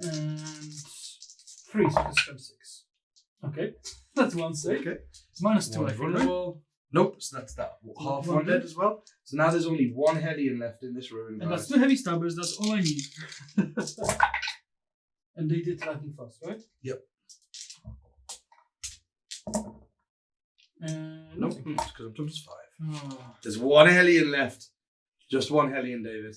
And 3, so it's 6. Okay, that's 1 save. Okay. It's minus 2, I One think, right? vulnerable. Nope, so that's that. Half One one dead dead. as well. So now there's only 1 Hellion left in this room. And guys. that's 2 heavy stabbers, that's all I need. And they did lightning fast, right? Yep. Nope, Nothing. because I'm toughness 5. Oh. There's 1 Hellion left. Just 1 Hellion, David.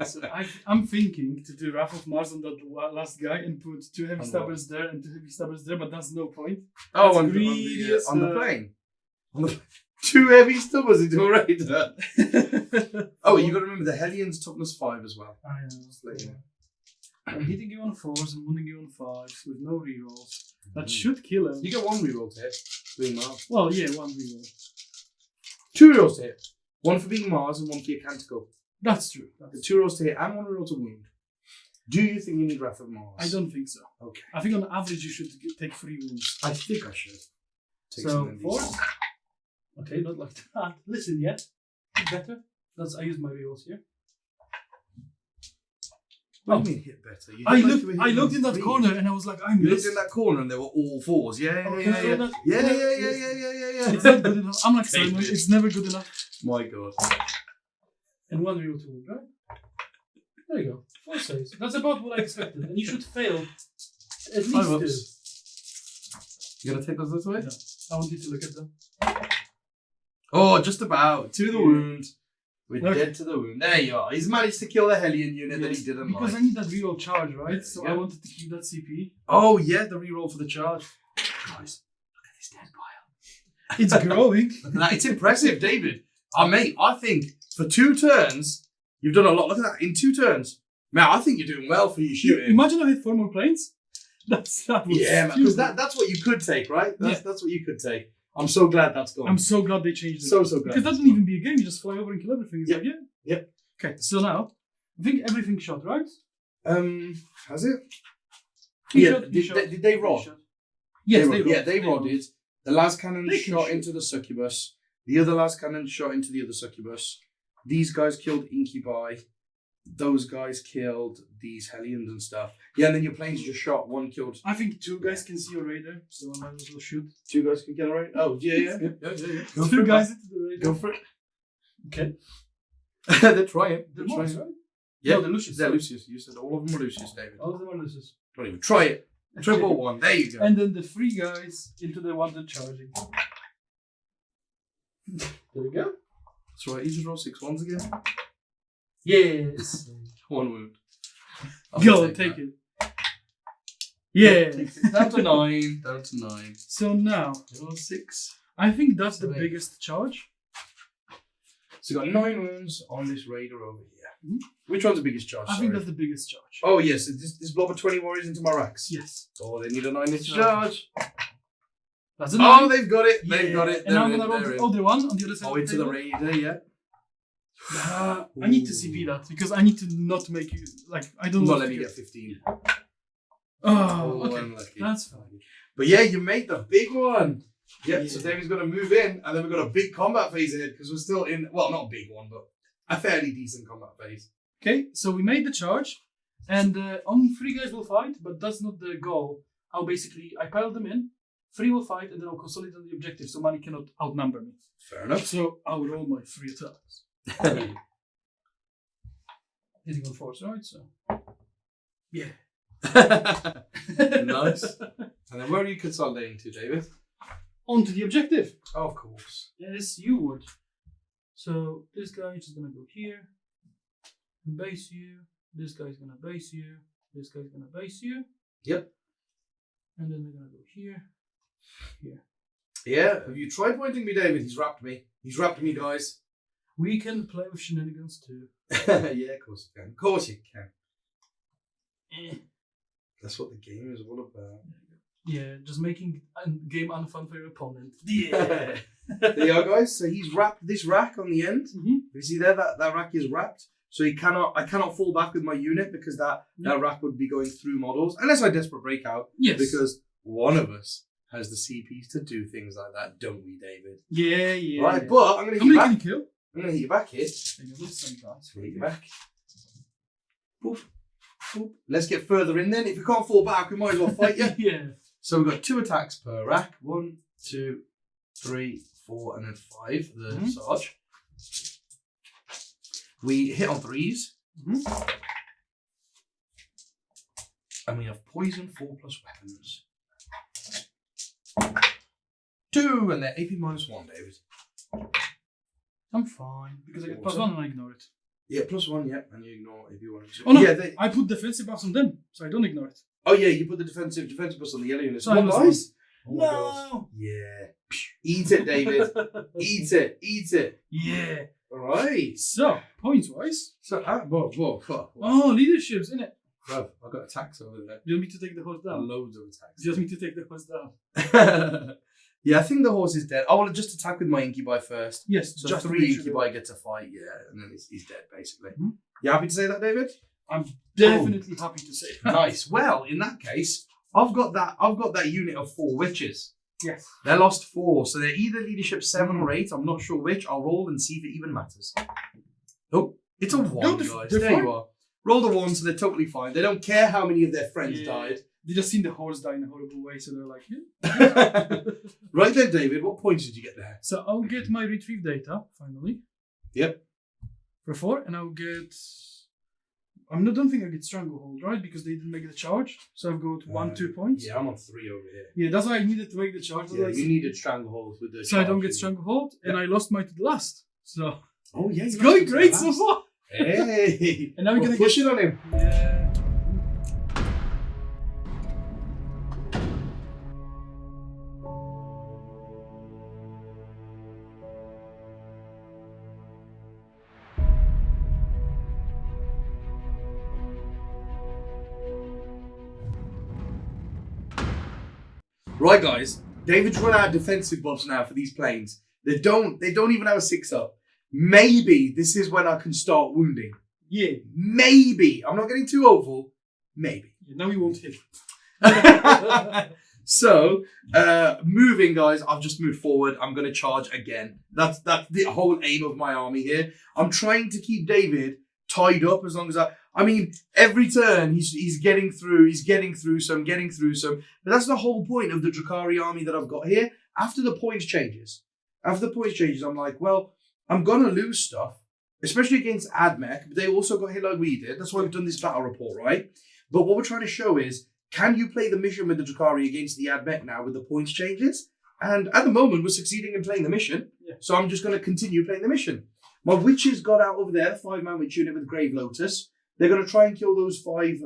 So I'm thinking to do Wrath of Mars on that last guy and put 2 heavy On stabbers there and 2 heavy stabbers there, but that's no point. Oh, That's on greedy the as, plane. On the 2 heavy stubbers into a raider. Oh, you got to remember the Hellion's toughness 5 as well. I know. Just let you know. I'm hitting you on 4s and wounding you on 5s with no rerolls. That should kill him. You get 1 reroll to hit, being Mars. Well, yeah, 1 reroll. 2 rerolls to hit. 1 for being Mars and 1 for your canticle. That's true. The 2 rolls to hit and 1 reroll to wound. Do you think you need Wrath of Mars? I don't think so. Okay. I think on average you should take 3 wounds. I think I should. Take So, some of these. 4s? Okay, not like that. Listen, yeah. Better. I used my rerolls here. What do you mean hit better? You I did like you were looked hitting in that threes. corner and I was like, I You looked missed. in that corner and they were all fours. Yeah. It's not good enough. I'm like Simon, David. it's never good enough. My God. And one real tool, right? There you go. 4 saves. That's about what I expected. And you should fail at least 2. You gonna take those this way? No. I want you to look at them. Oh, just about. To the wound. We're Okay. dead to the wound. There you are. He's managed to kill the Hellion unit that he didn't because like. I need that reroll charge, right? So Yeah. I wanted to keep that CP. Oh, yeah, the reroll for the charge. Guys, look at this dead pile. It's growing. Look at that. It's impressive, David. Mate, I think for 2 turns, you've done a lot. Look at that. In 2 turns. Man, I think you're doing well for your shooting. Imagine I had 4 more planes. That was Yeah, man, because that's what you could take, right? That's what you could take. I'm so glad that's gone. I'm so glad they changed it. so glad. Because that doesn't even be a game. You just fly over and kill everything. It's Yep. like, yeah. Yep. Okay, so now, I think everything shot, right? Has it? He Yeah, shot, he shot, did they he rod? shot. Yes, they rod. rod. Yeah, they rodded. The last cannon They can shot shoot. into the succubus. The other last cannon shot into the other succubus. These guys killed incubi. Those guys killed these Hellions and stuff. Yeah, and then your planes just shot. One killed. I think 2 guys can see a radar, so I might as well shoot. 2 guys can kill, right? Oh, yeah. Go for 2 it, guys man. into the radar. Go for it. Okay. They're trying. The They're Mars, trying. right? Yeah, No, the Lucius. They're Lucius. You said all of them are Lucius, David. All of them are Lucius. Don't even try it. Triple 1. There you go. And then the 3 guys into the one that charging. There we go. That's right. You just roll 6 ones again. Yes. 1 wound. Go, take it. Yeah. Down to 9. Down to 9. So now, Roll 6. I think that's the 7. biggest charge. So you got 9 wounds on this raider over here. Mhm. Which one's the biggest charge? I think Sorry. that's the biggest charge. Oh yes, this blob of 20 warriors into my racks. Yes. Oh, they need a 9-inch So- charge. That's a Oh, 9. they've got it. Yeah. They've got it. And now I'm They're gonna roll in, the they're in. other one on the other side. Oh, of into the table. raider, yeah. I need to CP that because I need to not make you like I don't Not want let to me get 15. Oh, okay. unlucky. That's fine. But yeah, you made the big one. Yep, so Yeah. David's going to move in, and then we've got a big combat phase ahead because we're still in, well, not a big one, but a fairly decent combat phase. Okay, so we made the charge, and only 3 guys will fight, but that's not the goal. I pile them in, 3 will fight, and then I'll consolidate on the objective, so money cannot outnumber me. Fair enough. So I'll roll my 3 attacks. Hitting on force, right? So yeah. Nice. And then where are you consolidating to, David? On to the objective. Oh, of course. Yes, you would. So this guy is gonna go here, base you. This guy's gonna base you. This guy's gonna base you. Yep. And then they're gonna go here, here. Yeah, have you tried pointing me, David? He's wrapped me. He's wrapped me, guys. We can play with shenanigans too. Yeah, of course you can. Of course you can. Eh. That's what the game is all about. Yeah, just making a game unfun for your opponent. Yeah. There you are, guys. So he's wrapped this rack on the end. Mm-hmm. You see there, that rack is wrapped. So I cannot fall back with my unit because that rack would be going through models. Unless I desperate breakout. Yes. Because one of us has the CPs to do things like that, don't we, David? Yeah, yeah. Right, yeah. but I'm going to How hit you many can back. you kill? I'm going to hit you back here. There you go, this same guy. Hit you back. Poof. Poof. Let's get further in then. If you can't fall back, we might as well fight you. Yeah. So we've got 2 attacks per rack. 1, 2, 3, 4, and then 5. The Sarge. We hit on 3s. Mm-hmm. And we have poison 4 plus weapons. 2, and they're AP minus 1, David. I'm fine because I get plus 1 and I ignore it. Yeah, plus 1, yeah, and you ignore if you want to. Oh no, Yeah, I put defensive buffs on them, so I don't ignore it. oh yeah, you put the defensive plus on the yellow units. So I What was nice. Oh my God. No. Yeah. Eat it, David. Eat it. Eat it. Yeah. All right. So, points wise. So, whoa. Oh, leadership's in it. Bruv, I've got attacks over there. Do you want me to take the horse down? Loads of attacks. Do you want me to take the horse down? Yeah, I think the horse is dead. I will just attack with my incubi first. Yes, So just 3 incubi get to fight, yeah, and then he's dead, basically. Mhm. You happy to say that, David? I'm definitely happy to say that. Nice. Well, in that case, I've got that unit of 4 witches. Yes. They lost 4, so they're either leadership 7 or 8. I'm not sure which. I'll roll and see if it even matters. Oh, it's a 1, No, guys. they're There fine. you are. Roll the 1, so they're totally fine. They don't care how many of their friends died. They just seen the horse die in a horrible way, so they're like, yeah. Right then, David, what points did you get there? So I'll get my retrieve data, finally. Yep. For 4, and I'll get... don't think I get Stranglehold, right? Because they didn't make the charge. So I've got 2 points. Yeah, I'm on 3 over here. Yeah, that's why I needed to make the charge. Yeah, you needed Stranglehold with the so I don't get Stranglehold, and I lost my to the last. So oh yeah, it's going great so far. Hey, and now we're gonna push it on him. Yeah. Right, guys. David's run out of defensive buffs now for these planes. They don't even have a 6-up. Maybe this is when I can start wounding. Yeah. Maybe. I'm not getting too hopeful. Maybe. Yeah, now we won't hit. So, moving, guys. I've just moved forward. I'm going to charge again. That's the whole aim of my army here. I'm trying to keep David tied up as long as I mean, every turn he's getting through. He's getting through some, getting through some. But that's the whole point of the Drukhari army that I've got here. After the points changes, I'm like, well, I'm going to lose stuff, especially against AdMech. But they also got hit like we did. That's why we've done this battle report, right? But what we're trying to show is, can you play the mission with the Drukhari against the AdMech now with the points changes? And at the moment, we're succeeding in playing the mission. Yeah. So I'm just going to continue playing the mission. My witches got out over there, the 5-man witch unit with Grave Lotus. They're going to try and kill those 5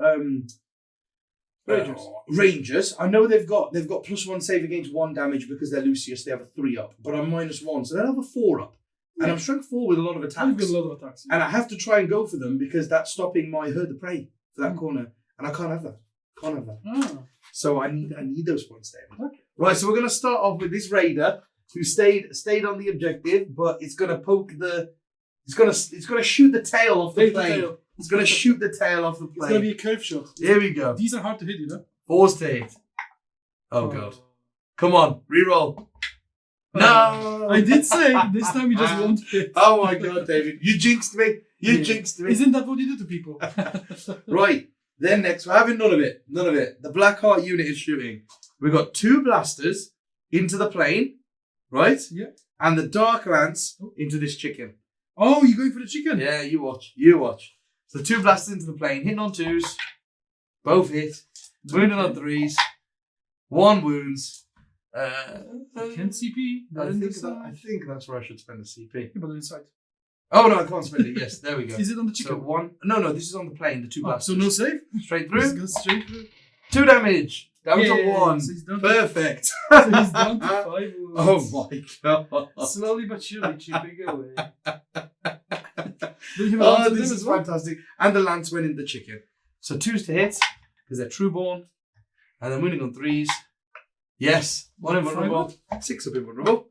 Rangers. I know they've got +1 save against 1 damage because they're Lucius. They have a 3-up, but I'm -1, so they'll have a 4-up. Yeah. And I'm strength 4 with a lot of attacks. I've got a lot of attacks. Yeah. And I have to try and go for them because that's stopping my herd of prey for that corner, and I can't have that. Ah. So I need those points, David. Okay. Right. So we're going to start off with this raider who stayed on the objective, but it's going to poke the. It's going to shoot the tail off the plane. It's going to shoot the tail off the plane. It's going to be a curve shot. Here we go. These are hard to hit, you know? 4 to hit. Oh, God. Come on. Reroll. No. I did say this time you just won't hit. Oh, my God, David. You jinxed me. You jinxed me. Isn't that what you do to people? Right. Then next, we're having none of it. The Blackheart unit is shooting. We've got 2 blasters into the plane, right? Yeah. And the Dark Lance into this chicken. Oh, you're going for the chicken? Yeah, you watch. So 2 blasters into the plane, hitting on 2s. Both hit. Wounded on 3s. 1 wounds. 10 CP. I think that's where I should spend the CP. Yeah, but inside. Oh, no, I can't spend it. Yes, there we go. Is it on the chicken? So 1. No, this is on the plane, the 2 blasters. So no save? Straight through. This goes straight through. 2 damage. Down to 1. So he's down Perfect. So he's down to 5 wounds. Oh my God. Slowly but surely chipping away. Oh, this is fantastic. And the lance went in the chicken. So 2s to hit, because they're trueborn. And then winning on 3s. Yes. 1 invulnerable. 6 up invulnerable.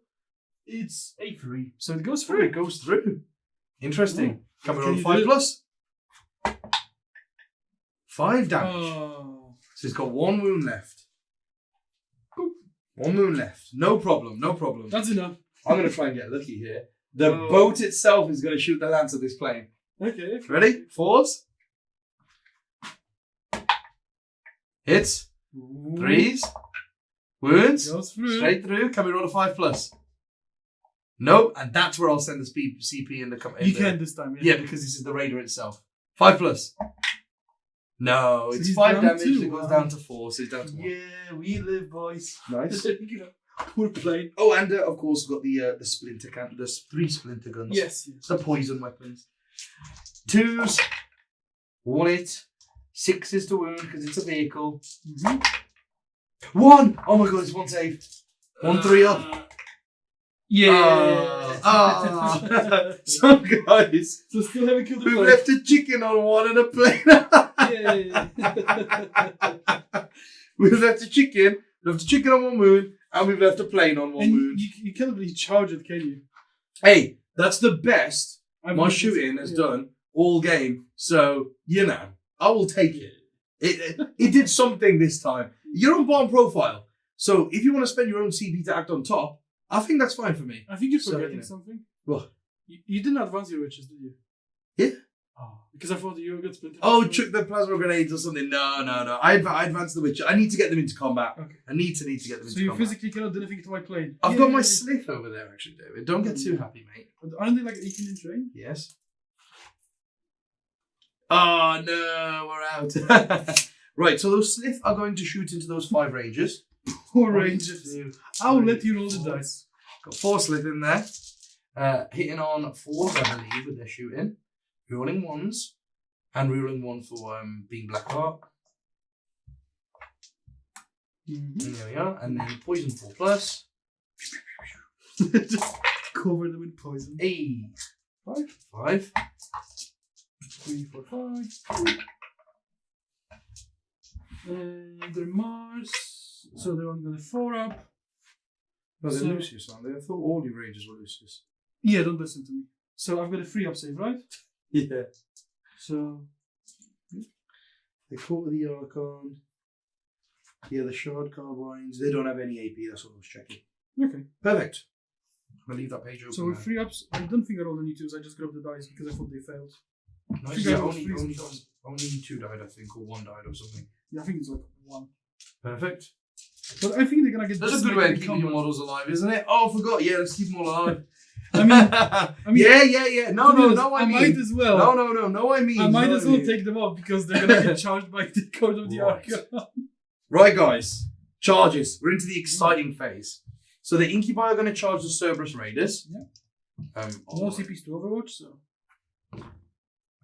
It's a 3. So it goes It through. goes through. Interesting. Coming Can on you 5 do it? plus. 5 damage. Oh. So it's got 1 wound left. 1 wound left. No problem. That's enough. I'm going to try and get lucky here. The boat itself is going to shoot the lance at this plane. Okay. Ready? 4s. Hits. 3s. Wounds. Goes through. Straight through. Can we roll a 5 plus? No. And that's where I'll send the CP in the... You can this time, Yeah, because this is the raider itself. 5 plus. No, So it's he's 5 down damage. to It goes 1. down to 4, so he's down to 1. Yeah, we live, boys. Nice. Poor plane. Oh, and of course, we've got the splinter can. There's 3 splinter guns. Yes. The poison weapons. 2s. 1 hit. 6s to wound because it's a vehicle. 1! Oh my God, it's 1 save. 1 3 up. Yeah. So guys, So still haven't killed the we've plane. left a chicken on 1 and a plane. Yeah. We've left a chicken on 1 wound, and we've left a plane on 1 And wound. you can't really charge it, can you? Hey, that's the best my been- shooting has done all game. So, you know, I will take it. It did something this time. You're on bottom profile. So if you want to spend your own CP to act on top, I think that's fine for me. I think you're So, forgetting you know. something. What? You didn't advance your riches, did you? Yeah. Oh, because I thought you were going to splinter. Oh, chuck the plasma grenades or something. No. I advance the Witcher. I need to get them into combat. Okay. I need to get them into combat. So you physically cannot do anything to my plane. I've got my Slith over there, actually, David. Don't get too happy, mate. But aren't they like 18-inch range? Yes. Oh, no. We're out. Right, so those Slith are going to shoot into those 5 rangers. 4 rangers. I'll let you roll the dice. Got 4 Slith in there. Hitting on 4s, I believe, with their shooting. Rolling 1s. And rolling 1 for being Black Heart. Mm-hmm. And there we are. And then poison 4+. Just cover them in poison. 5. 3, 4, 5. They're Mars. So they're only going to 4 up. No, they're So- Lucius, aren't they? I thought all your rangers were Lucius. Yeah, don't listen to me. So I've got a 3 up save, right? Yeah. So The Court of the Archon. Yeah, the Shard Carbines. They don't have any AP, that's what I was checking. okay. Perfect. I'm going to leave that page open. So with 3 ups, I don't think I rolled any 2s. I just grabbed the dice because I thought they failed. Nice. think I Yeah, rolled only, 3s only, sometimes. only 2 died, I think, or 1 died or something. Yeah, I think it's like 1. Perfect. But I think they're gonna get. That's a good way of keeping your models alive, isn't it? Oh, I forgot. Yeah, let's keep them all alive. I mean, yeah. No, I mean. might as well. No, I mean. I might no, as I well mean. take them off because they're gonna get charged by the Code of the Right. Archon. Right, guys. Charges. We're into the exciting phase. So the Incubi are going to charge the Cerberus Raiders. Yeah. Oh, No CPs to Overwatch, so.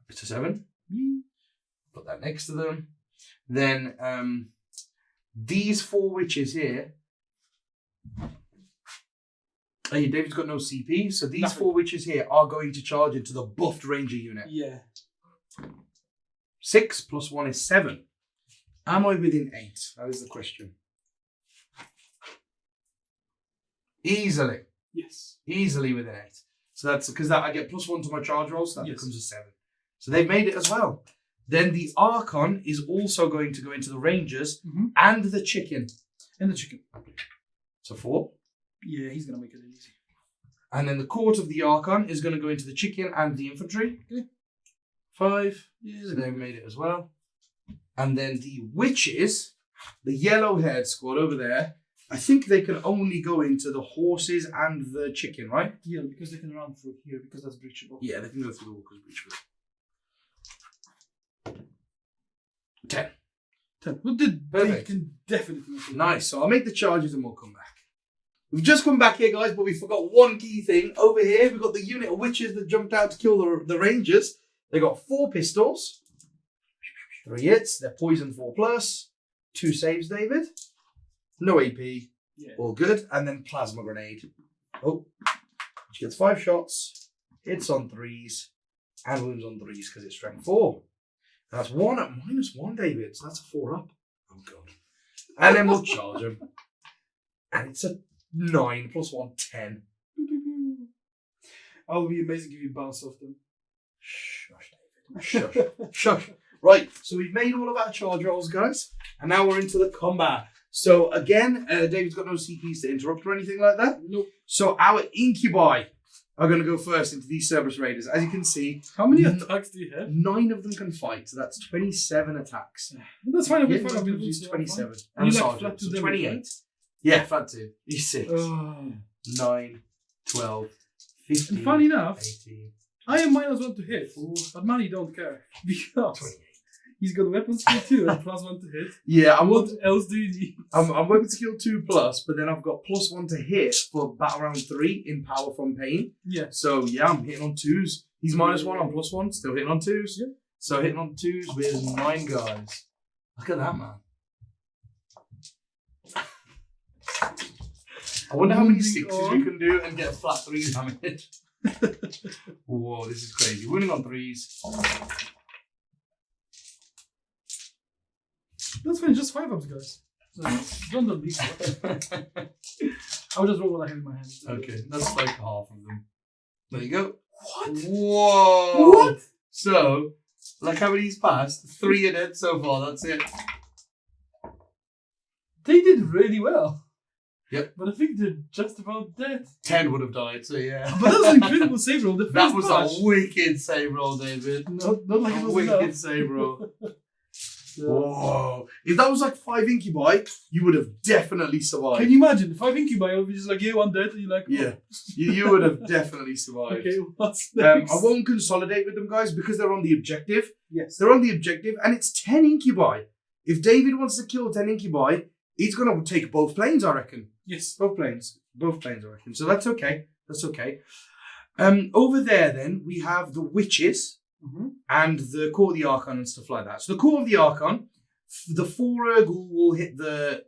It's a 7. Yeah. Put that next to them. Then these 4 witches here. Oh, yeah, David's got no CP, so these Nothing. 4 witches here are going to charge into the buffed ranger unit. Yeah. 6 plus 1 is 7. Am I within 8? That is the question. Easily. Yes. Easily within 8. So that's because I get +1 to my charge roll, so that Yes. becomes a 7. So they've made it as well. Then the Archon is also going to go into the Rangers and the Chicken. And the Chicken. So 4. Yeah, he's gonna make it easy. And then the Court of the Archon is going to go into the Chicken and the Infantry. Okay. 5. Yeah, So they've made it as well. And then the Witches, the yellow-haired squad over there, I think they can only go into the Horses and the Chicken, right? yeah, because they can run through here because that's breachable. Yeah, they can go through the Walker's Breach with it. 10. 10. Well, they Perfect. can definitely make it. Nice. So I'll make the charges and we'll come back. We've just come back here, guys, but we forgot one key thing. Over here, we've got the unit of witches that jumped out to kill the Rangers. They got 4 pistols, 3 hits. They're poison 4+, 2 saves, David. No AP. Yeah. All good. And then plasma grenade. Oh, she gets 5 shots, hits on 3s, and wounds on 3s because it's strength 4. And that's 1 at -1, David. So that's a 4 up. Oh, God. And then we'll charge him. And it's a 9 plus 1, 10. I'll be amazing if you bounce off them. Shush, David. Shush. Shush. Right, so we've made all of our charge rolls, guys. And now we're into the combat. So again, David's got no CPs to interrupt or anything like that. Nope. So our Incubi are going to go first into these Cerberus Raiders. As you can see, How many attacks do you have? 9 of them can fight. So that's 27 attacks. That's fine. I'll be Yeah, fine. I'll be it's fine. 27. And And you like Sergeant, flat to so damage, 28. right? Yeah, flat 2. He's 6. Oh. 9, 12, 15, And funny enough, 18, I am -1 to hit, but Manny don't care because 28. he's got weapon skill 2 and +1 to hit. Yeah, What else do you need? I'm weapon skill 2+, but then I've got +1 to hit for battle round 3 in power from pain. Yeah. So yeah, I'm hitting on 2s. He's -1, I'm +1, still hitting on 2s. Yeah. So hitting on 2s with 9 guys. Look at that, man. I wonder how many 6s we can do and get flat 3 damage. Whoa, this is crazy. Winning on 3s. That's fine, just 5 ups, guys. So, don't be so. I'll just roll what I have in my hand. Okay, that's like half of them. There you go. What? Whoa! What? So, like how many's passed? 3 are dead so far, that's it. They did really well. Yep. But I think they're just about dead. 10 would have died, so yeah. But that's an incredible save roll. The first That was patch. a wicked save roll, David. Not like it A was wicked enough. save roll. So, Whoa. If that was like 5 incubi, you would have definitely survived. can you imagine? 5 incubi, will be just like, yeah, one dead, and you're like, oh. Yeah. You would have definitely survived. Okay, what's I next? won't consolidate with them, guys, because they're on the objective. Yes. They're on the objective, and it's 10 incubi. If David wants to kill 10 incubi, he's going to take both planes, I reckon. Yes. Both planes, I reckon. So that's okay. That's okay. Over there, then, we have the witches and the core of the Archon and stuff like that. So the core of the Archon, the 4 Urgul will hit the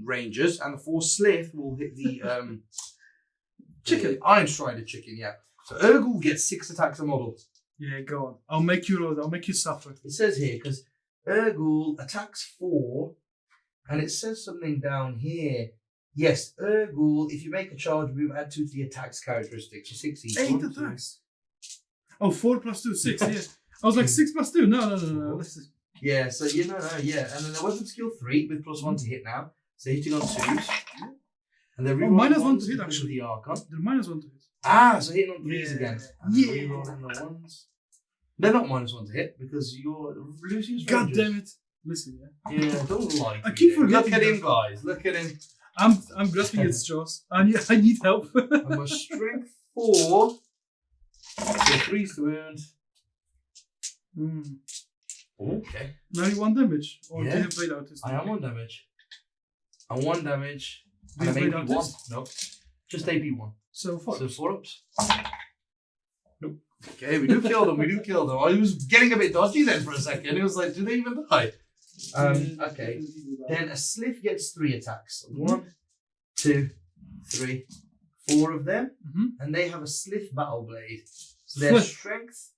Rangers, and the 4 Slith will hit the Chicken. the Iron Strider chicken, yeah. So Urgul gets 6 attacks a model. Yeah, go on. I'll make you roll. I'll make you suffer. It says here, because Urgul attacks 4, and it says something down here. Yes, Urgul, if you make a charge move, add 2 to the attack's characteristics. So 6 each. 8 attacks. Oh, 4 plus 2, 6, yeah. I was like, 6 plus 2. No. This is... Yeah, so yeah. And then the weapon skill 3 with +1 to hit now. So hitting on 2s. And they're -1 to hit, because actually. of the Archon. They're -1 to hit. Ah, so hitting on 3s Yeah. again. And then Yeah. rerolling the 1s. They're not -1 to hit because you're Lucius God Rangers. damn it. Listen, yeah. Yeah, don't lie. I keep forgetting Look at him, that. guys. Look at him. I'm grasping at straws. I need help. I'm a strength 4. So 3's to wound. Okay. Now you want damage? Or Yeah. do you have blade artist? I am on damage. I'm 1 damage. Do you And have I'm blade AP 1. artist? Nope. Just AP 1. So 4. So 4 ups. Nope. Okay, we do kill them. I was getting a bit dodgy then for a second. It was like, do they even die? Okay. Then a Slith gets 3 attacks. 1, 2, 3, 4 of them. And they have a Slith battle blade. So their strength.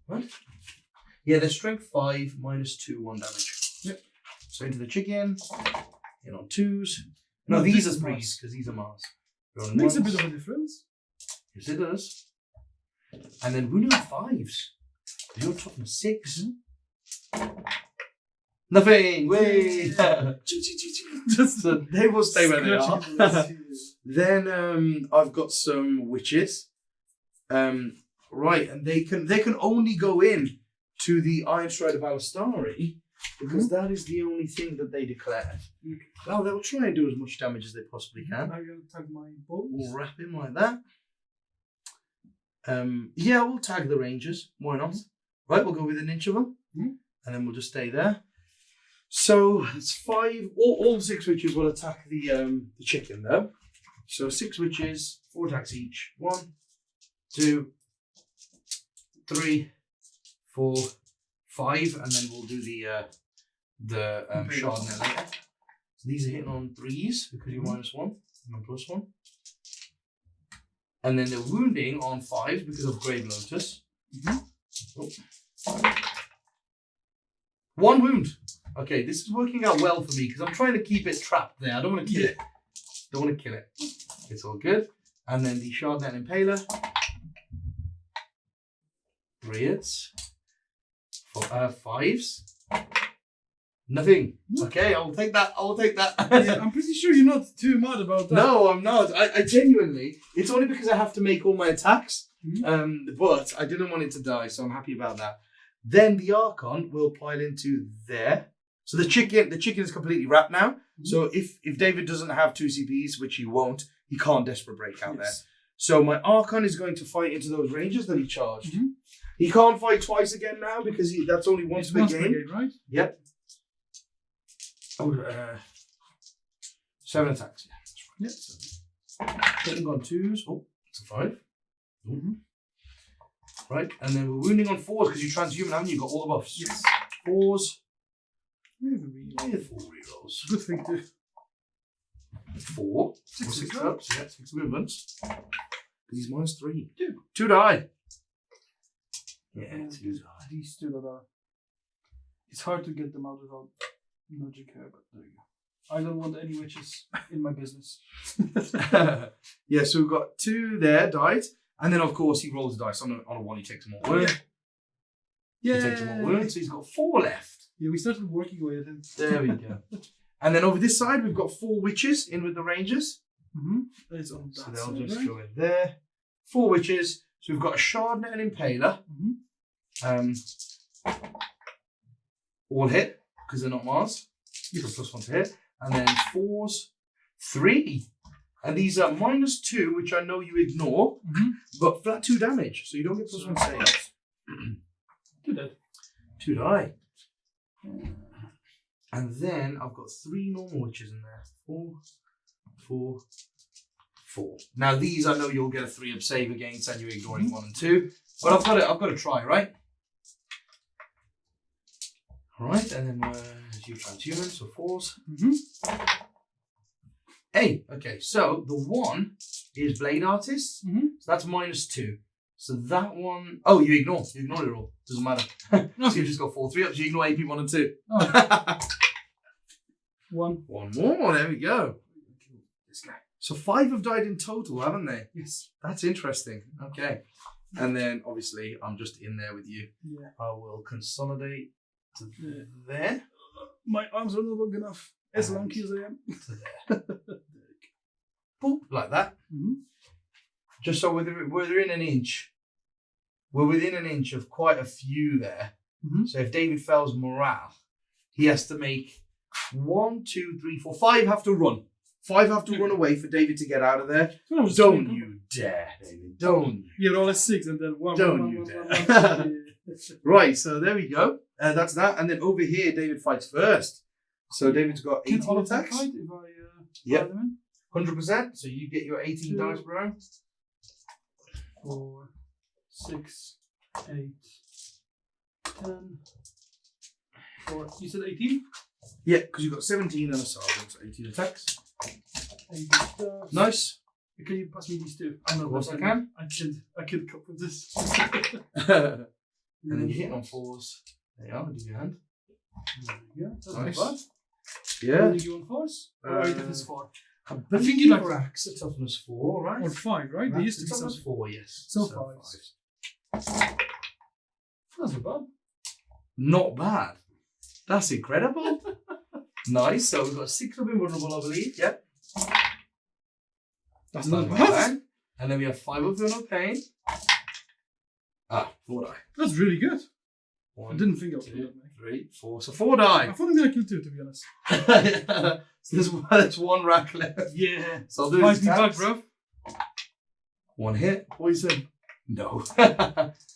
What? Yeah, their strength 5 -2, 1 damage. Yep. So into the chicken. In on 2s. No, these are 3s because these are Mars. Makes a bit of a difference. Yes, it does. And then wounding on 5s. You're talking 6. Nothing. Wait. Just So they will stay where they are. scratching. Then I've got some witches. Right, and they can only go in to the Iron Strider Balastari because that is the only thing that they declared. Well, they'll try and do as much damage as they possibly can. Now you're going to tag my balls. We'll wrap him like that. Yeah, we'll tag the Rangers. Why not? Right, we'll go with an inch of them. And then we'll just stay there. So it's 5. All 6 witches will attack the chicken though. So 6 witches, 4 attacks each. 1, 2, 3, 4, 5, and then we'll do the Chardonnay later. So these are hitting on 3s because you're -1 and I'm +1. And then they're wounding on 5s because of Grave Lotus. Oh. 1 wound. Okay, this is working out well for me because I'm trying to keep it trapped there. I don't want to kill it. Don't want to kill it. It's all good. And then the Chardonnay Impaler. 3 hits. 5s. Nothing. Okay, I'll take that. Yeah, I'm pretty sure you're not too mad about that. No, I'm not. I genuinely. It's only because I have to make all my attacks. But I didn't want it to die, so I'm happy about that. Then the Archon will pile into there. So the chicken is completely wrapped now. So if David doesn't have 2 CPs, which he won't, he can't Desperate Break out there. So my Archon is going to fight into those Rangers that he charged. He can't fight twice again now because that's only once per game. Right? Yep. Oh, 7 attacks. Yeah, that's right. Hitting on 2s. Oh, it's a 5. Right, and then we're wounding on 4s because you transhuman, haven't you? You've got all the buffs. Yes. 4s. We have a 4 rerolls. good thing to. 4. 6 6 as well. ups. Yeah, 6 movements. Because he's -3. 2 die. Yeah, 2 die. These 2 that are. It's hard to get them out without magic hair, but there you go. I don't want any witches in my business. Yeah, so we've got 2 there, died. And then, of course, he rolls the dice. On a 1, he takes more wound. Yeah. He takes more wound, so he's got 4 left. Yeah, we started working away at him. There we go. And then over this side, we've got 4 witches in with the rangers. It's on that So they'll side, just right? go in there. 4 witches. So we've got a shardnet and impaler. All hit, because they're not Mars. So +1 to hit. And then 4s, 3. And these are -2, which I know you ignore, but flat 2 damage. So you don't get +1 saves. 2 dead. 2 die. And then I've got 3 normal witches in there. 4, 4, 4. Now these I know you'll get a 3 up save against, and you're ignoring 1 and 2. But I've got to try, right? Alright, and then you transhuman, so 4s. Hey, okay, so the 1 is Blade Artist. So that's -2. So that one, oh, you ignore it all. Doesn't matter. So you just got 4 3 ups. You ignore AP 1 and 2. Oh. 1. 1 more. There we go. This guy. So 5 have died in total, haven't they? Yes. That's interesting. Okay. And then obviously I'm just in there with you. Yeah. I will consolidate to there. My arms are not long enough. As lanky as I am. To there. Boop, like that. Just so we're within an inch. We're within an inch of quite a few there. So if David fails morale, he has to make 1, 2, 3, 4, 5 have to run. 5 have to run away for David to get out of there. Don't you dare, David. Don't you. You roll a 6 and then 1. Don't you dare. Right, so there we go. That's that. And then over here, David fights first. So David's got 18 Can all of them attacks. fight if I Yep. fire them in? 100%. So you get your 18 dice, bro. 4, 6, 8, 10, 4. You said 18? Yeah, because you've got 17 and a sergeant, so 18 attacks. 18 stuff. Nice. Can you pass me these 2? I'm not Of course good. I can. I can't cope with this. And then you hit on 4s. There you are, do your hand. There you go. That's Nice. not bad. Yeah. Only you on 4s? Or are you toughness 4? I think think you you like- racks are toughness 4, right? Or 5, right? They used to be toughness some. 4, yes. So 5s. That's not bad. Not bad. That's incredible. Nice. So we've got 6 of invulnerable, I believe. Yep. That's Not not bad. bad. And then we have 5 of no pain. 4 die. That's really good. I 1, didn't think I would 2, do that, mate. 3, 4. So 4 I die. thought I'm gonna kill 2, to be honest. So there's 1 rack left. Yeah. So I'll do Fight his me back, attacks. bro. 1 hit. Poison. No.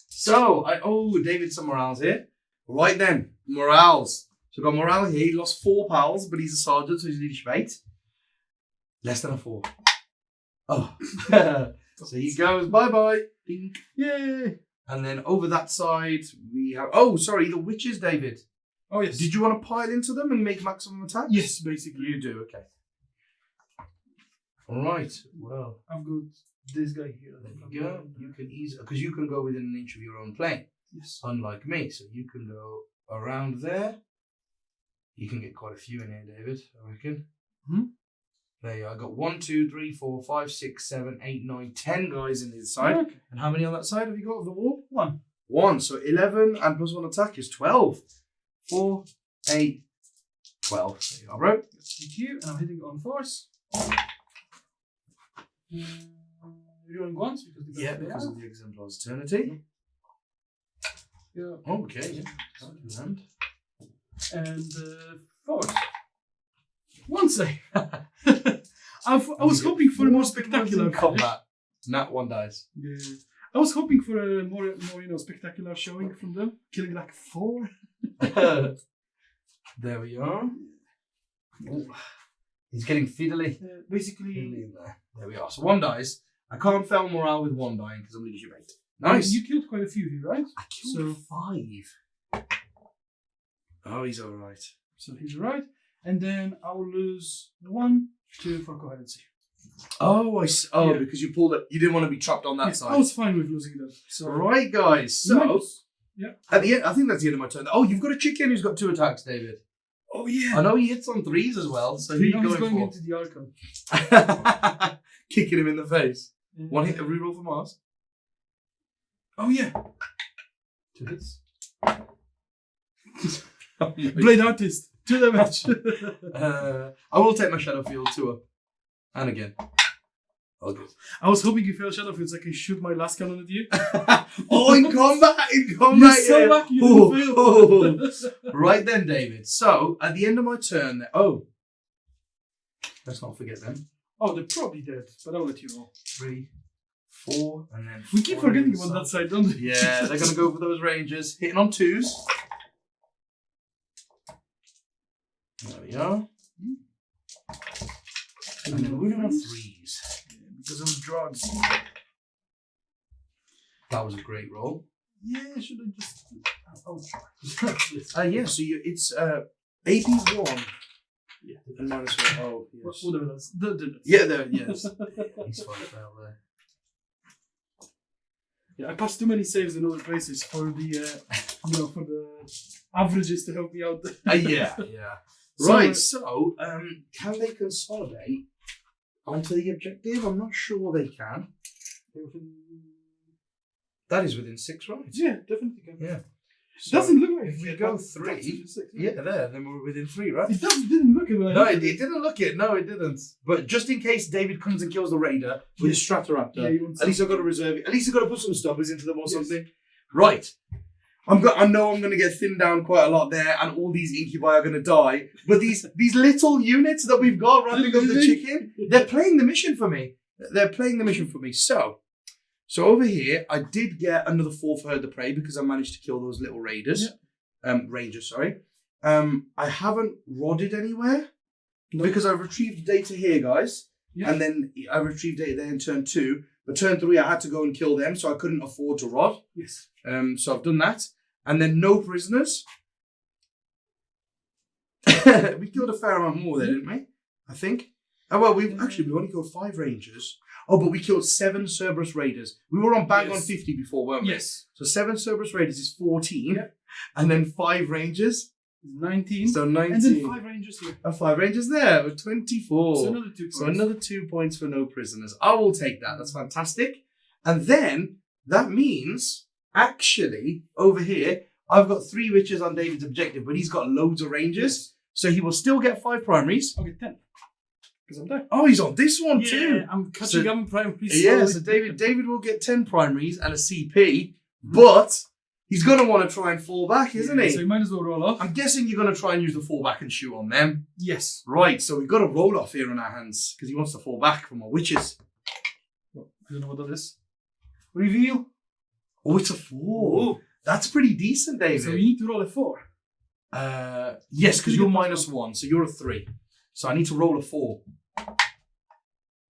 So I owe David some morales here. Right then, morales. So I've got morale here. He lost 4 pals, but he's a sergeant, so he's leadership 8. Less than a 4. Oh. So he goes, bye-bye. Dink. Yay. And then over that side, we have... Oh, sorry, the witches, David. Oh, yes. Did you want to pile into them and make maximum attack? Yes, basically. You do, okay. All right. Well, I've got this guy here. there you go. You can easily... Because you can go within an inch of your own plane. Yes. Unlike me. So you can go around there. You can get quite a few in here, David, I reckon. There you are. I got 1, 2, 3, 4, 5, 6, 7, 8, 9, 10 guys in this side. Okay. And how many on that side have you got of the wall? 1. 1. So 11 and +1 attack is 12. 4, 8, 12. There you are, bro. Thank you. And I'm hitting on 4s. Rolling once because the Yeah, because of the Exemplar's Eternity. Yeah. Oh, okay. Yeah. Thank you, hand. And 4s. 1 save. I was hoping for a more spectacular combat. Nat 1 dies. Yeah. I was hoping for a more spectacular showing from them, killing like 4. There we are. Ooh. He's getting fiddly. Basically, Fiddly in there. There we are. So 1 dies. I can't fail morale with 1 dying because I'm leadership 8. Nice. You killed quite a few here, right? I killed 5. Oh, he's all right. So he's right. And then I will lose 1, 2 for coherency. Oh, Yeah. because you pulled it. You didn't want to be trapped on that Yeah, side. I was fine with losing them. So Right, guys. So Nice. Yeah. at the end, I think that's the end of my turn. Oh, you've got a chicken who's got 2 attacks, David. Oh yeah. I know he hits on 3s as well, so He's he's going going into the Archon. for kicking him in the face. 1 hit, a reroll for Mars. Oh yeah. 2 hits. Blade Artist. 2 damage. I will take my Shadow Field 2 up. And again. Okay. I was hoping you failed Shadow Field so I can shoot my last cannon at you. Oh, in combat! You're so lucky you didn't fail. Right then, David. So, at the end of my turn... let's not forget them. Oh, they're probably dead, but I'll let you know. 3, 4, and then... We keep forgetting about that side, don't we? Yeah, they're going to go for those Rangers. Hitting on 2s. There we are. And then moving on 3s. Because of drugs. That was a great roll. Yeah, should I just... I'll try. Yeah, so it's AP1. Yeah. And -1. Oh, yes. Whatever that's. Yeah, there, yes. He's fine out there. Yeah, I passed too many saves in other places for the, for the averages to help me out. Yeah. Right, so, can they consolidate onto the objective? I'm not sure they can. That is within 6, right? Yeah, definitely can. Yeah. So doesn't look like if we go 3, then we're within 3, right? It didn't look it. No, it didn't look it. No, it didn't. But just in case David comes and kills the Raider with his Stratoraptor, at least I've got to reserve it. At least I've got to put some stubbers into them or something. Right. I know I'm going to get thinned down quite a lot there, and all these incubi are going to die. But these little units that we've got wrapping up the chicken, they're playing the mission for me. So over here, I did get another 4 for Herd the Prey because I managed to kill those little raiders. Yeah. Rangers, sorry. I haven't rodded anywhere because I've retrieved data here, guys. Yeah. And then I retrieved data there in turn 2. But turn 3, I had to go and kill them, so I couldn't afford to rod. Yes. So I've done that. And then no prisoners. We killed a fair amount more there, didn't we? I think. Oh, well, we only killed 5 Rangers. Oh, but we killed 7 Cerberus Raiders. We were on bang on 50 before, weren't we? Yes. So 7 Cerberus Raiders is 14. Yeah. And then 5 Rangers. 19. So 19. And then 5 Rangers here. And 5 Rangers there. 24. So another 2 points. So another 2 points for no prisoners. I will take that. That's fantastic. And then that means, actually, over here, I've got 3 witches on David's objective, but he's got loads of Rangers. Yes. So he will still get 5 primaries. I'll get 10. Because I'm there. Oh, he's on this one too. I'm catching up in primaries. Yeah, so David will get 10 primaries and a CP, but he's going to want to try and fall back, isn't he? So he might as well roll off. I'm guessing you're going to try and use the fall back and shoot on them. Yes. Right, so we've got a roll off here on our hands because he wants to fall back from our witches. Well, I don't know what that is. Reveal. Oh, it's a 4. Ooh. That's pretty decent, David. So you need to roll a 4. Yes, because you're -1, so you're a 3. So I need to roll a 4.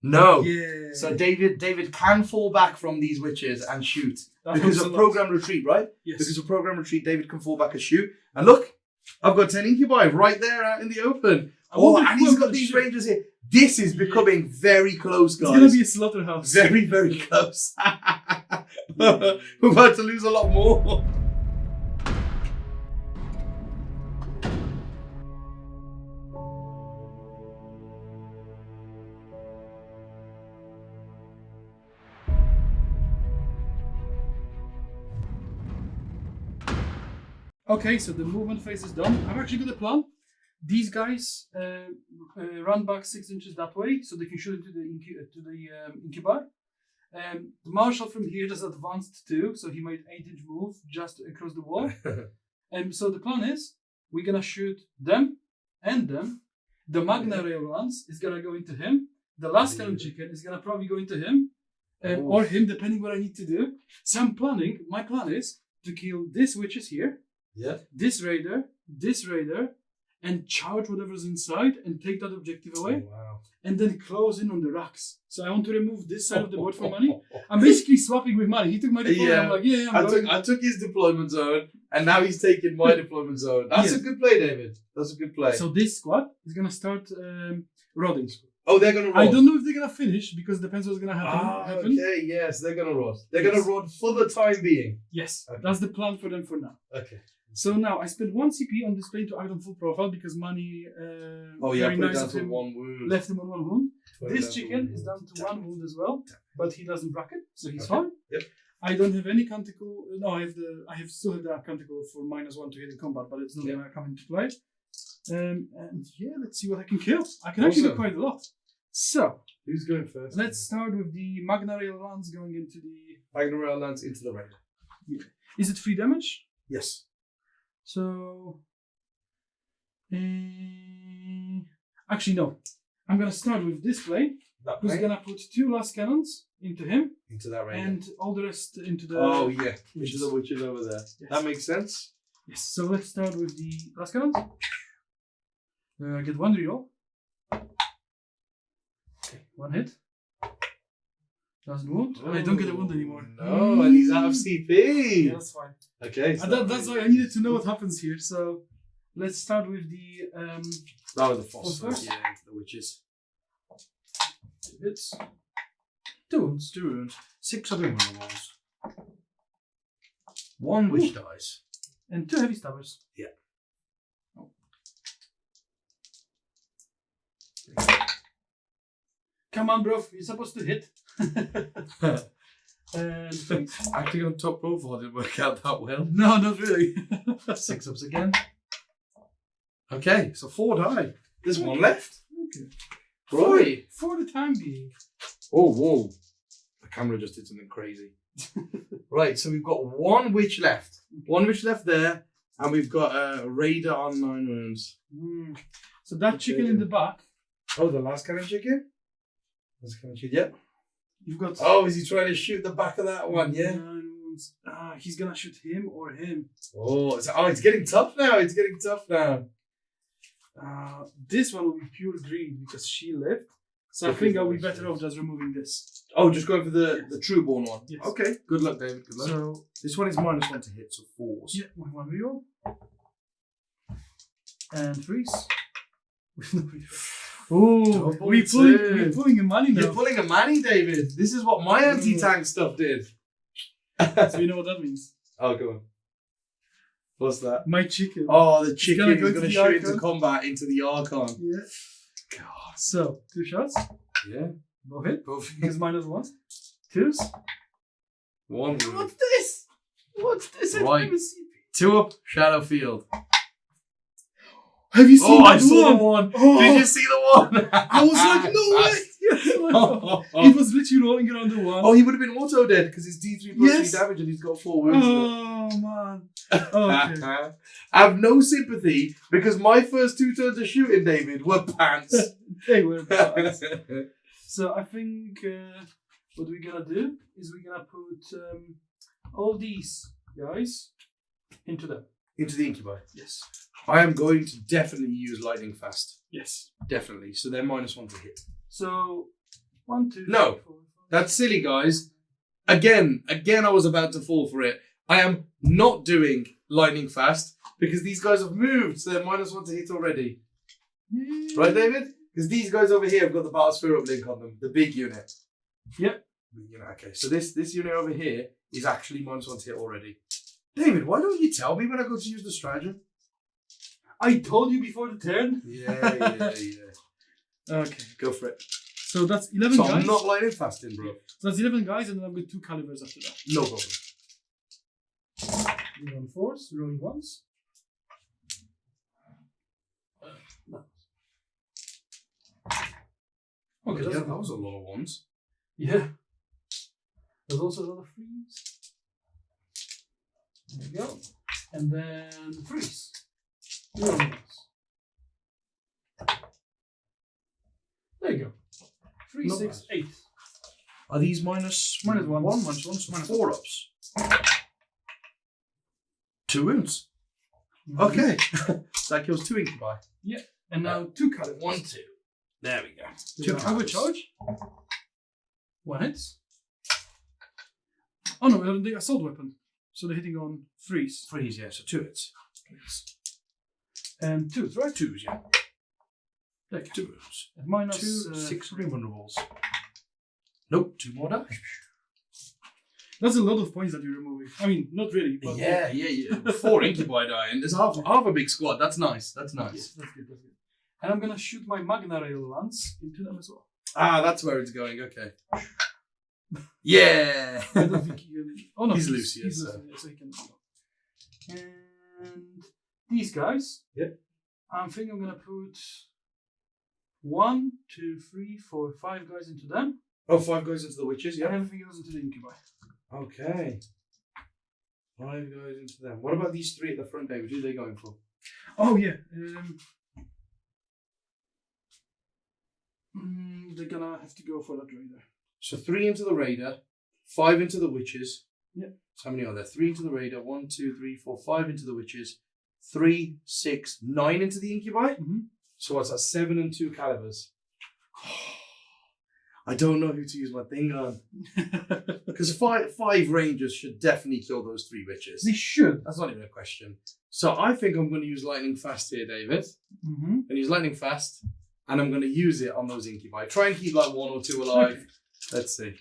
No. Yeah. So David can fall back from these witches and shoot. Because of program retreat, right? Yes. Because of program retreat, David can fall back and shoot. And look, I've got 10 incubi right there out in the open. Oh, and he's got these Rangers here. This is becoming very close, guys. It's going to be a slaughterhouse. Very, very close. We're about to lose a lot more. Okay, so the movement phase is done. I've actually got a plan. These guys run back 6 inches that way, so they can shoot into the incubi. The marshal from here just advanced too, so he made 8-inch move just across the wall. So the plan is we're gonna shoot them and them. The Magna Rail runs is gonna go into him. The last cannon chicken is gonna probably go into him or him, depending what I need to do. So I'm planning. My plan is to kill this witches here. Yeah. This raider, and charge whatever's inside and take that objective away. Oh, wow. And then close in on the racks. So I want to remove this side of the board for money. I'm basically swapping with money. He took my deployment. Yeah. I'm like, I took his deployment zone, and now he's taking my deployment zone. That's a good play, David. That's a good play. So this squad is going to start rodding. Oh, they're going to rod. I don't know if they're going to finish because it depends what's going to happen. Okay, yes, they're going to rod. They're going to rod for the time being. Yes, okay. That's the plan for them for now. Okay. So now I spent 1 CP on display to act on full profile because money. Put it down to 1 wound. Left him on 1 wound. This chicken is down to 1 wound as well, but he doesn't bracket, so he's fine. Yep. I don't have any canticle. No, I still have the canticle for -1 to hit in combat, but it's not going to come into play. And yeah, let's see what I can kill. I can actually do Awesome. quite a lot. So, Who's going first? let's start with the Magna Rail Lance going into the... Magna Rail Lance into the raid. Is it 3 damage? Yes. So... actually, no. I'm going to start with this plane. That Who's plane? going to put 2 last cannons into him. Into that raid. And all the rest into the... Oh, yeah. Which is the witches over there. Yes. That makes sense. Yes, so let's start with the last cannons. Get 1 reroll. Okay, 1 hit. Doesn't wound. I don't get a wound anymore. No, and he's out of CP. Yeah, that's fine. Okay. That's why I needed to know what happens here. So let's start with the That was the first Phosphorus? Yeah, into the witches. 2 hits. 2 wounds. 2 wounds. 6 of them rolls. 1 witch dies. And 2 heavy stabbers. Yeah. Oh. Come on, bro. You're supposed to hit. And thanks. Acting on top profile didn't work out that well. No, not really. 6 ups again. Okay, so 4 die. There's 1 left. Okay. Right. For the time being. Oh, whoa. The camera just did something crazy. Right, so we've got 1 witch left. 1 witch left there. And we've got a raider on 9 wounds. So that chicken in the back, Oh, the last cannon chicken? Last cannon chicken, yeah. you've got... Oh, is he trying to shoot the back of that one? Yeah. 9 wounds. He's gonna shoot him or him. Oh, it's getting tough now. It's getting tough now. This one will be pure greed because she lived. So I think I'll be better off just removing this. Oh, just going for the Trueborn one. Yes. Okay. Good luck, David. Good luck. So, This one is -1 to hit, so 4s. yeah, with 1 reroll. And freeze. With no reroll. Oh, Double we're turn. pulling a money now. You're pulling a Manny, David. This is what my anti-tank stuff did. So you know what that means. Oh, go on. What's that? My chicken. Oh, the chicken gonna is go going to to the shoot into Archon. combat into the Archon. Yeah. God. So, 2 shots. Yeah. Both hit. Both. Because -1. 2s. 1 wound. What's this? What's this? I've Right. never seen it. 2 up, Shadow Field. Have you seen Oh, I that saw one? the one. Oh. Did you see the one? I was like, no way! It was literally rolling around the one. Oh, he would have been auto dead because it's D3 plus Yes. 3 damage and he's got 4 wounds. Oh, man. Okay. I have no sympathy because my first 2 turns of shooting, David, were pants. They were bad. So I think what we're gonna do is we're gonna put all these guys into them. Into the incubi. Yes. I am going to definitely use lightning fast. Yes. Definitely. So they're -1 to hit. So 1, 2, No. 3, 4, 5. That's silly, guys. Again, I was about to fall for it. I am not doing lightning fast because these guys have moved, so they're -1 to hit already. Right, David? Because these guys over here have got the Battle Sphere uplink on them, the big unit. Yep. Big unit, okay. So this unit over here is actually -1 to hit already. David, why don't you tell me when I go to use the stratagem? I told you before the turn. Yeah. Okay. Go for it. So that's 11 So guys. I'm not lightning fasting, bro. So that's 11 guys, and then I've got 2 calibers after that. No problem. Rolling 4s, rolling 1s. No. Okay, Yeah, that's that was a lot of ones. Yeah. There's also a lot of 3s. There we go. And then 3s. Rolling 1s. There you go. 3, Not 6, 8. Are these -1? -1. 4 ups. 2 wounds. Okay. That kills 2 incubi. And now 2 calibers. 1, 2. There we go. Two 2 overcharge. 1 hits. Oh no, the assault weapon. So they're hitting on 3s. Freeze, yeah, so 2 hits. And 2s, right? 2s, yeah. There you go. 2 wounds. And minus 2, 6 invulnerables. Nope, 2 more die. That's a lot of points that you're removing. I mean, not really. But Yeah. 4 incubi dying. There's half a big squad. That's nice. Yes, that's good. And I'm gonna shoot my Magna Rail Lance into them as well. Ah, that's where it's going. Okay. Yeah. I don't think he can... Oh no, He's loose, yes, He's so. loose, so he can go. And these guys. Yep. I'm thinking I'm gonna put 1, 2, 3, 4, 5 guys into them. Oh, 5 goes into the witches, And yeah. everything goes into the incubi. Okay. 5 goes into them. What about these 3 at the front, David? Who are they going for? Oh yeah. They're gonna have to go for that raider. So 3 into the raider, 5 into the witches. Yeah. So how many are there? 3 into the raider, 1, 2, 3, 4, 5 into the witches, 3, 6, 9 into the incubi. Mm-hmm. So what's that? 7 and 2 calibers. I don't know who to use my thing on. Because 5 rangers should definitely kill those 3 witches. They should. That's not even a question. So I think I'm going to use lightning fast here, David. Mm-hmm. I'm going to use lightning fast, and I'm going to use it on those incubi. Try and keep like 1 or 2 alive. Okay. Let's see.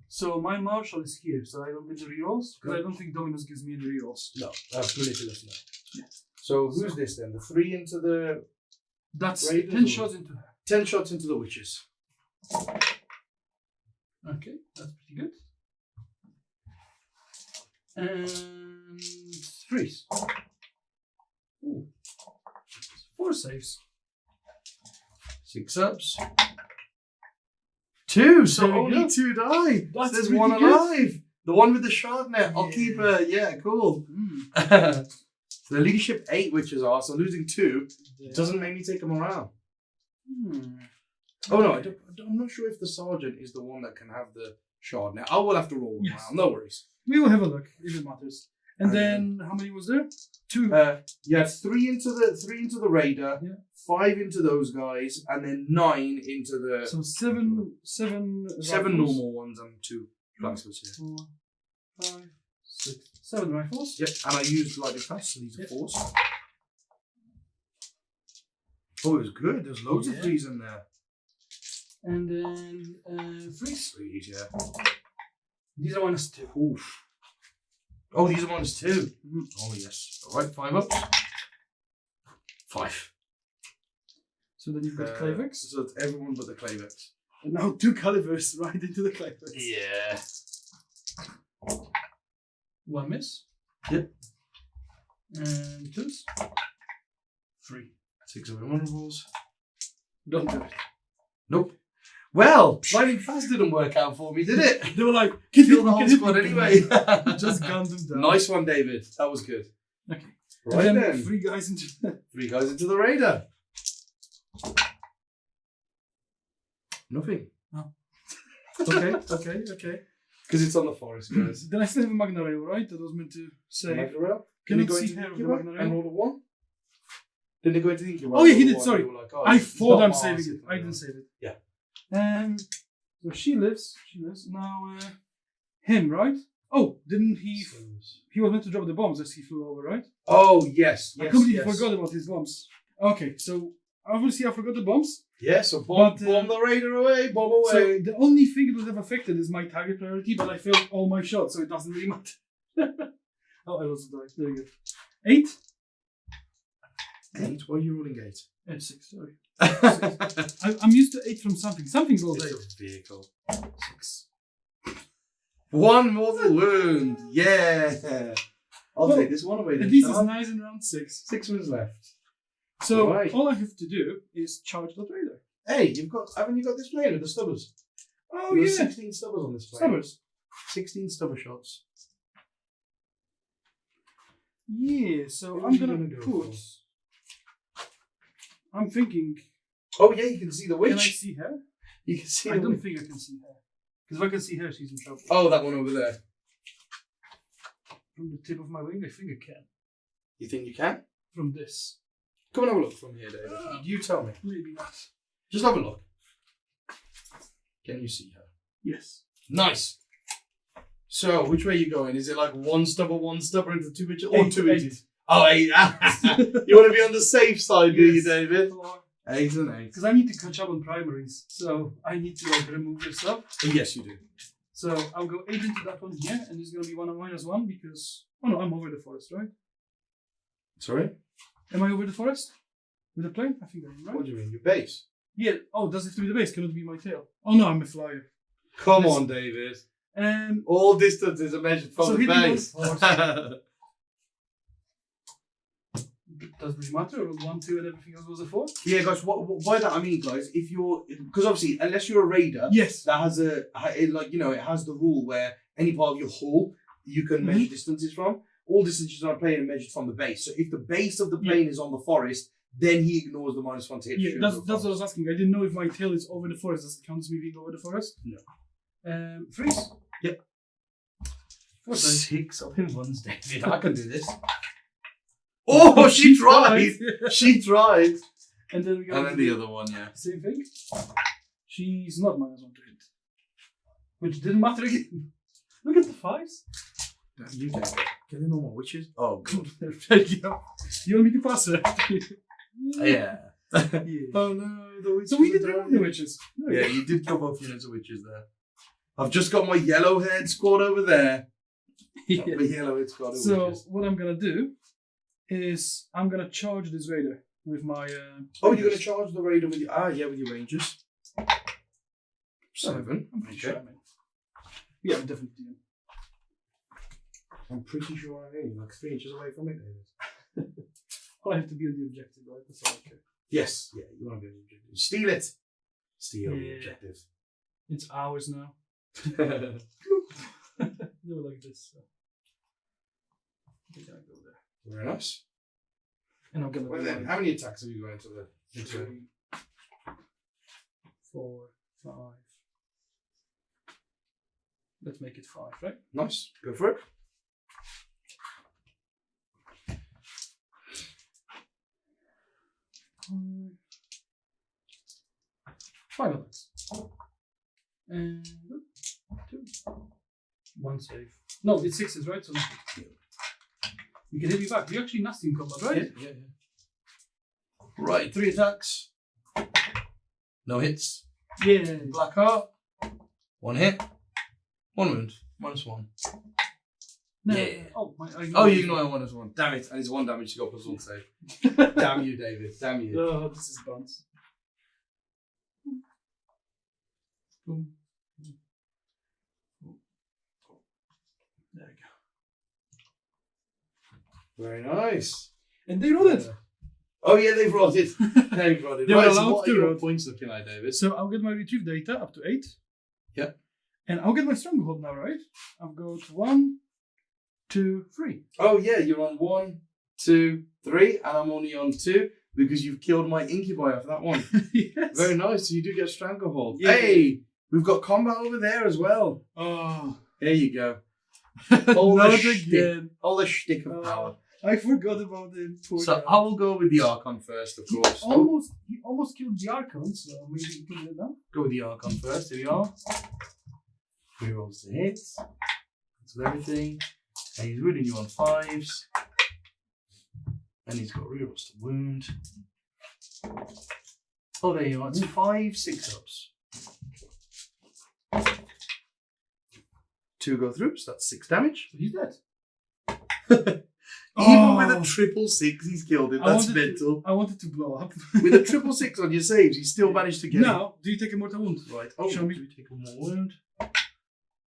So my marshal is here, so I don't get the rerolls. Because I don't think Dominus gives me any rerolls. No, manipulous now. Yeah. So who's this then? The 3 into the... That's Raiders 10 or- shots into her. 10 shots into the witches. Okay, that's pretty good. And freeze. Ooh. 4 saves. 6 ups. 2, so There we only go. 2 die. That's There's pretty 1 good. alive. The one with the shard net. I'll Yeah. keep her. Yeah, cool. So the leadership 8 witches are, so losing 2 doesn't make me take them around. Oh no, I'm not sure if the sergeant is the one that can have the shard net. I will have to roll them Yes. around. No worries. We will have a look if it matters. And Okay. then how many was there? 2. You had 3 into the raider, Yeah. 5 into those guys, and then 9 into the So 7 7 rifles. normal ones and 2 blacksmiths here. 4, 5, 6, 7 rifles. Yep, and I used lightning fast, so these are Yep. 4s. Oh, it was good. There's loads of Yeah. 3s in there. And then freeze. 3s, yeah. These are -2. Oof. Oh, these are ones too. Mhm. Oh yes. All right, 5 ups. 5. So then you've got Clavex. So it's everyone but the Clavex. And now 2 calibers right into the Clavex. Yeah. 1 miss. Yep. And 2s. 3. 6 of invulnerables. Don't do it. Nope. Well, lightning fast didn't work out for me, did it? They were like, Killed the whole squad anyway. Just gunned them down. Nice one, David. That was good. Okay. Right and then. 3 guys into 3 guys into the raider. Nothing. Oh. Okay. Because it's on the forest, guys. Then I still have a Magna Rail, right? That was meant to say. Magna Can they you go see into hair the of the incubator Magna and Rail? roll a 1? Did they go into the incubator? Oh yeah, he Roll a did, 1, sorry. you were like, oh, I it's thought not I'm Mars, saving it's it. I didn't save it. Yeah. So she lives. Now, him, right? Oh, didn't he? He was meant to drop the bombs as he flew over, right? Oh, yes. I completely forgot about his bombs. Okay, so obviously I forgot the bombs. Yeah, so bomb But, the raider away, bomb away. So the only thing it would have affected is my target priority, but I failed all my shots, so it doesn't really matter. Oh, I also died. There you go. 8? 8? Why are you rolling 8? And 6, sorry. I'm used to 8 from something. Something rolls 8. It's a vehicle. 6. 1 mortal wound. Yeah. I'll take this one away At then. least shall it's I? nice and round 6. 6 ones left. So Right. all I have to do is charge the raider. Hey, haven't you got this plane with the stubbers? Oh There were yeah, 16 stubbers on this plane. stubbers. 16 stubber shots. Yeah, so Who I'm are you gonna gonna go put. I'm thinking. Oh yeah, you can see the Can I witch. see her? You can see I the don't witch. think I can see her. Because if I can see her, she's in trouble. Oh, that one over there. From the tip of my wing, I think I can. You think you can? From this. Come and have a look from here, David. You tell me. Maybe not. Just have a look. Can you see her? Yes. Nice. So, which way are you going? Is it like one stubber into 2 inches? Or 8, 2 8. inches? Oh, 8. You want to be on the safe side, do you, David? 8 and 8. Because I need to catch up on primaries, so I need to like remove your stuff. Yes, you do. So I'll go 8 into that one here, and it's gonna be 1 and -1 because no, I'm over the forest, right? Sorry? Am I over the forest with the plane? I think I am, right? What do you mean? Your base? Yeah. Oh, does it have to be the base? Can it be my tail? Oh no, I'm a flyer. Come Listen. on, David. And All distances are measured from So the hitting base. those Doesn't really matter. I rolled 1, 2, and everything else was a 4. Yeah, guys. What by that I mean, guys, if you're because obviously unless you're a raider, Yes. that has it has the rule where any part of your hull you can measure distances from. All distances on a plane are measured from the base. So if the base of the plane is on the forest, then he ignores the -1 to hit. Yeah, that's what I was asking. I didn't know if my tail is over the forest. Does it count as me being over the forest? No. Freeze. Yep. 6 up in ones, David. I can do this. Oh, she tried. She tried. And then we got the other one, yeah. Same thing. She's not -1 to hit, which didn't matter again. Look at the 5s. Damn you, David. Get in all my witches. Oh, God. Thank you. You want me to pass her? Yeah. Oh no, so we did remove the witches. No. Yeah, you did kill both units of witches there. I've just got my yellow-haired squad over there. Yeah. The yellow-haired squad of So witches. what I'm gonna do is I'm gonna charge this raider with my. Oh, you're gonna charge the raider with your with your rangers. 7. I'm pretty sure I'm in. Yeah, I'm definitely in. I'm pretty sure I'm in. Like 3 inches away from it, David. Well, I have to be on the objective, right? That's all I care. Yes, yeah, you want to be on the objective. Steal it. Steal the Yeah. objective. It's ours now. They were like this. So. We're gonna go there. Very nice. And I'm gonna. Well then, how many attacks have you got into the? 3, 4, 5. Let's make it 5, right? Nice. Go for it. Five attacks. And 2. 1 save. No, it's 6s, right? So you can hit me back. You're actually nasty in combat, right? Yeah. Right, 3 attacks. No hits. Yeah. Black heart. 1 hit. 1 wound. -1. No. Yeah. Oh, You ignore -1. Damn it! And it's 1 damage to go +1 save. Damn you, David. Damn you. Oh, this is buns. Boom. There we go. Very nice. And they rolled it. Oh yeah, they've rolled it. They've rolled it. They were Right, so allowed what to are your roll. points looking like, David? So I'll get my retrieve data up to 8. Yeah. And I'll get my stronghold now, right? I've got 1, 2, 3. Oh yeah, you're on 1, 2, 3, and I'm only on 2 because you've killed my incubi off that one. Yes. Very nice. So you do get stranglehold. Yeah. Hey, we've got combat over there as well. Oh. There you go. Not shtick. again. All the shtick of power. I forgot about the poor So guy. I will go with the Archon first, of course. He almost killed the Archon, so maybe we can do it now. Go with the Archon first. Here we are. He rolls the hits. That's with everything. And he's winning you on 5s. And he's got rerolls to wound. Oh, there you are. It's 5 6-ups. 2 go through, so that's 6 damage. So he's dead. Even with a 666, he's killed him. That's mental. I wanted to blow up. With a 666 on your saves, he still managed to get it. Now, do you take a mortal wound? Right. Oh, Show me. do we take one more wound?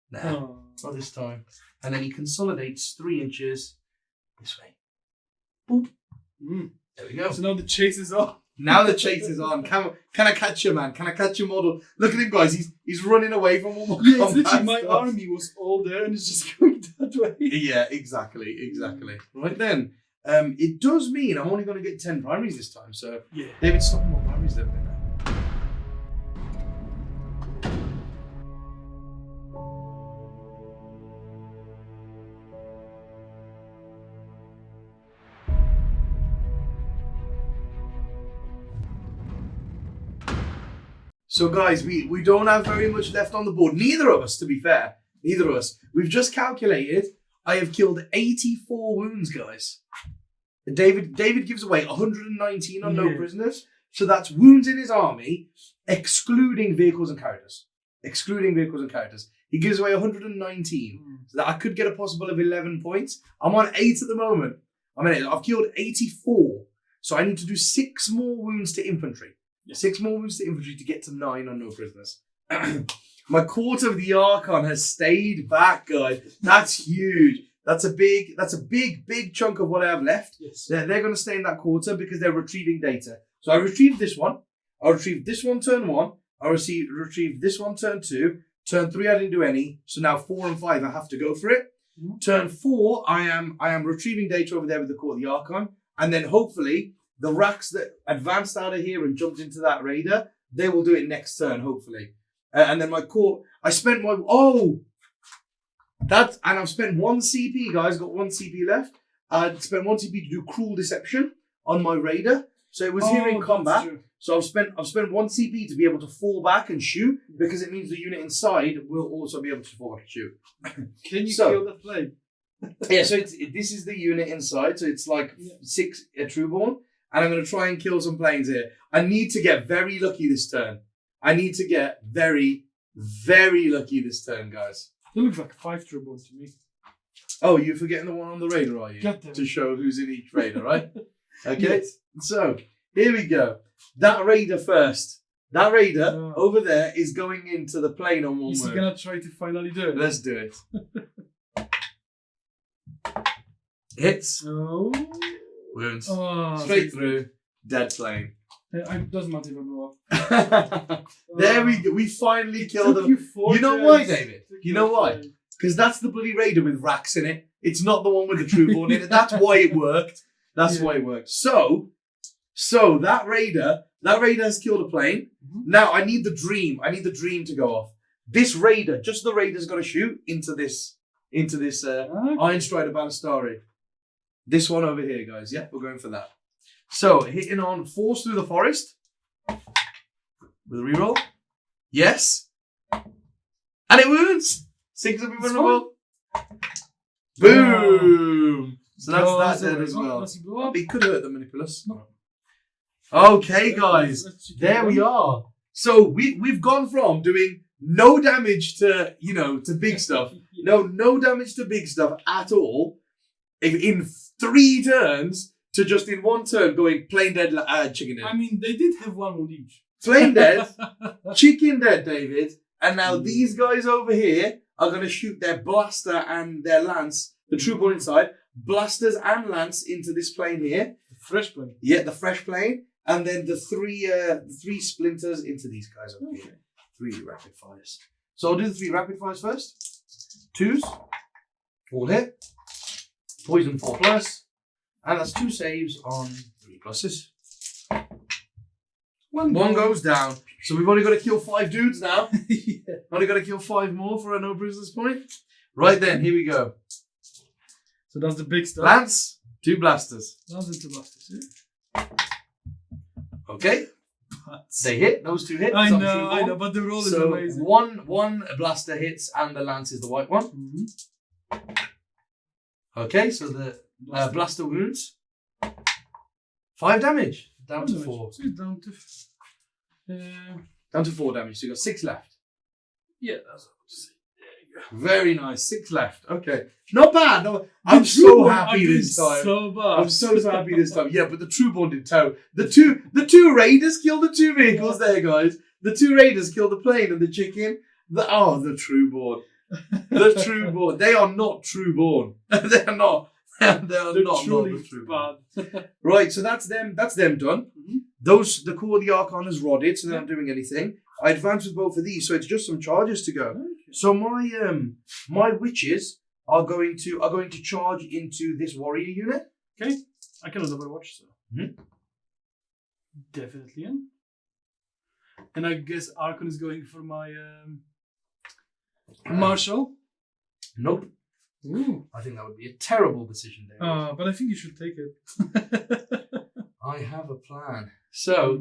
Nah, Oh. not this time. And then he consolidates 3 inches this way. Boop. Mm. There we go. So now the chase is on. Now the chase is on. Can I catch you, man? Can I catch your model? Look at him, guys. He's running away from all my Yeah, it's combat literally my stuff. army was all there and it's just going that way. Yeah, exactly. Right then, it does mean I'm only going to get 10 primaries this time. So, Yeah. David, stop more primaries there. So guys, we don't have very much left on the board. Neither of us, to be fair. Neither of us. We've just calculated. I have killed 84 wounds, guys. And David gives away 119 on no prisoners. So that's wounds in his army, excluding vehicles and characters. He gives away 119. So that I could get a possible of 11 points. I'm on 8 at the moment. I've killed 84. So I need to do 6 more wounds to infantry. Yeah. 6 more moves to infantry to get to 9 on no prisoners. My Court of the Archon has stayed back, guys. That's huge. That's a big chunk of what I have left. Yes. They're going to stay in that quarter because they're retrieving data. So I retrieved this one. I retrieved this one turn 1. I retrieved this one turn 2. Turn 3 I didn't do any. So now 4 and 5 I have to go for it. Mm-hmm. Turn 4 I am retrieving data over there with the Court of the Archon. And then hopefully the racks that advanced out of here and jumped into that raider, they will do it next turn, hopefully. And then my court, I spent my, and I've spent 1 CP, guys, got 1 CP left. I spent 1 CP to do Cruel Deception on my raider. So it was here in combat. So I've spent 1 CP to be able to fall back and shoot, because it means the unit inside will also be able to fall back and shoot. Can you kill the plane? Yeah, so this is the unit inside. So it's like 6 Trueborn. And I'm going to try and kill some planes here. I need to get very lucky this turn. I need to get very, very lucky this turn, guys. It looks like 5 Trueborn to me. Oh, you're forgetting the one on the radar, are you? To show who's in each raider, right? Okay, yes. So here we go. That raider first. That raider over there is going into the plane on 1 Is he going to try to finally do it? Let's do it. Hits. Oh. Wounds. Straight through. Dead plane. It doesn't matter if I blow up. There we go. We finally killed him. You know why, David? You know why? Because that's the bloody raider with racks in it. It's not the one with the Trueborn in it. That's why it worked. That's why it worked. So that raider has killed a plane. Mm-hmm. Now I need the dream. I need the dream to go off. This raider, just the raider's got to shoot into this Iron Strider Ballistari. This one over here, guys. Yeah, we're going for that. So, hitting on Force Through the Forest. With a reroll. Yes. And it wounds. 6 of invulnerable. Boom. So that's that dead as well. It could hurt the Manipulus. No. Okay, guys. There we are. So, we've gone from doing no damage to, to big stuff. No damage to big stuff at all. In 3 turns to just in 1 turn going plain dead, chicken dead. I mean, they did have 1 on each. Plain dead, chicken dead, David. And now these guys over here are going to shoot their blaster and their lance, the Trueborn inside, blasters and lance into this plane here. The fresh plane. Yeah, the fresh plane. And then the 3 splinters into these guys over here. 3 rapid fires. So I'll do the 3 rapid fires first. 2s. All hit. Poison 4+, and that's 2 saves on 3 pluses. 1 goes down. So we've only got to kill 5 dudes now. Only got to kill 5 more for a no prisoners point. Right then, here we go. So that's the big stuff. Lance, 2 blasters. Lance and 2 blasters, yeah. Okay. They hit. Those 2 hits. I know, but the roll is amazing. One blaster hits, and the lance is the white one. Mm-hmm. Okay, so the blaster wounds. 5 damage. Down to 4. So it's down to 4 damage. So you got 6 left. Yeah, that's what I was saying. There you go. Very nice. 6 left. Okay. Not bad. No, I'm so happy this time. So bad. I'm so happy this time. Yeah, but the Trueborn did too. The two raiders killed the 2 vehicles there, guys. The 2 raiders killed the plane and the chicken. The Trueborn. The Trueborn. They are not Trueborn. They are not. They are not the Trueborn. Right, so that's them done. Mm-hmm. The core of the Archon is rodded, so they're not doing anything. I advance with both of these, so it's just some charges to go. Okay. So my witches are going to charge into this warrior unit. Okay. I cannot overwatch, so. Mm-hmm. Definitely in. And I guess Archon is going for my Marshal. Nope. Ooh. I think that would be a terrible decision, David. But I think you should take it. I have a plan. So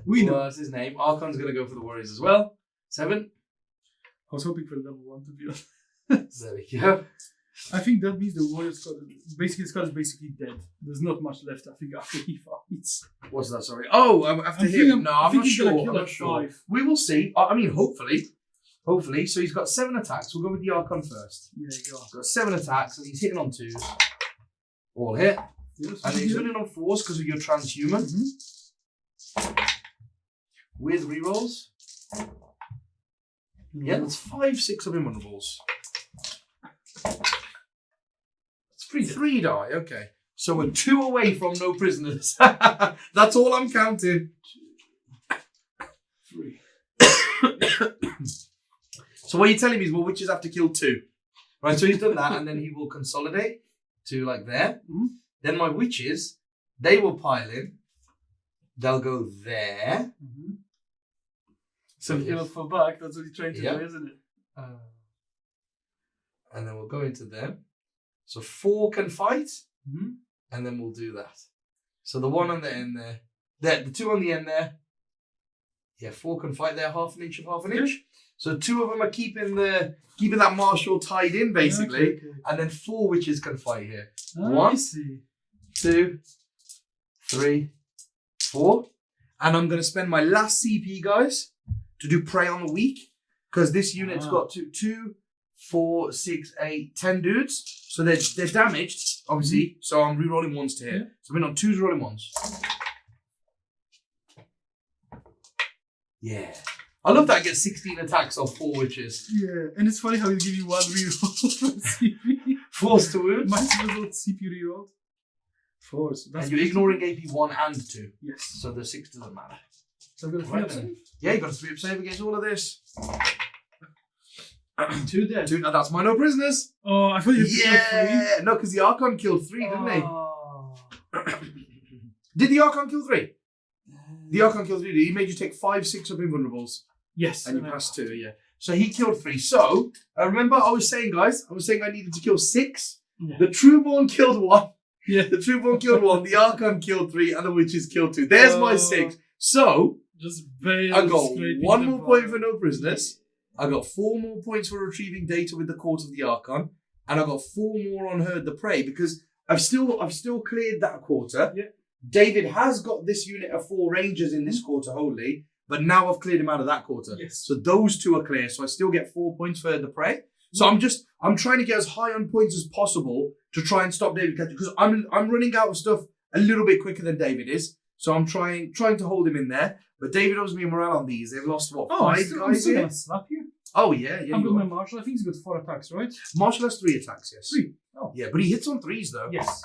we know. What's his name? Archon's gonna go for the warriors as well. 7. I was hoping for a level 1 to be honest. There we go. I think that means the warrior squad is basically dead. There's not much left. I think after he fights. What's that? Sorry. Oh, after him. No, I'm not sure. I'm not sure. 5. We will see. I mean, hopefully. So he's got 7 attacks. We'll go with the Archon first. Yeah, go on. He's got 7 attacks and he's hitting on 2s. All hit. Yes, and he's winning on 4s because of your transhuman. Mm-hmm. With rerolls. Yeah, that's 5, 6 of invulnerables. It's 3 die, okay. So we're 2 away from no prisoners. That's all I'm counting. 3. So what you're telling me is, well, witches have to kill 2. Right, so he's done that, and then he will consolidate to like there. Mm-hmm. Then my witches, they will pile in. They'll go there. Mm-hmm. So heal for back, that's what you're trying to do, isn't it? And then we'll go into them. So 4 can fight, and then we'll do that. So the 1 on the end there, the 2 on the end there. Yeah, 4 can fight there, half an inch of half an inch. So 2 of them are keeping that marshal tied in basically, okay. and then 4 witches can fight here. Oh, 1, 2, 3, 4, and I'm going to spend my last CP, guys, to do prey on the weak, because this unit's got 2, 4, 6, 8, 10 dudes, so they're damaged obviously. So I'm re-rolling 1s to hit. So we're on 2s rolling 1s. Yeah. I love that I get 16 attacks off 4 witches. Yeah, and it's funny how you give you 1 reroll for CP. Force to wound. Mine's result CP rerolled. Force. And you're ignoring AP 1 and 2. Yes. So the 6 doesn't matter. So I've got a 3 up save? Yeah, you got a 3 up save against all of this. 2 dead. 2, that's my no prisoners. Oh, I thought you killed 3. No, because the Archon killed 3, didn't they? Oh. Did the Archon kill 3? The Archon killed 3. He made you take 5, 6 of invulnerables. Yes. And you passed 2, yeah. So he killed 3. So, remember I was saying, guys, I needed to kill 6. Yeah. The Trueborn killed 1. Yeah. The Trueborn killed 1. The Archon killed 3. And the Witches killed 2. There's my 6. So, just I got 1 more point for no prisoners. I got 4 more points for retrieving data with the Court of the Archon. And I got 4 more on Herd the Prey, because I've still cleared that quarter. Yeah. David has got this unit of 4 Rangers in this quarter wholly. But now I've cleared him out of that quarter. Yes. So those 2 are clear. So I still get 4 points for the prey. So I'm trying to get as high on points as possible to try and stop David catching, because I'm running out of stuff a little bit quicker than David is. So I'm trying to hold him in there. But David owes me a morale on these. They've lost 5 I'm guys still here? gonna slap you. Oh yeah. I've got my Marshal. I think he's got 4 attacks, right? Marshal has 3 attacks, yes. 3. Oh. Yeah, but he hits on 3s though. Yes.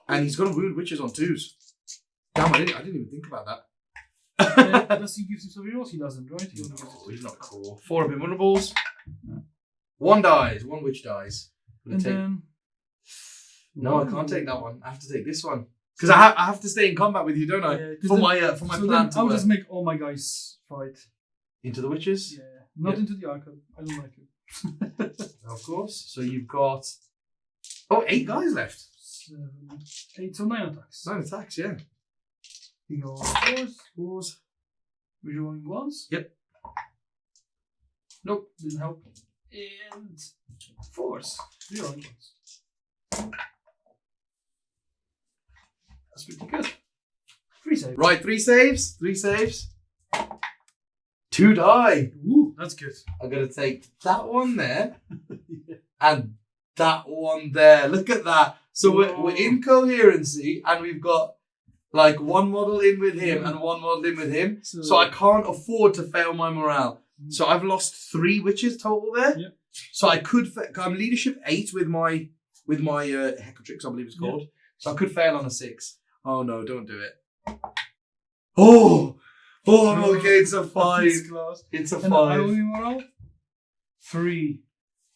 And he's gonna wound witches on 2s. Damn, I didn't even think about that. Does he give him something else? He doesn't, right? No, he's not cool. 4 of invulnerables. 1 dies. 1 witch dies. And then... No, I can't take that one. I have to take this one. Because I have to stay in combat with you, don't I? Yeah, for my plan to I'll just make all my guys fight. Into the witches? Yeah. Not into the Archon. I don't like it. Of course. So you've got... 8 guys left. 8 or 9 attacks. 9 attacks, yeah. You go 4s. Rerolling 1s. Yep. Nope, didn't help. And 4s. Rerolling 1s. That's pretty good. 3 saves. Right, 3 saves. 3 saves. 2 die. Ooh, that's good. I'm going to take that one there. And that one there. Look at that. So we're in coherency, and we've got like 1 model in with him and 1 model in with him. So I can't afford to fail my morale. So I've lost 3 witches total there. Yep. So I could, I'm leadership 8 with my Hecatrix, I believe it's called. Yep. So I could fail on a 6. Oh no, don't do it. Oh, okay, it's a 5. It's a 5. How many morale? 3.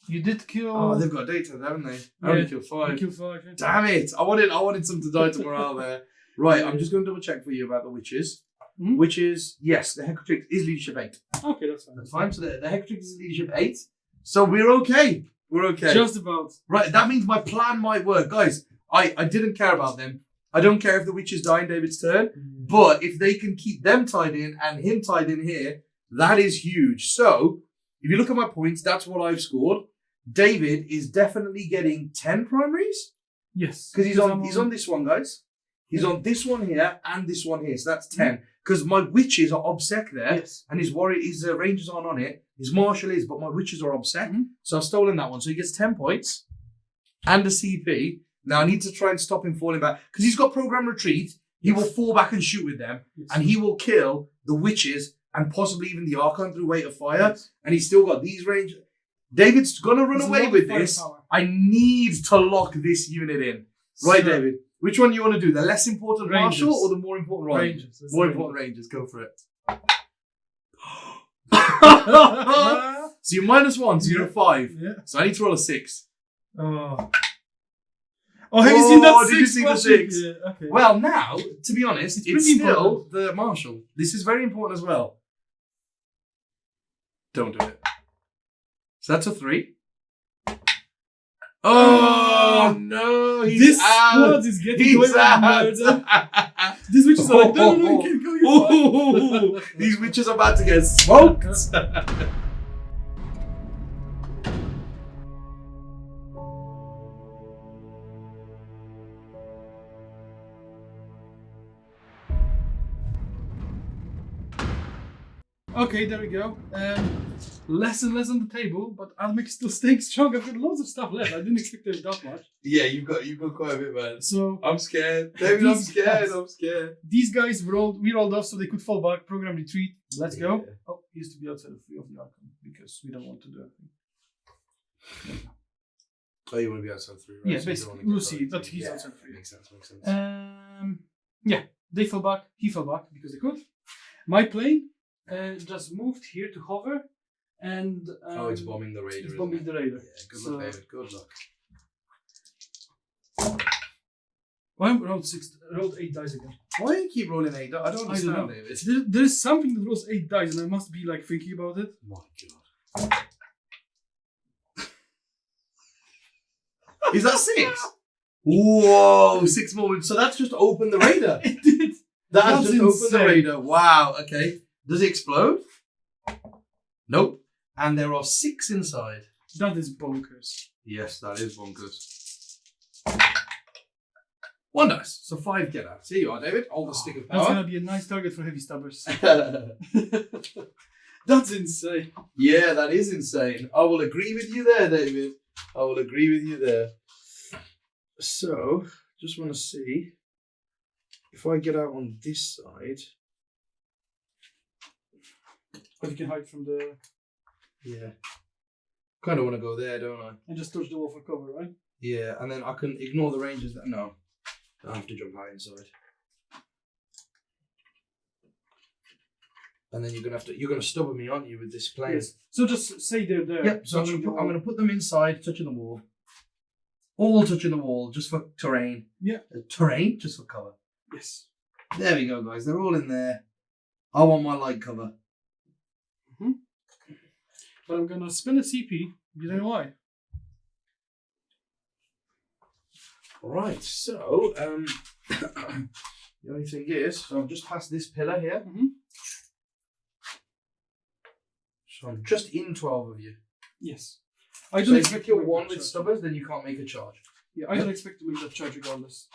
You did kill... Oh, they've got data, haven't they? I only killed 5. You killed 5, yeah. Damn it! I wanted some to die to morale there. Right, I'm just going to double check for you about the witches. Mm-hmm. Witches, yes, the Hecatrix is leadership 8. Okay, that's fine. That's fine. So the Hecatrix is leadership 8. So we're okay. We're okay. Just about. Right, that means my plan might work. Guys, I didn't care about them. I don't care if the witches die in David's turn. But if they can keep them tied in and him tied in here, that is huge. So, if you look at my points, that's what I've scored. David is definitely getting 10 primaries. Yes. Because he's on this one, guys. He's on this one here and this one here. So that's 10. Because my witches are obsec there. Yes. And his rangers aren't on it. His marshal is, but my witches are obsec. So I've stolen that one. So he gets 10 points and a CP. Now I need to try and stop him falling back. Because he's got program retreat. He will fall back and shoot with them. Yes. And he will kill the witches and possibly even the Archon through weight of fire, Yes. and he's still got these range. David's gonna run There's a away lot with of this. firepower. I need to lock this unit in. Right, So, David. Which one do you want to do? The less important Rangers. Marshal or the more important one? Rangers. Let's More do important Rangers. Go for it. Rangers. So you're -1, so you're a 5. Yeah. So I need to roll a 6. Oh. Oh, have you seen that Oh, 6? did you see the flashing? 6? Yeah, okay. Well, now, to be honest, It's it's pretty still important. the Marshal. This is very important as well. Don't do it. So that's a 3. Oh, no, he's this out. squad is getting He's away with out. murder. These witches are like, no, you can't go, you're Ooh, these witches are about to get smoked. Okay, there we go. Less and less on the table, but Admech is still staying strong. I've got loads of stuff left. I didn't expect to have that much. Yeah, you've got quite a bit, man. So I'm scared. David, I'm These scared. guys- I'm scared. these guys we rolled off so they could fall back, program retreat. Let's go. Yeah. Oh, he has to be outside of 3 of the Archon because we don't want to do anything. Oh, you want to be outside 3, right? Yeah, So you basically, don't wanna we'll get see, right but to- he's yeah, outside 3. Makes sense, makes sense. Yeah, they fell back. He fell back because they could. My plane just moved here to hover, and it's bombing the Raider. It's bombing the Raider. Yeah, good So- luck, David. Good luck. Well, I rolled 8 dice again. Why do you keep rolling 8? I don't understand, know. David. There is something that rolls 8 dice, and I must be like thinking about it. My God. Is that 6? Whoa, 6 more. So that's just opened the Raider. It did. That's just opened the insane. Raider. Wow, okay. Does it explode? Nope. And there are 6 inside. That is bonkers. Yes, that is bonkers. 1 dice. So 5 get out. Here you are, David. Hold the stick of That's power. gonna be a nice target for heavy stabbers. That's insane. Yeah, that is insane. I will agree with you there, David. I will agree with you there. So, just want to see if I get out on this side. But you can hide from the Yeah. Kind of want to go there, don't I? and just touch the wall for cover, right? Yeah, and then I can ignore the ranges. No, I have to jump high inside. And then you're gonna stubborn me, aren't you, with this plane? Yes. So just say they're there. Yep. So touching the I'm wall. gonna put them inside, touching the wall. All touching the wall, just for terrain. Yeah. Terrain, just for cover. Yes. There we go, guys. They're all in there. I want my light cover. But I'm gonna spin a CP. You know why? Right. So, the only thing is, so I've just passed this pillar here. So I'm just in 12 of you. Yes. I So don't if expect you're to make one that with charge. stubbers, then you can't make a charge. Yeah, I don't expect to make that charge regardless.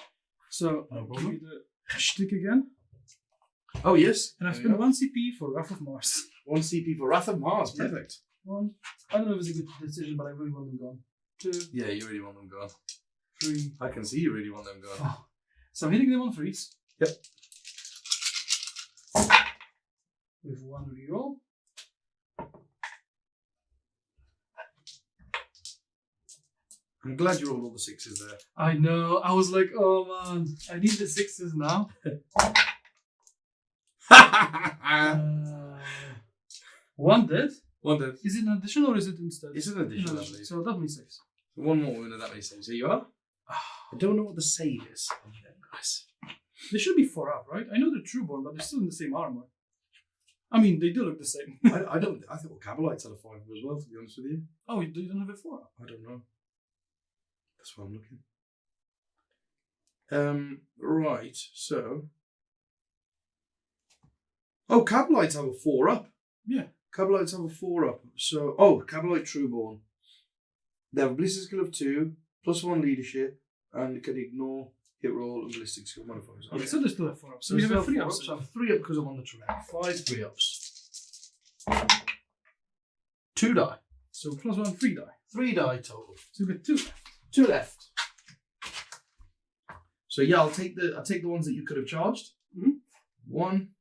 So No I'll problem. give you the stick again. Oh yes. And I've There we spent go. 1 CP for Wrath of Mars. 1 CP for Wrath of Mars. Yeah. Perfect. 1. I don't know if it's a good decision, but I really want them gone. 2, Yeah, you really want them gone. 3. I can see you really want them gone. 4. So I'm hitting them on 3s. Yep. With 1 reroll. I'm glad you rolled all the 6s there. I know. I was like, oh man, I need the 6s now. One dead. One dead. Is it an addition or is it instead? It's an addition, I Instead. believe. So that means 6. One more winner, that many saves. Here you are. I don't know what the save is on them, guys. They should be 4 up, right? I know they're Trueborn, but they're still in the same armor. I mean, they do look the same. I don't. I think Cabalites had a 5 as well, to be honest with you. Oh, you don't have a 4 up? I don't know. That's what I'm looking. Right, so. Oh, Cabalites have a 4 up. Yeah. Cabalites have a 4 up. So, Cabalite Trueborn. They have a ballistic skill of 2, +1 leadership, and can ignore hit roll and ballistic skill modifiers. Okay, so they still have 4 up. So we we have a 3 4 up. ups. So I have 3 up because I'm on the terrain. 5 3 ups. 2 die. So +1, 3 die. 3 die total. So we got 2 left. 2 left. So yeah, I'll take the ones that you could have charged. Mhm. 1,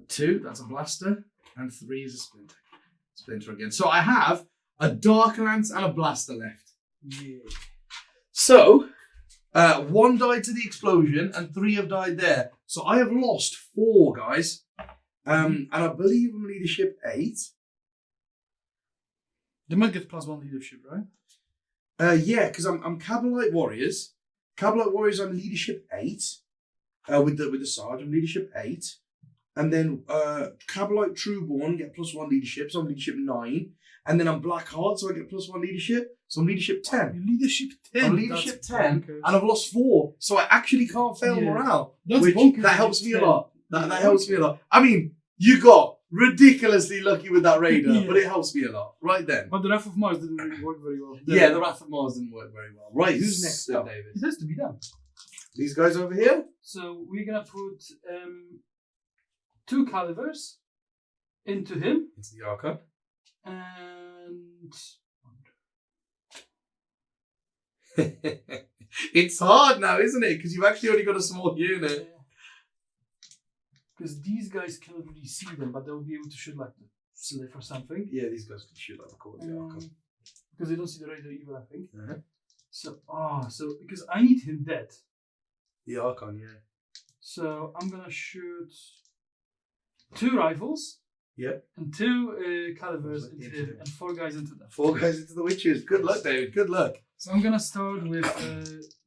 2, that's a blaster, and 3 is a splinter. Splinter again. So I have a Dark Lance and a blaster left. Yeah. So, 1 died to the explosion, and 3 have died there. So I have lost 4, guys. And I believe I'm leadership 8. They might get +1 leadership, right? Yeah, because I'm Cabalite Warriors. Cabalite Warriors, I'm leadership 8. With the Sarge, I'm leadership 8. And then Cabalite Trueborn get +1 leadership, so I'm leadership 9. And then I'm Black Heart, so I get +1 leadership, so I'm leadership 10. Leadership 10. I'm leadership That's 10, bonkers. and I've lost 4, so I actually can't fail morale. That's Which, bonkers. that helps me a 10. lot. That helps me a lot. I mean, you got ridiculously lucky with that Raider, Yeah. but it helps me a lot. Right then. But the Wrath of Mars didn't really work very well. Yeah, the Wrath of Mars didn't work very well. Right, who's next then, David? It has to be them. These guys over here? So we're gonna put 2 calibers into him, It's the Archon. and It's hard now, isn't it? Because you've actually only got a small unit. because these guys cannot really see them, but they'll be able to shoot like the slip or something. Yeah, these guys can shoot like the core of the Archon. Because they don't see the radar either, I think. Uh-huh. So because I need him dead. The Archon, yeah. So I'm gonna shoot 2 rifles. Yep. And 2 calibers Into into him, them. and 4 guys into them. 4 guys into the Witches. Good luck, David. Good luck. So I'm gonna start with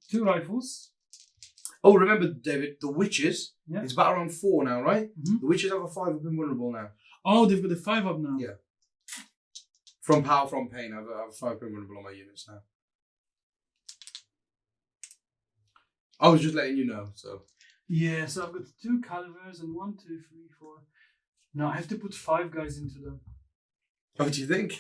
2 rifles. Oh, remember, David, the Witches, Yeah. it's battle round 4 now, right? Mhm. The Witches have a 5 up invulnerable now. Oh, they've got the 5 up now. Yeah. From Power, from Pain, I have a 5 invulnerable on my units now. I was just letting you know, so. Yeah, so I've got 2 calibers and 1, 2, 3, 4. No, I have to put 5 guys into them. What do you think?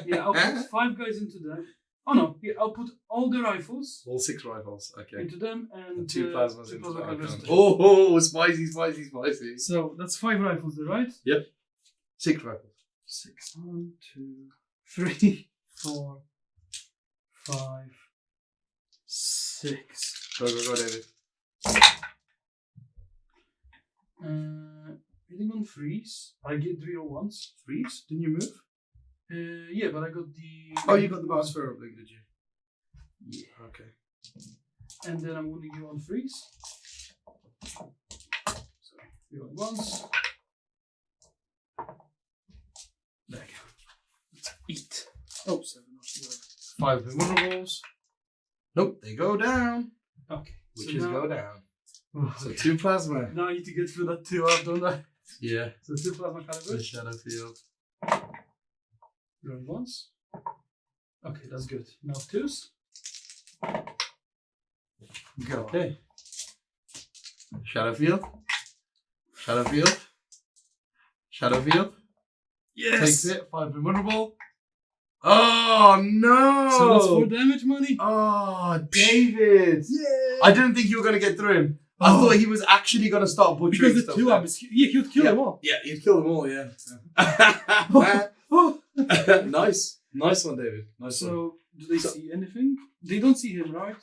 Yeah, I'll put 5 guys into them. Oh no, yeah, I'll put all the rifles All 6 rifles, okay. into them and And 2 plasmas 2 into plasma the calibers Archon. into them. Oh, spicy, spicy, spicy. So that's 5 rifles there, right? 6 rifles. 6. 1, 2, 3, 4, 5, 6. Go, David. Hitting on 3s. I get 3 once. 3s? Didn't you move? Yeah, but I got the. Oh, you got the Balanced Dataslate, did you? Yeah. Okay. And then I'm wounding you on 3s. So 3 on ones. There you go. Let's eat. Oh, 7. 5 invulnerables. Nope, they go down. Okay. Witches so now, go down. Oh, So okay. 2 plasma. Now I need to get through that 2 up, don't I? Yeah. So 2 plasma The calibers. Shadow Field. Rolling once. Okay, that's good. Now 2s. Go. Okay. Shadow Field. Shadow Field. Shadow Field. Yes! Takes it. 5 invulnerable. Oh no! So that's 4 damage money? Oh, David! Yeah! I didn't think you were gonna get through him. I Oh. thought he was actually gonna start butchering Because the stuff 2 there. up is. Yeah, he would kill them all. Yeah, you'd kill them all. Yeah. Oh. Nice one, David. Nice one. So, do they see anything? They don't see him, right?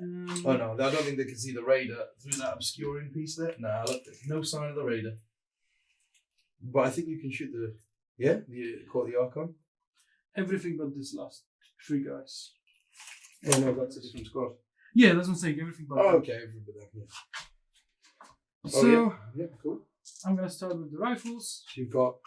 Oh no, I don't think they can see the Raider through that obscuring piece there. Nah, look, there's no sign of the Raider. But I think you can shoot the call the Archon. Everything but this last 3 guys. Oh no, that's a different squad. Yeah, that's what I'm saying. Everything but Oh, them. okay, everything but that. Yeah. So, Yeah, cool. I'm gonna start with the rifles. So you've got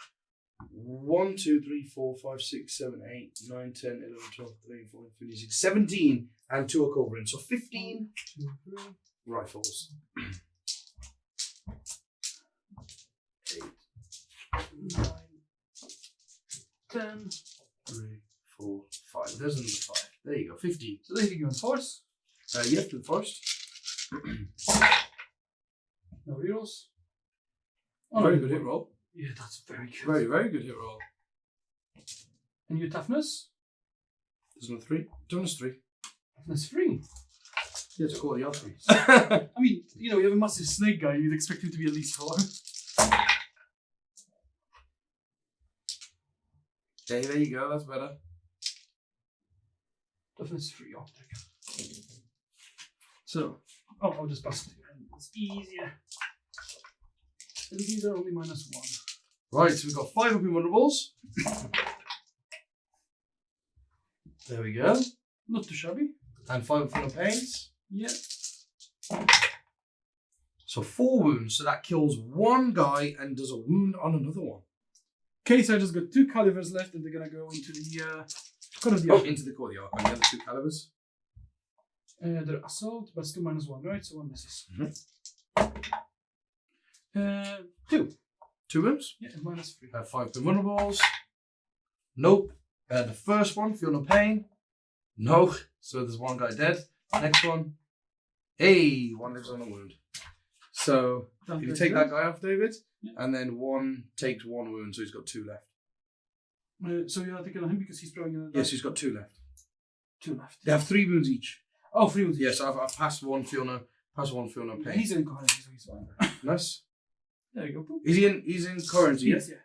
1, 2, 3, 4, 5, 6, 7, 8, 9, 10, 11, 12, 13, 14, 15, 16, 17, and 2 are covering. So 15 2, 3, rifles. 8, 9, 10. 3, 4, 5. There's another 5. There you go. 15. So they can force. Yes, to the first. No rerolls. Very good hit roll. Yeah, that's very good. Very, very good hit roll. And your toughness? There's another 3. Toughness 3. Toughness 3. Yeah, it's called the other 3. I mean, you know, you have a massive snake guy, you'd expect him to be at least 4. Okay, there you go. That's better. Toughness 3. Oh, there you go. So, I'll just pass it to you. It's easier. And these are only -1. Right, so we've got 5 up invulnerables. There we go. Not too shabby. And 5 up final pains. Yeah. So 4 wounds, so that kills 1 guy and does a wound on another one. Okay, so I just got 2 calibers left, and they're gonna go into the Into the core of the arc. And the other 2 calibers. They're assault, but still -1, right? So 1 misses. 2. 2 wounds. Yeah, and -3. 5 invulnerables. Nope. The first one, feel no pain. No. So there's 1 guy dead. Next one. Hey, 1 lives on a wound. So if you take that guy off, David, and then 1 takes 1 wound, so he's got 2 left. So you're taking on him because he's throwing in. Yes, he's got 2 left. 2 left. They have 3 wounds each. Oh, 3 wounds. Yes, I've passed 1, feel no pain. He's in currency, so he's fine. Nice. There you go. Is he in currency? Yes, yeah.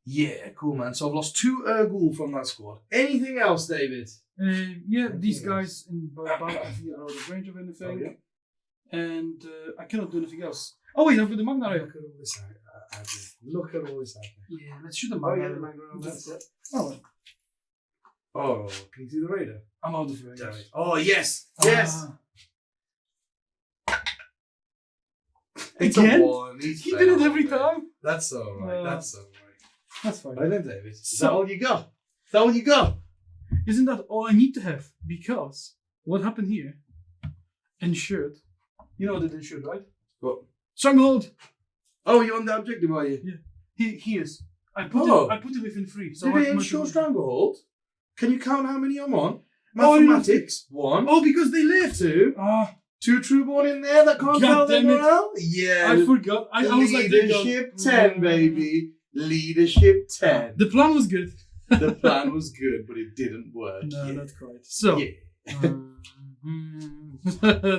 Yeah, cool, man. So I've lost 2 Urgul from that squad. Anything else, David? These guys in Battlefield are out of range of anything. Oh, yeah. And I cannot do anything else. Oh, wait, I've got the Magna Ray. Look at all this Look at all this Yeah, let's shoot the Magna Ray. the Magna. That's it. Oh, Oh, can you see the radar? I'm out of range. Damn it. Oh, yes. Yes. It's Again? a 1. He did it every time. That's all right. That's all right. That's fine. Right then, David. Is So- that all you got? Is that all you got? Isn't that all I need to have? Because what happened here ensured. You know what it ensured, right? What? Stronghold. Oh, you're on the objective, are you? He is. I put it within 3. So Did it I ensure stranglehold? Can you count how many I'm on? Oh, Mathematics. 1. Oh, because they live. 2. Ah, 2 trueborn in there that can't God fail their damn it. morale? Yeah. I forgot. I was like, they don't- Leadership 10, baby. Leadership 10. The plan was good. The plan was good, but it didn't work. No, yeah. not quite. So, Yeah.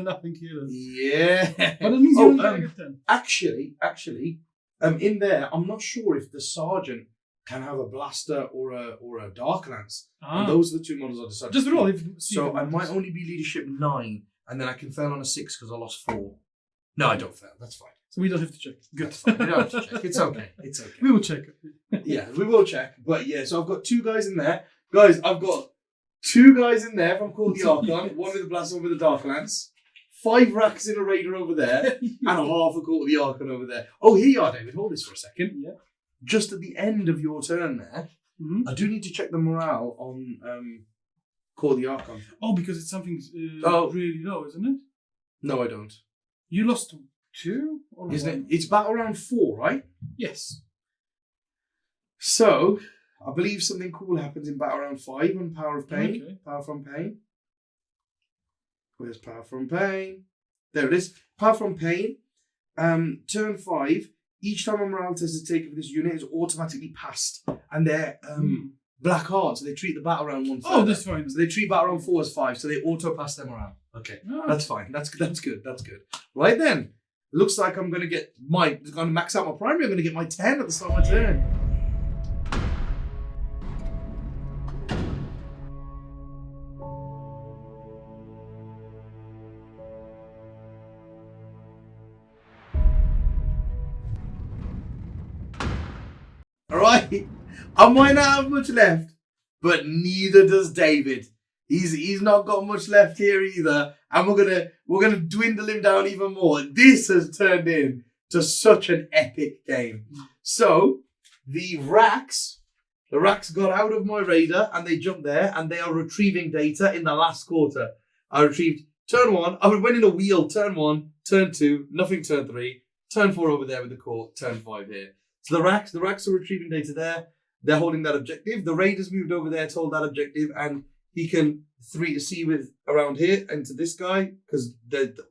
nothing here. Yeah. But it means you're only gonna get 10. Actually, in there, I'm not sure if the sergeant can have a blaster or a dark lance. And those are the 2 models I decided. Just to roll. pick. If, So I might only be leadership 9, and then I can fail on a 6 because I lost 4. No, I don't fail. That's fine. So we don't have to check. Good. That's fine. We don't have to check. It's okay. It's okay. We will check. Yeah, we will check. But yeah, so I've got 2 guys in there. Guys, I've got 2 guys in there from Call the Archon. 1 with a blaster, 1 with a dark lance. 5 racks in a raider over there. And half a Call the Archon over there. Oh, here you are, David. Hold this for a second. Yeah. Just at the end of your turn there, Mm-hmm. I do need to check the morale on Call the Archon. Oh, because it's something really low, isn't it? No, I don't. You lost 2? Or Isn't 1? it? It's battle round 4, right? Yes. So, I believe something cool happens in battle round 5 on Power of Pain. Okay. Power from Pain. Where's Power from Pain? There it is. Power from Pain. Turn 5. Each time a morale test is taken for this unit is automatically passed. And they're black heart, so they treat the battle round 1 Oh, that's fine. So they treat battle round 4 as 5, so they auto pass their morale. Okay. Ah. That's fine. That's good. That's good. Right then. Looks like I'm going to get going to max out my primary. I'm going to get my 10 at the start of my turn. Alright, I might not have much left, but neither does David. He's not got much left here either, and we're gonna dwindle him down even more. This has turned into such an epic game. So the racks got out of my radar and they jumped there, and they are retrieving data in the last quarter. I retrieved turn 1. I went in a wheel. Turn 1, turn 2, nothing. Turn 3, turn 4 over there with the core. Turn 5 here. So the racks are retrieving data there. They're holding that objective. The raiders moved over there to hold that objective, and he can see with around here into this guy because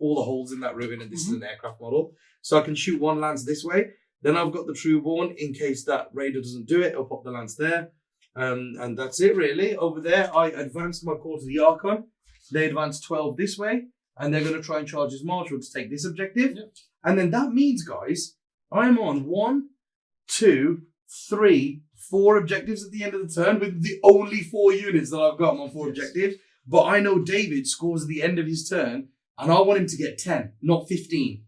all the holes in that ruin, and this is an aircraft model. So I can shoot 1 lance this way. Then I've got the Trueborn in case that raider doesn't do it. I'll pop the lance there, and that's it really. Over there, I advanced my core to the Archon. They advanced 12 this way, and they're going to try and charge his marshal to take this objective. Yep. And then that means, guys, I'm on 1, 2, 3, 4 objectives at the end of the turn with the only 4 units that I've got. I'm on 4 objectives. But I know David scores at the end of his turn, and I want him to get 10, not 15.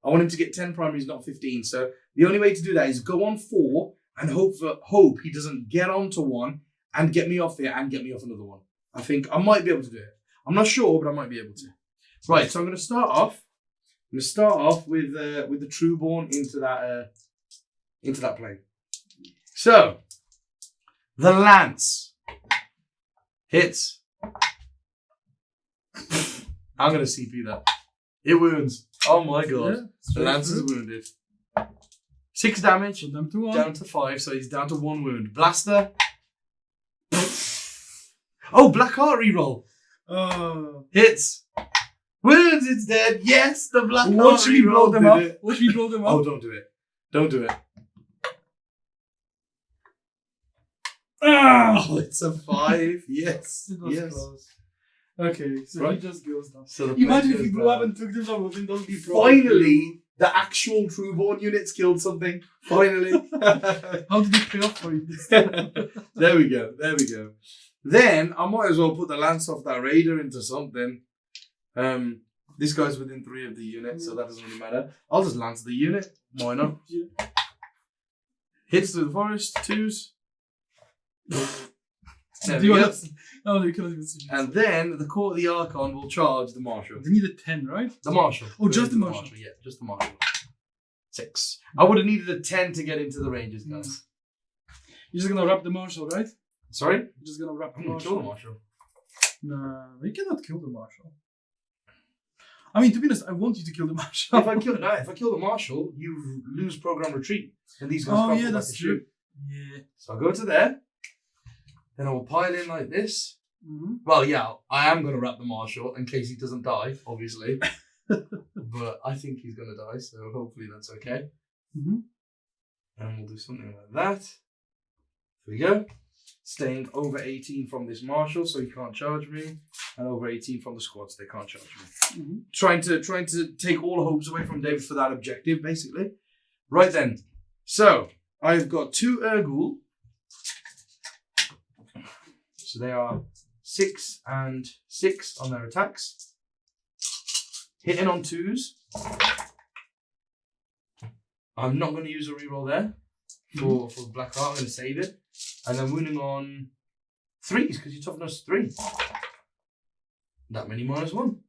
I want him to get 10 primaries, not 15. So the only way to do that is go on 4 and hope he doesn't get onto one and get me off there and get me off another one. I think I might be able to do it. I'm not sure, but I might be able to. Right, so I'm going to start off. I'm going to start off with the Trueborn into that plane. So the lance hits. I'm going to CP that. It wounds. Oh my god. Yeah, the lance is wounded. 6 damage. So down to 5, so he's down to 1 wound. Blaster. Oh, black art reroll. Hits. Wounds, it's dead. Yes, the black art reroll. Watch me blow them up. Watch me blow them up. Oh, don't do it. Don't do it. Oh, it's a 5. Yes. It was close. Okay, so he just goes down. So imagine if he blew up and took them down, wouldn't those be finally, the actual Trueborn units killed something. Finally. How did it pay off for you? There we go. There we go. Then I might as well put the lance off that raider into something. This guy's within 3 of the unit, so that doesn't really matter. I'll just lance the unit. Why not? Yeah. Hits through the forest. 2s. There Do we you go. Oh, no, you cannot even see. And then the Court of the Archon will charge the Marshal. They need a 10, right? The Marshal. Oh, just the Marshal. Yeah, just the Marshal. 6. I would have needed a 10 to get into the Rangers, guys. You're just gonna wrap the Marshal, right? Sorry? You're just gonna wrap the I'm gonna Marshal. kill the Marshal. No, you cannot kill the Marshal. I mean, to be honest, I want you to kill the Marshal. If I kill the Marshal, you lose program retreat. And these guys can't that's true. Yeah. So I'll go to there. Then I will pile in like this. Mm-hmm. Well, yeah, I am going to wrap the Marshal in case he doesn't die, obviously. But I think he's going to die, so hopefully that's okay. Mm-hmm. And we'll do something like that. There we go. Staying over 18 from this Marshal, so he can't charge me. And over 18 from the squads, they can't charge me. Mm-hmm. Trying to take all hopes away from David for that objective, basically. Right then. So, I've got 2 Urgul. So they are 6 and 6 on their attacks. Hitting on 2s. I'm not going to use a reroll there for Black Art. I'm going to save it. And then wounding on 3s because you toughness 3. That many -1.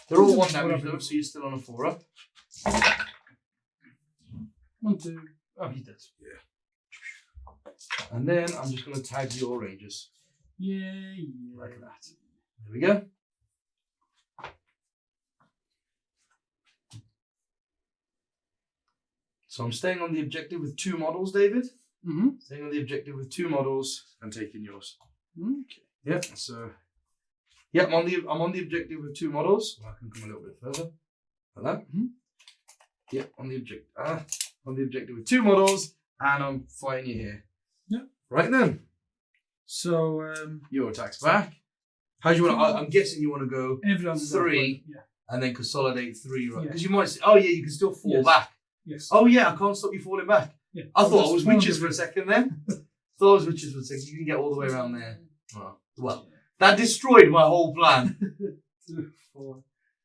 They're all 1 damage though, so you're still on a 4-up. 1, 2. Oh, he's dead. Yeah. And then I'm just going to tag your Rangers. Yeah. Like that. There we go. So I'm staying on the objective with 2 models, David. Mm-hmm. Staying on the objective with 2 models and taking yours. Okay. Yeah. So yeah, I'm on the objective with 2 models. Well, I can come a little bit further. Like that. Mm-hmm. Yeah, on the objective with 2 models, and I'm fighting you here. Yeah. Right then. So Your attack's back. How do you want to? I'm guessing you want to go everyone's 3, yeah, and then consolidate 3, right? Yeah. Because you might say, oh yeah, you can still fall back. Yes. Oh yeah, I can't stop you falling back. Yeah. I thought I was witches for a second then. Thought I was witches for a second. You can get all the way around there. Oh, well, that destroyed my whole plan. 2, 4,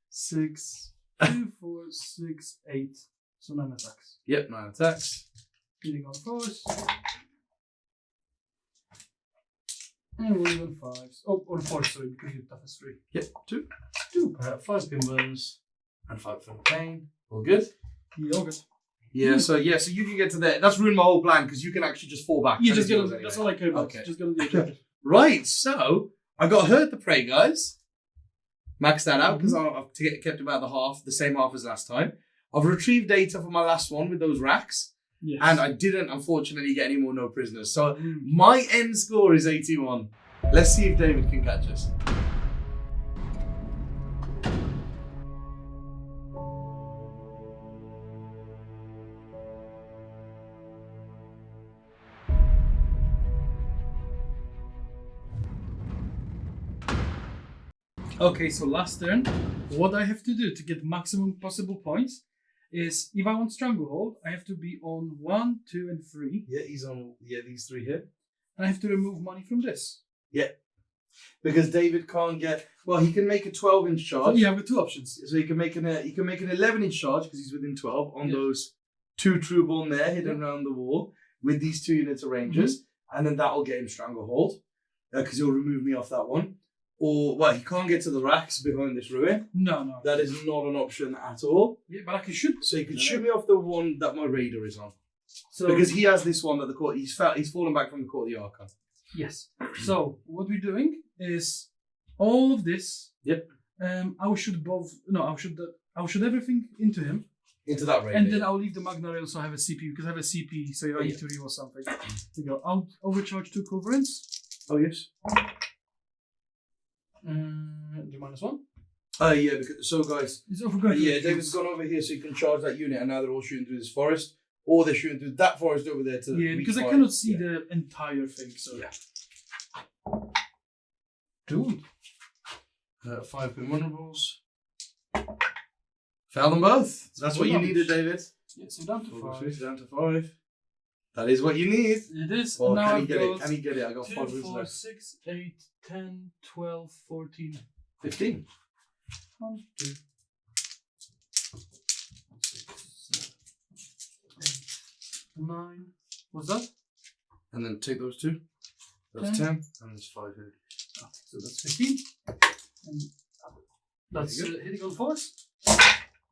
6, 2, 4, 6, 8. So 9 attacks. Yep, 9 attacks. Hitting on 4s. And one on 5s. Oh, on 4s, sorry, because you're tough as 3. Yep, 2. 5 pin burns and 5 for the pain. All good? Yeah, all good. Yeah, so you can get to there. That's ruined my whole plan because you can actually just fall back. Yeah, just get on, that's all I care about. Okay. Just get on the objective. Right, so I got Hurt the Prey, guys. Maxed that out because I've kept about the same half as last time. I've retrieved data for my last one with those racks. Yes. And I didn't, unfortunately, get any more no prisoners. So my end score is 81. Let's see if David can catch us. Okay, so last turn, what I have to do to get maximum possible points is, if I want Stranglehold, I have to be on 1, 2, and 3. Yeah, he's on these 3 here. And I have to remove money from this. Yeah. Because David can't get. Well, he can make a 12-inch So, charge. yeah, I've got 2 options. So he can make an 11-inch charge because he's within 12 on those 2 true born there hidden around the wall with these 2 units of rangers, and then that'll get him stranglehold because he'll remove me off that one. Or well, he can't get to the racks behind this ruin. No. That is not an option at all. Yeah, but I can shoot. So he can shoot me off the one that my raider is on. So Because he has this one that the court. He's fallen back from the court of the Archon. yes. So what we're doing is all of this. Yep. I will shoot both. No, I'll shoot everything into him, Into that raider. and then I'll leave the Magna Rail so I have a CP because I have a CP. So I need to reroll something. There you go. I'll overcharge 2 culverins. Oh yes. Do you -1? Yeah. So guys. It's overcharged. David's gone over here so he can charge that unit, and now they're all shooting through this forest, or they're shooting through that forest over there to. Yeah, because I refire. cannot see the entire thing. So Yeah. dude. 5 vulnerables. Found them both. That's what you needed, David. Yeah, so down to 5. Down to 5. That is what you need. It is. Well, and now can he I've get it? got Can he get it? I got 2, 5 wins 4, left. 6, 8, 10, 12, 14, 15. 1, 2, 6, 7, 8, 9. What's that? And then take those 2. That's 10. And there's 5 here. Oh, so that's 15. And that's hitting on force.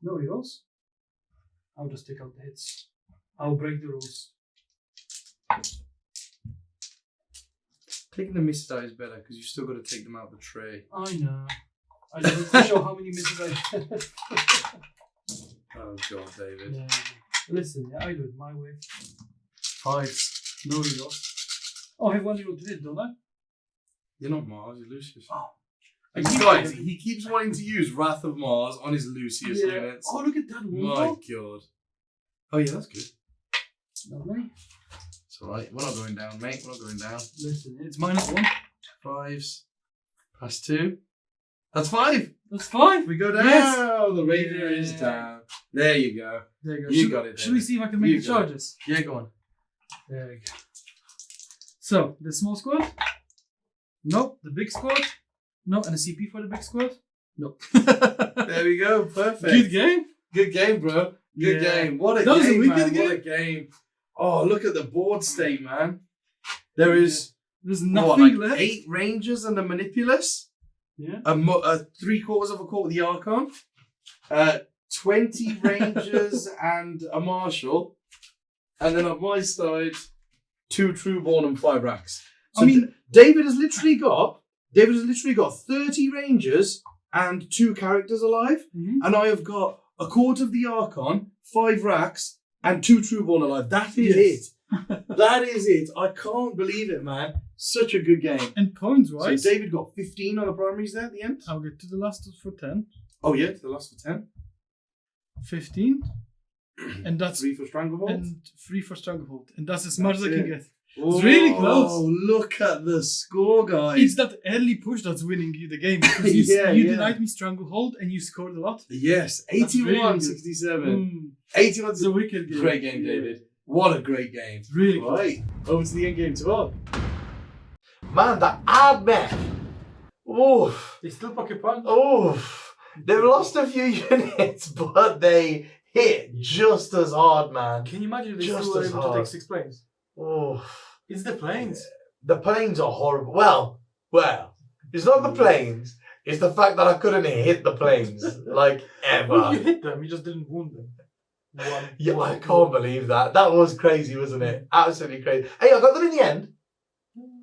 No rerolls. I'll just take out the hits. I'll break the rules. Taking the misses out is better because you've still got to take them out of the tray. I know. I just need to show how many misses I have. Oh god, David. Yeah. Listen, I do it my way. 5s. No rerolls. Oh, I have 1 reroll to hit, don't I? You're not Mars, you're Lucius. Oh. Guys, he keeps wanting to use Wrath of Mars on his Lucius units. Oh, look at that one. My god. Oh yeah, that's good. Lovely. It's alright. We're not going down, mate. We're not going down. Listen, it's -1. 5s. Plus 2. That's 5. That's 5. We go down. Yes. The raider is down. There you go. There you go. You got it, Should we David. see if I can make You the got it. charges? Yeah, go on. There we go. So, the small squad? Nope. The big squad? No. And a CP for the big squad? Nope. There we go. Perfect. Good game. Good game, bro. Good Yeah. game. What a That was a game, wicked man. game. What a game. Oh, look at the board state, man. There is There's what, nothing like left. 8 rangers and a manipulus. Yeah. 3/4 of a court with the Archon. 20 rangers and a marshal. And then on my side, 2 trueborn and 5 racks. So I mean, David has literally got 30 rangers and 2 characters alive. Mhm. And I have got a court of the Archon, 5 racks, and 2 trueborn alive. That is Yes. it. That is it. I can't believe it, man. Such a good game. and points So wise, David got 15 on the primaries there at the end. I'll get to the last for 10. Oh yeah, to the last for 10. 15. And that's 3 for Stranglehold. and 3 for Stranglehold. And that's as much as I That's can it. get. It's really close. Oh, look at the score, guys. It's that early push that's winning you the game. Because you, Yeah, you yeah. denied me Stranglehold and you scored a lot. Yes, That's really 81, good. 67. 81 It's a wicked game. Great game, David. What a great game. It's really good. Right, over to the end game 12. Man, that ad mech. Oof. They still pocket punch. Oof. They've lost a few units, but they hit just as hard, man. Can you imagine if they Just still were as able to hard. take 6 planes? Oof. It's the planes. The planes are horrible. Well, it's not the planes. It's the fact that I couldn't hit the planes, like, ever. Well, you hit them, you just didn't wound them. Yeah, I can't believe that. That was crazy, wasn't it? Absolutely crazy. Hey, I got them in the end.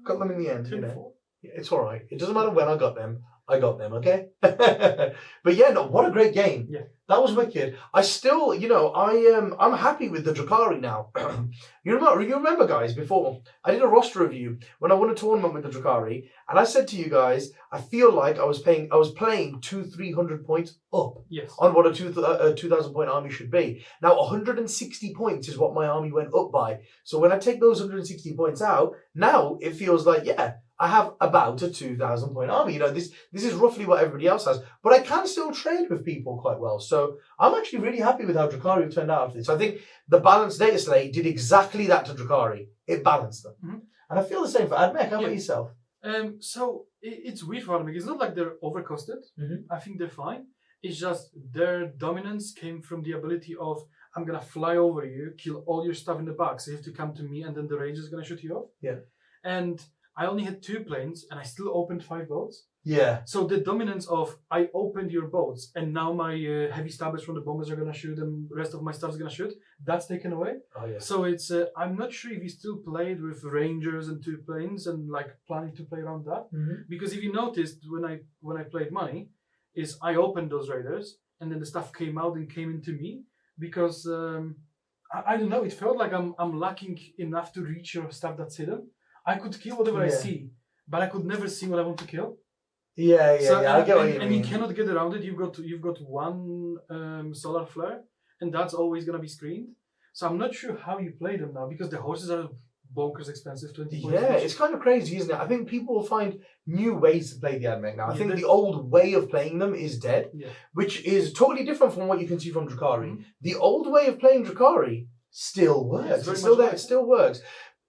Got them in the end, you know. It's all right. It doesn't matter when I got them. I got them, okay? But yeah, no, what a great game. Yeah. That was wicked. I still, I'm happy with the Drukhari now. You remember, guys, before I did a roster review when I won a tournament with the Drukhari, and I said to you guys, I feel like I was playing 200-300 points up Yes. on what a 2,000 point army should be. Now 160 points is what my army went up by. So when I take those 160 points out, now it feels like, yeah, I have about a 2,000 point army. You know, this is roughly what everybody else has, but I can still trade with people quite well. So I'm actually really happy with how Drukhari have turned out after this. I think the Balanced Dataslate did exactly that to Drukhari. It balanced them. Mhm. And I feel the same for Admech. How about Yeah. yourself? So it's weird for them. It's not like they're overcosted. I think they're fine. It's just their dominance came from the ability of I'm gonna fly over you, kill all your stuff in the back, so you have to come to me, and then the range is gonna shoot you off. Yeah. And I only had 2 planes, and I still opened 5 boats. Yeah. So the dominance of I opened your boats, and now my heavy stabbers from the bombers are gonna shoot, and the rest of my stuff is gonna shoot. That's taken away. Oh yeah. So it's I'm not sure if you still played with rangers and 2 planes and like planning to play around that. Because if you noticed when I played money, is I opened those raiders, and then the stuff came out and came into me because I don't know. It felt like I'm lacking enough to reach your stuff that's hidden. I could kill whatever I see, but I could never see what I want to kill. Yeah. So, I get what you mean. And you cannot get around it. You've got 1 solar flare, and that's always gonna be screened. So I'm not sure how you play them now because the horses are bonkers expensive. 20 points. Yeah, it's kind of crazy, isn't it? I think people will find new ways to play the Admech now. I think the old way of playing them is dead, which is totally different from what you can see from Drukhari. The old way of playing Drukhari still works. It's still there. It still works.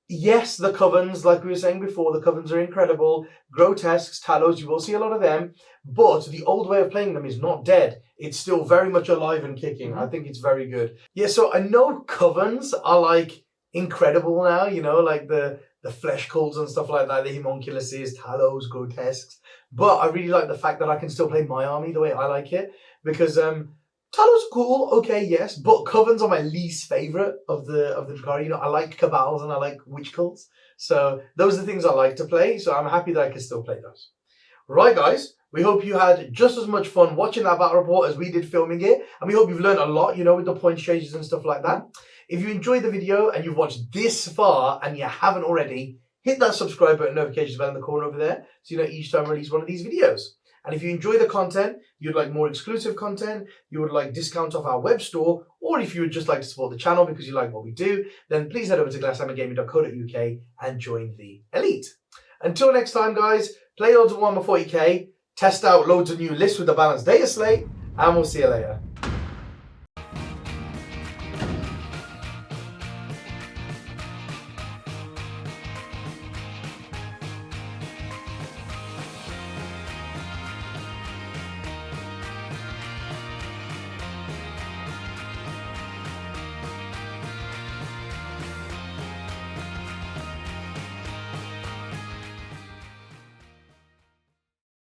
Yes, the covens, like we were saying before, the covens are incredible. Grotesques, Talos, you will see a lot of them. But the old way of playing them is not dead. It's still very much alive and kicking. I think it's very good. Yeah, so I know covens are like incredible now, you know, like the flesh cults and stuff like that, the homunculuses, Talos, Grotesques. But I really like the fact that I can still play my army the way I like it. Because Talos are cool, okay, yes, but covens are my least favourite of the Drukhari. You know, I like cabals and I like witch cults. So those are the things I like to play, so I'm happy that I can still play those. Right, guys, we hope you had just as much fun watching that battle report as we did filming it. And we hope you've learned a lot, you know, with the points changes and stuff like that. If you enjoyed the video and you've watched this far and you haven't already, hit that subscribe button, notifications bell in the corner over there, so you know each time I release one of these videos. And if you enjoy the content, you'd like more exclusive content, you would like discounts off our web store, or if you would just like to support the channel because you like what we do, then please head over to glasshammergaming.co.uk and join the elite. Until next time, guys, play loads of Warhammer 40k, test out loads of new lists with the Balanced Dataslate, and we'll see you later.